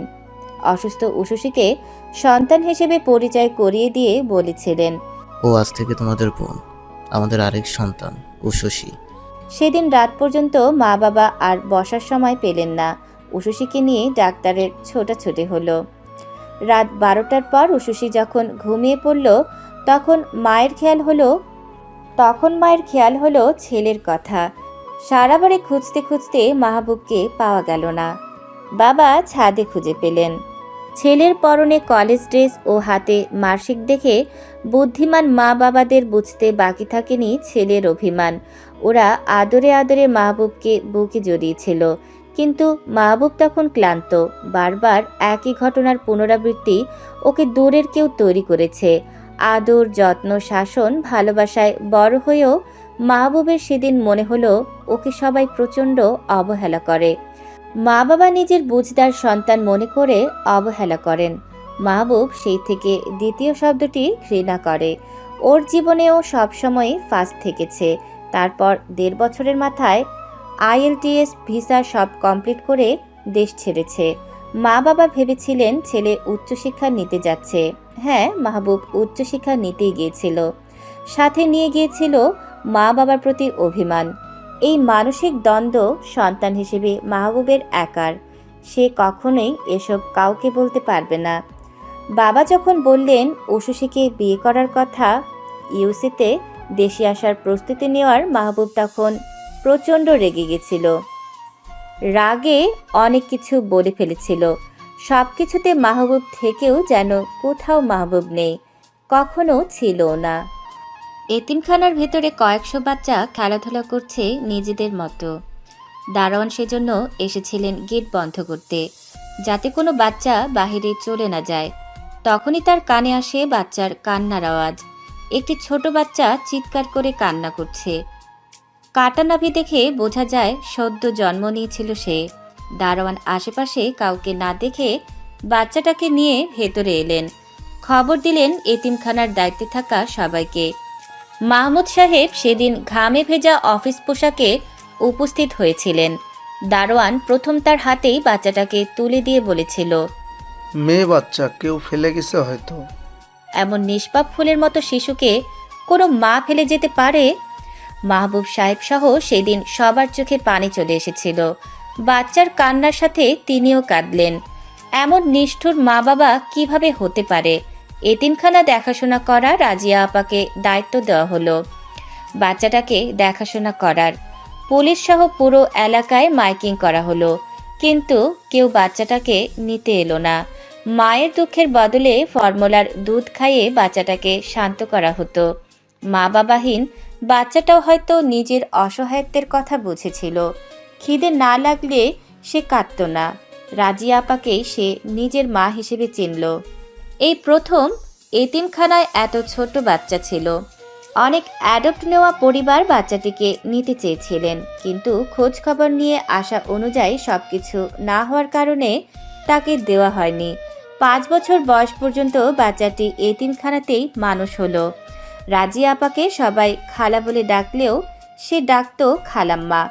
B: অসুস্থ উশুসিকে সন্তান হিসেবে পরিচয় করিয়ে দিয়ে বলেছিলেন,
C: ও আজ থেকে তোমাদের বোন, আমাদের আরেক সন্তান উশুসি।
B: সেদিন রাত পর্যন্ত মা বাবা আর বসার সময় পেলেন না। উশুসিকে নিয়ে ডাক্তারের ছোটাছুটি হলো। রাত 12টার পর উশুসি যখন ঘুমিয়ে পড়ল, তখন মায়ের খেয়াল হলো ছেলের কথা। সারা বাড়ি খুঁজতে খুঁজতে মাহবুবকে পাওয়া গেল না। বাবা ছাদে খুঁজে পেলেন। ছেলের পরনে কলেজ ড্রেস ও হাতে মার্কশিট দেখে বুদ্ধিমান মা বাবাদের বুঝতে বাকি থাকেনি ছেলের অভিমান। ওরা আদরে আদরে মাহবুবকে বুকে জড়িয়েছিল, কিন্তু মাহবুব তখন ক্লান্ত। বারবার একই ঘটনার পুনরাবৃত্তি ওকে দূরের কেউ তৈরি করেছে। আদর, যত্ন, শাসন, ভালোবাসায় বড় হয়েও মাহবুবের সেদিন মনে হলো ওকে সবাই প্রচণ্ড অবহেলা করে। মা বাবা নিজের বুঝদার সন্তান মনে করে অবহেলা করেন। মাহবুব সেই থেকে দ্বিতীয় শব্দটি ঘৃণা করে। ওর জীবনেও সবসময় ফার্স্ট থেকেছে। তারপর 1.5 বছরের মাথায় IELTS ভিসা সব কমপ্লিট করে দেশ ছেড়েছে। মা বাবা ভেবেছিলেন ছেলে উচ্চশিক্ষা নিতে যাচ্ছে। হ্যাঁ, মাহবুব উচ্চশিক্ষা নিতেই গিয়েছিল। সাথে নিয়ে গিয়েছিল মা বাবার প্রতি অভিমান। এই মানসিক দ্বন্দ্ব সন্তান হিসেবে মাহবুবের একার। সে কখনোই এসব কাউকে বলতে পারবে না। বাবা যখন বললেন উশুসিকে বিয়ে করার কথা, ইউসিতে দেশে আসার প্রস্তুতি নেওয়ার, মাহবুব তখন প্রচণ্ড রেগে গেছিল। রাগে অনেক কিছু বলে ফেলেছিল। সব কিছুতে মাহবুব থেকেও যেন কোথাও মাহবুব নেই, কখনো ছিল না। এতিমখানার ভেতরে কয়েকশো বাচ্চা খেলাধুলা করছে নিজেদের মতো। দারোয়ান সেজন্য এসেছিলেন গেট বন্ধ করতে, যাতে কোনো বাচ্চা বাহিরে চলে না যায়। তখনই তার কানে আসে বাচ্চার কান্নার আওয়াজ। একটি ছোট বাচ্চা চিৎকার করে কান্না করছে। কাটা নাভি দেখে বোঝা যায় সদ্য জন্ম নিয়েছিল সে। দারোয়ান আশেপাশে কাউকে না দেখে বাচ্চাটাকে নিয়ে ভেতরে এলেন। খবর দিলেন এতিমখানার দায়িত্বে থাকা সবাইকে। মাহমুদ সাহেব সেদিন ঘামে ভেজা অফিস পোশাকে উপস্থিত হয়েছিলেন। দারোয়ান প্রথম তার হাতেই বাচ্চাটাকে তুলে দিয়ে বলেছিল,
L: মেয়ে বাচ্চা, কেউ ফেলে গেছে হয়তো।
B: এমন নিষ্পাপ ফুলের মতো শিশুকে কোনো মা ফেলে যেতে পারে? মাহবুব সাহেব সহ সেদিন সবার চোখে পানি চলে এসেছিল। বাচ্চার কান্নার সাথে তিনিও কাঁদলেন। এমন নিষ্ঠুর মা বাবা কিভাবে হতে পারে? এতিমখানা দেখাশোনা করা রাজিয়া আপাকে দায়িত্ব দেওয়া হলো বাচ্চাটাকে দেখাশোনা করার। পুলিশ সহ পুরো এলাকায় মাইকিং করা হলো, কিন্তু কেউ বাচ্চাটাকে নিতে এলো না। মায়ের দুঃখের বদলে ফর্মুলার দুধ খাইয়ে বাচ্চাটাকে শান্ত করা হতো। মা বাবাহীন বাচ্চাটাও হয়তো নিজের অসহায়ত্বের কথা বুঝেছিল। খিদে না লাগলে সে কাঁদত না। রাজিয়া আপাকেই সে নিজের মা হিসেবে চিনল। এই প্রথম এতিমখানায় এত ছোট বাচ্চা ছিল। অনেক অ্যাডপ্ট নেওয়া পরিবার বাচ্চাটিকে নিতে চেয়েছিলেন, কিন্তু খোঁজ খবর নিয়ে আসা অনুযায়ী সবকিছু না হওয়ার কারণে তাকে দেওয়া হয়নি। 5 বছর বয়স পর্যন্ত বাচ্চাটি এতিমখানাতেই মানুষ হলো। রাজিয়া আপাকে সবাই খালা বলে ডাকলেও সে ডাকতো খালাম্মা।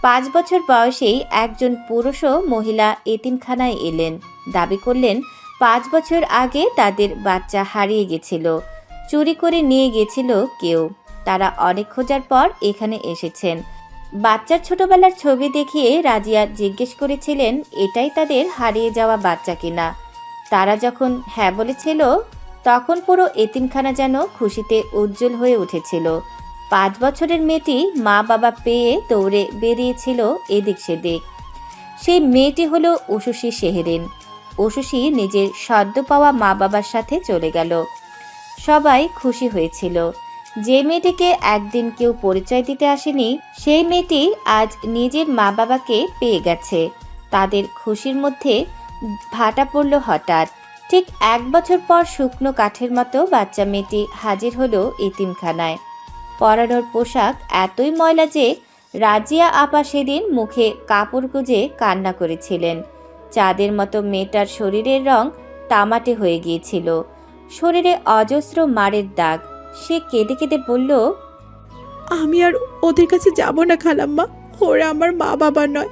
B: 5 বছর বয়সেই একজন পুরুষ ও মহিলা এতিমখানায় এলেন। দাবি করলেন 5 বছর আগে তাদের বাচ্চা হারিয়ে গেছিল, চুরি করে নিয়ে গেছিল কেউ। তারা অনেক খোঁজার পর এখানে এসেছেন। বাচ্চার ছোটবেলার ছবি দেখিয়ে রাজিয়া জিজ্ঞেস করেছিলেন এটাই তাদের হারিয়ে যাওয়া বাচ্চা কিনা। তারা যখন হ্যাঁ বলেছিল তখন পুরো এতিমখানা যেন খুশিতে উজ্জ্বল হয়ে উঠেছিল। 5 বছরের মেয়েটি মা বাবা পেয়ে দৌড়ে বেরিয়েছিল এদিক সেদিক। সেই মেয়েটি হলো উশুশি শেহরিন। উশুশি নিজের সদ্য পাওয়া মা বাবার সাথে চলে গেল। সবাই খুশি হয়েছিল। যে মেয়েটিকে একদিন কেউ পরিচয় দিতে আসেনি, সেই মেয়েটি আজ নিজের মা বাবাকে পেয়ে গেছে। তাদের খুশির মধ্যে ভাটা পড়ল হঠাৎ। ঠিক 1 বছর পর শুকনো কাঠের মতো বাচ্চা মেয়েটি হাজির হলো এতিমখানায়। পরানোর পোশাক এতই ময়লা যে রাজিয়া আপা সেদিন মুখে কাপড় গুজে কান্না করেছিলেন। চাঁদের মতো মেয়েটার শরীরের রং তামাটে হয়ে গিয়েছিল, শরীরে অজস্র মারের দাগ। সে কেঁদে কেঁদে বলল,
F: আমি আর ওদের কাছে যাব না খালাম্মা, ওরা আমার মা বাবা নয়,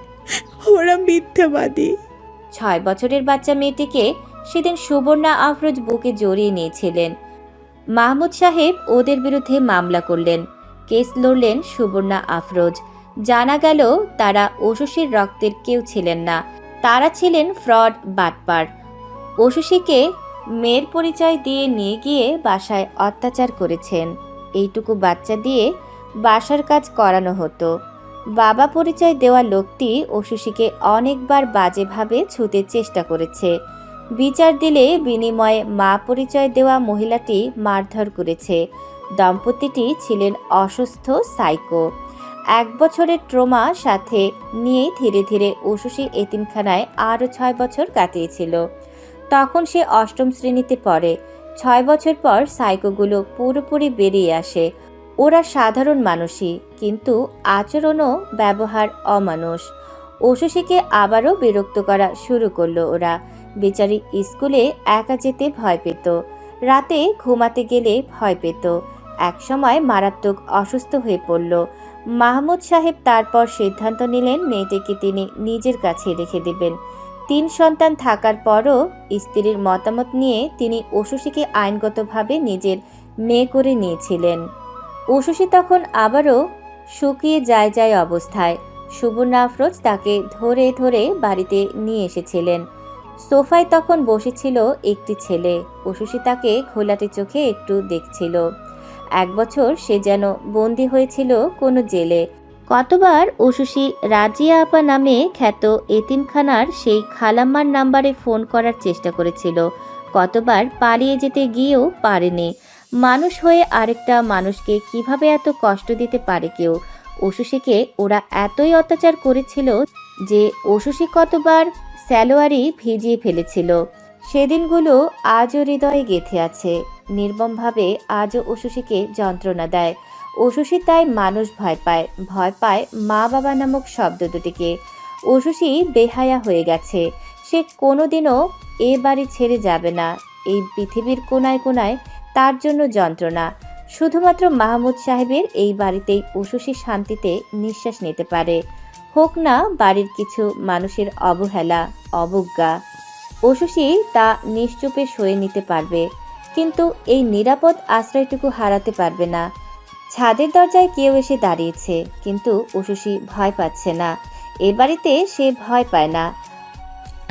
F: ওরা মিথ্যাবাদী।
B: 6 বছরের বাচ্চা মেয়েটিকে সেদিন সুবর্ণা আফরোজ বুকে জড়িয়ে নিয়েছিলেন। মাহমুদ সাহেব ওদের বিরুদ্ধে মামলা করলেন। কেস লড়লেন সুবর্ণা আফরোজ। জানা গেল তারা উশুশির রক্তের কেউ ছিলেন না, তারা ছিলেন ফ্রড বাটপার। উশুশিকে মেয়ের পরিচয় দিয়ে নিয়ে গিয়ে বাসায় অত্যাচার করেছেন। এইটুকু বাচ্চা দিয়ে বাসার কাজ করানো হতো। বাবা পরিচয় দেওয়া লোকটি উশুশিকে অনেকবার বাজেভাবে ছুঁতে চেষ্টা করেছে। বিচার দিলে বিনিময়ে মা পরিচয় দেওয়া মহিলাটি মারধর করেছে। দম্পতিটি ছিলেন অসুস্থ সাইকো। 1 বছরের ট্রমা সাথে নিয়ে ধীরে ধীরে উশুশি এতিমখানায় আরও 6 বছর কাটিয়েছিল। তখন সে 8ম শ্রেণীতে পড়ে। 6 বছর পর সাইকোগুলো পুরোপুরি বেরিয়ে আসে। ওরা সাধারণ মানুষই, কিন্তু আচরণ ও ব্যবহার অমানুষ। উশুশিকে আবারও বিরক্ত করা শুরু করলো ওরা। বেচারি স্কুলে একা যেতে ভয় পেত, রাতে ঘুমাতে গেলে ভয় পেত। একসময় মারাত্মক অসুস্থ হয়ে পড়ল। মাহমুদ সাহেব তারপর সিদ্ধান্ত নিলেন মেয়েটিকে তিনি নিজের কাছে রেখে দেবেন। 3 সন্তান থাকার পরও স্ত্রীর মতামত নিয়ে তিনি উশুশিকে আইনগতভাবে নিজের মেয়ে করে নিয়েছিলেন। উশুশি তখন আবারও শুকিয়ে যায় অবস্থায়। সুবর্ণা আফরোজ তাকে ধরে ধরে বাড়িতে নিয়ে এসেছিলেন। সোফায় তখন বসেছিল একটি ছেলে। উশুশি তাকে ঘোলাটে চোখে একটু দেখছিল। 1 বছর সে যেন বন্দী হয়েছিল কোনো জেলে। কতবার উশুশি রাজিয়া আপা নামে খ্যাত এতিমখানার সেই খালাম্মার নাম্বারে ফোন করার চেষ্টা করেছিল, কতবার পালিয়ে যেতে গিয়েও পারেনি। মানুষ হয়ে আরেকটা মানুষকে কিভাবে এত কষ্ট দিতে পারে কেউ? উশুশিকে ওরা এতই অত্যাচার করেছিল যে উশুশি কতবার স্যালোয়ারি ভিজিয়ে ফেলেছিল। সেদিনগুলো আজও হৃদয়ে গেঁথে আছে। নির্মমভাবে আজও উশুশিকে যন্ত্রণা দেয়। উশুশি তাই মানুষ ভয় পায় মা বাবা নামক শব্দ দুটিকে। উশুশি বেহায়া হয়ে গেছে। সে কোনোদিনও এ বাড়ি ছেড়ে যাবে না। এই পৃথিবীর কোনায় কোনায় তার জন্য যন্ত্রণা। শুধুমাত্র মাহমুদ সাহেবের এই বাড়িতেই উশুশি শান্তিতে নিঃশ্বাস নিতে পারে। হোক না বাড়ির কিছু মানুষের অবহেলা, অবজ্ঞা, উশুশি তা নিশ্চুপে সয়ে নিতে পারবে, কিন্তু এই নিরাপদ আশ্রয়টুকু হারাতে পারবে না। ছাদের দরজায় কেউ এসে দাঁড়িয়েছে, কিন্তু উশুশি ভয় পাচ্ছে না। এ বাড়িতে সে ভয় পায় না।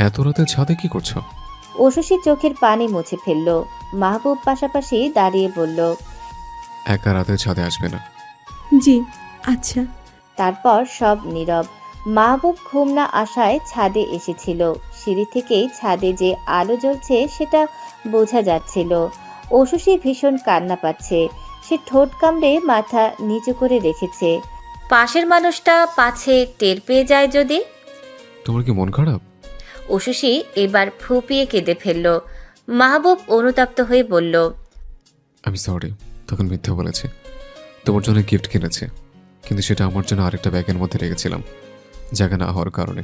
A: এত রাতে ছাদে কি করছো?
B: উশুশি চোখের পানি মুছে ফেলল। মাহবুব পাশাপাশি দাঁড়িয়ে বলল,
A: একা রাতে ছাদে আসবে না।
F: জি আচ্ছা।
B: তারপর সব নীরব। মাহবুব ঘুম না আসায় ছাদে এসেছিল। সিঁড়ি থেকেই ছাদে যে আলো জ্বলছে সেটা বোঝা যাচ্ছিল। উশুশি ভীষণ কান্না পাচ্ছে। সে ঠোঁট কামড়ে মাথা নিচু করে রেখেছে। পাশের মানুষটা পাছে টের পেয়ে যায় যদি।
A: তোমার কি মন খারাপ?
B: উশুশি এবার ফুপিয়ে কেঁদে ফেলল। মাহবুব অনুতপ্ত হয়ে বলল,
A: আমি সরি, তখন মিথ্যে বলেছি। তোমার জন্য গিফট কিনেছি, কিন্তু সেটা আমার জন্য আরেকটা ব্যাগের মধ্যে রেখেছিলাম, জায়গা না হওয়ার কারণে,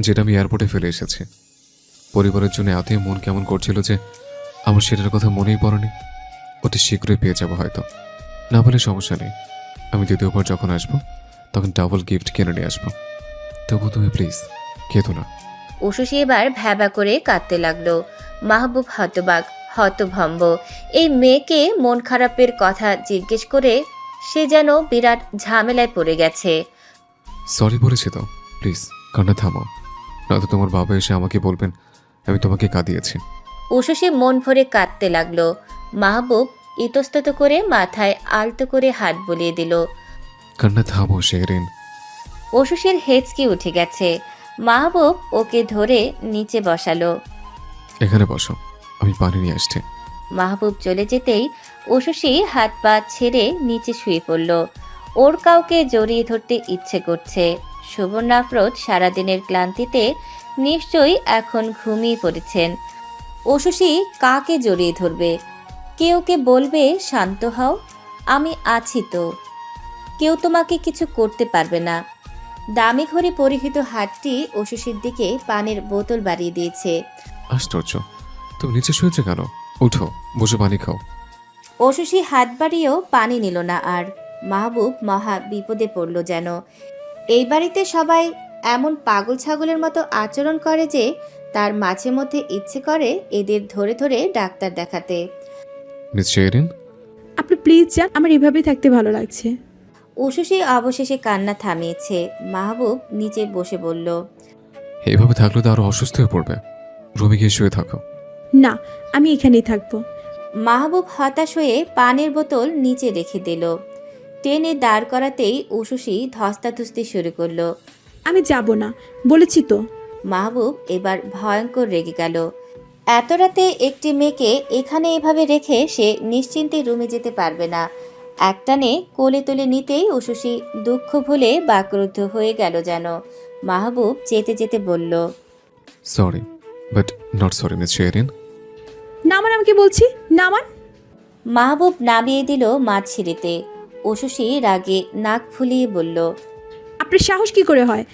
A: যেটা আমি এয়ারপোর্টে ফেলে এসেছি। পরিবারের জন্য এতই মন কেমন করছিল যে আমার সেটার কথা মনেই পড়েনি। ওটা শীঘ্রই পেয়ে যাবো হয়তো, না বলে সমস্যা নেই। আমি দ্বিতীয়বার যখন আসবো তখন ডাবল গিফট কিনে নিয়ে আসবো। তবু তুমি প্লিজ কেঁদো না।
B: উশুশি এবার ভ্যাবা করে কাঁদতে লাগলো। মাহবুব হতবাক, হতভম্ব। এই মেয়েকে মন খারাপের কথা জিজ্ঞেস করে সে যেন বিরাট ঝামেলায় পড়ে গেছে।
A: সরি বলেছি তো, প্লিজ কান্না থামাও, নয়তো তোমার বাবা এসে আমাকে বলবেন আমি তোমাকে কাঁদিয়েছি।
B: উশুশি মন ভরে কাঁদতে লাগলো। মাহবুব ইতস্তত করে মাথায় আলতো করে হাত বুলিয়ে দিল।
A: কান্না থামো শেরিন।
B: উশুশির হেঁচকি উঠে গেছে। মাহবুব ওকে ধরে নিচে বসালো।
A: এখানে বসো, আমি পানি নিয়ে আসছি।
B: মাহবুব চলে যেতেই উশুশি হাত পা ছেড়ে নিচে শুয়ে পড়ল। ওর কাউকে জড়িয়ে ধরতে ইচ্ছে করছে। সুবর্ণ আফরোজ সারাদিনের ক্লান্তিতে নিশ্চয়ই এখন ঘুমিয়ে পড়েছেন। উশুশি কাকে জড়িয়ে ধরবে? কেউকে বলবে শান্ত হও, আমি আছি তো, কেউ তোমাকে কিছু করতে পারবে না। দামি ঘড়ি পরিহিত হাতটি উশুশির দিকে পানির বোতল বাড়িয়ে দিয়েছে।
A: আশ্চর্য, তুমি নিচে শুয়েছে কেন? উঠো, বসে পানি খাও।
B: উশুশি হাত বাড়িয়েও পানি নিল না আর। মাহবুব মহা বিপদে পড়ল যেন। এই বাড়িতে সবাই এমন পাগল ছাগলের মতো আচরণ করে যে তার মাঝে মধ্যে ইচ্ছে করে এদের ধরে ধরে ডাক্তার দেখাতে।
A: মিস শেরিন,
F: আপনি প্লিজ যান, আমার এভাবেই থাকতে ভালো লাগছে।
B: উশুশি অবশেষে কান্না থামিয়েছে। মাহবুব নিচে বসে বলল,
A: এইভাবে থাকলে তো আরো অসুস্থ হয়ে পড়বে। রুমে গিয়ে শুয়ে থাকো।
F: না, আমি এখানেই থাকবো।
B: মাহবুব হতাশ হয়ে পানির বোতল নিচে রেখে দিল। টেনে দাঁড় করাতেই উশুশি ধস্তাধস্তি শুরু করলো।
F: আমি যাব না, বলেছি তো।
B: মাহবুব এবার ভয়ঙ্কর রেগে গেল। এত রাতে একটি মেয়েকে এখানে এভাবে রেখে সে নিশ্চিন্তে রুমে যেতে পারবে না। একটানে কোলে তুলে নিতেই উশুশি দুঃখ ভুলে বাকরুদ্ধ হয়ে গেল যেন। মাহবুব যেতে যেতে বলল,
A: sorry, but not sorry Miss Sherin.
F: নামান, আমাকে বলছি নামান।
B: মাহবুব নামিয়ে দিল মাছ ছিঁড়িতে। উশুশি রাগে নাক ফুলিয়ে বলল,
F: আপনার সাহস কি করে হয়?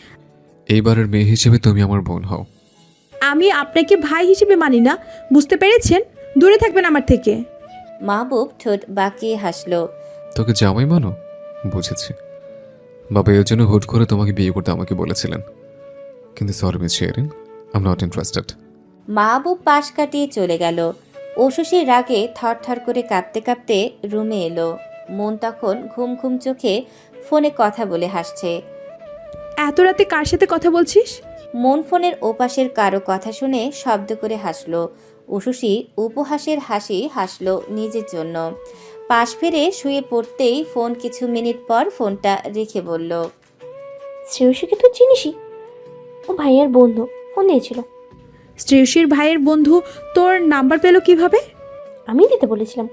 A: এইবারের মেয়ে হিসেবে তুমি আমার বোন হও।
F: আমি আপনাকে ভাই হিসেবে মানি না, বুঝতে পেরেছেন? দূরে থাকবেন আমার থেকে।
B: মাহবুব ঠোঁট বাঁকিয়ে হাসল।
A: তোকে জামাই মানো? বুঝেছি। বাবা এর জন্য হুট করে তোমাকে বিয়ে করতে আমাকে বলেছিলেন, কিন্তু sorry Miss Sherin, I am not interested.
B: Mahbub পাশ কাটিয়ে চলে গেল। উশুশির রাগে থরথর করে কাঁপতে কাঁপতে রুমে এলো। মন তখন ঘুম ঘুম চোখে ফোনে কথা বলে হাসছে।
F: এত রাতে কার সাথে কথা বলছিস?
B: মন ফোনের ওপাশের কারো কথা শুনে শব্দ করে হাসলো। উশুশি উপহাসের হাসি হাসলো নিজের জন্য। পাশ ফিরে শুয়ে পড়তেই ফোন কিছু মিনিট পর ফোনটা রেখে বলল,
E: শ্রেয়সীকে তো চিনিসই, ও ভাইয়ার বন্ধু, ফোন দিয়েছিল।
F: শ্রেয়সীর ভাইয়ের বন্ধু তোর নাম্বার পেল কিভাবে?
E: আমি দিতে বলেছিলাম।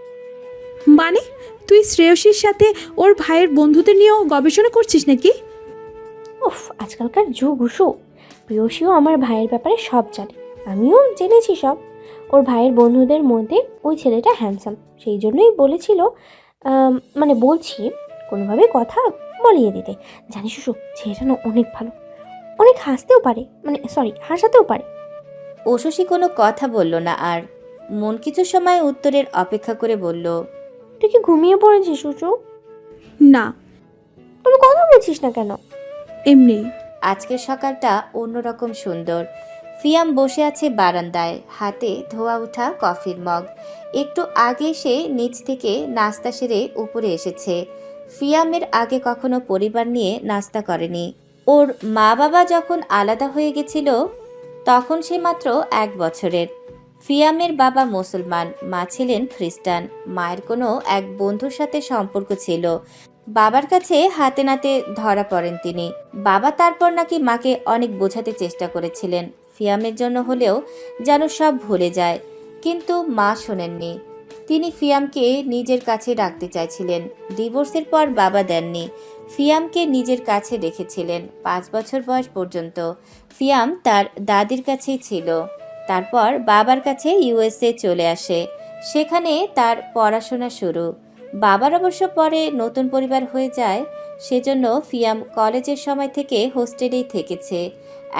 F: মানে তুই শ্রেয়সীর সাথে ওর ভাইয়ের বন্ধুদের নিয়েও গবেষণা করছিস নাকি?
E: উফ, আজকালকার যুগ উসু। প্রিয়সীও আমার ভাইয়ের ব্যাপারে সব জানে, আমিও জেনেছি সব। ওর ভাইয়ের বন্ধুদের মধ্যে ওই ছেলেটা হ্যান্ডসাম, সেই জন্যই বলেছিল, মানে বলছি কোনোভাবে কথা বলিয়ে দিতে। জানিস উসু, ছেলেটা না অনেক ভালো, অনেক হাসতেও পারে, মানে সরি হাসাতেও পারে।
B: উশুশি কোনো কথা বলল না আর। মন কিছু সময় উত্তরের অপেক্ষা করে বলল,
E: তুই কি ঘুমিয়ে পড়েছিস উসু?
F: না।
E: তুমি কথা বলছিস না কেন?
F: এমনি।
B: আজকের সকালটা অন্যরকম সুন্দর। ফিয়াম বসে আছে বারান্দায়, হাতে ধোয়া ওঠা কফির মগ। একটু আগে সে নিচ থেকে নাস্তা সেরে উপরে এসেছে। ফিয়ামের আগে কখনো পরিবার নিয়ে নাস্তা করেনি। ওর মা বাবা যখন আলাদা হয়ে গেছিল তখন সে মাত্র 1 বছরের। ফিয়ামের বাবা মুসলমান, মা ছিলেন খ্রিস্টান। মায়ের কোনো এক বন্ধুর সাথে সম্পর্ক ছিল। বাবার কাছে হাতে নাতে ধরা পড়েন তিনি। বাবা তারপর নাকি মাকে অনেক বোঝাতে চেষ্টা করেছিলেন, ফিয়ামের জন্য হলেও যেন সব ভুলে যায়, কিন্তু মা শোনেননি। তিনি ফিয়ামকে নিজের কাছে রাখতে চাইছিলেন। ডিভোর্সের পর বাবা দেননি, ফিয়ামকে নিজের কাছে রেখেছিলেন 5 বছর বয়স পর্যন্ত। ফিয়াম তার দাদির কাছেই ছিল। তারপর বাবার কাছে ইউএসএ চলে আসে, সেখানে তার পড়াশোনা শুরু। বাবার অবশ্য পরে নতুন পরিবার হয়ে যায়, সেজন্য ফিয়াম কলেজের সময় থেকে হোস্টেলেই থেকেছে।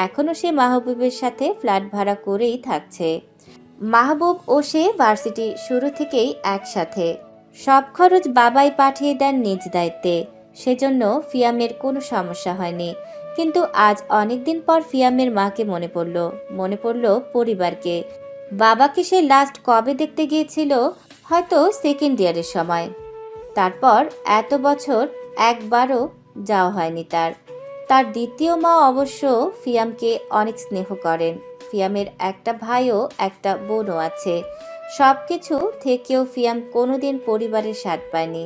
B: এখনও সে মাহবুবের সাথে ফ্ল্যাট ভাড়া করেই থাকছে। মাহবুব ও সে ভার্সিটি শুরু থেকেই একসাথে। সব খরচ বাবাই পাঠিয়ে দেন নিজ দায়িত্বে। সেজন্য ফিয়ামের কোনো সমস্যা হয়নি। কিন্তু আজ অনেক দিন পর ফিয়ামের মাকে মনে পড়ল পরিবারকে। বাবাকে সে লাস্ট কবে দেখতে গিয়েছিল? হয়তো সেকেন্ড ইয়ারের সময়। তারপর এত বছর একবারও যাওয়া হয়নি তার দ্বিতীয় মা অবশ্য ফিয়ামকে অনেক স্নেহ করেন। ফিয়ামের একটা ভাইও একটা বোনও আছে। সব কিছু থেকেও ফিয়াম কোনোদিন পরিবারের স্বাদ পায়নি।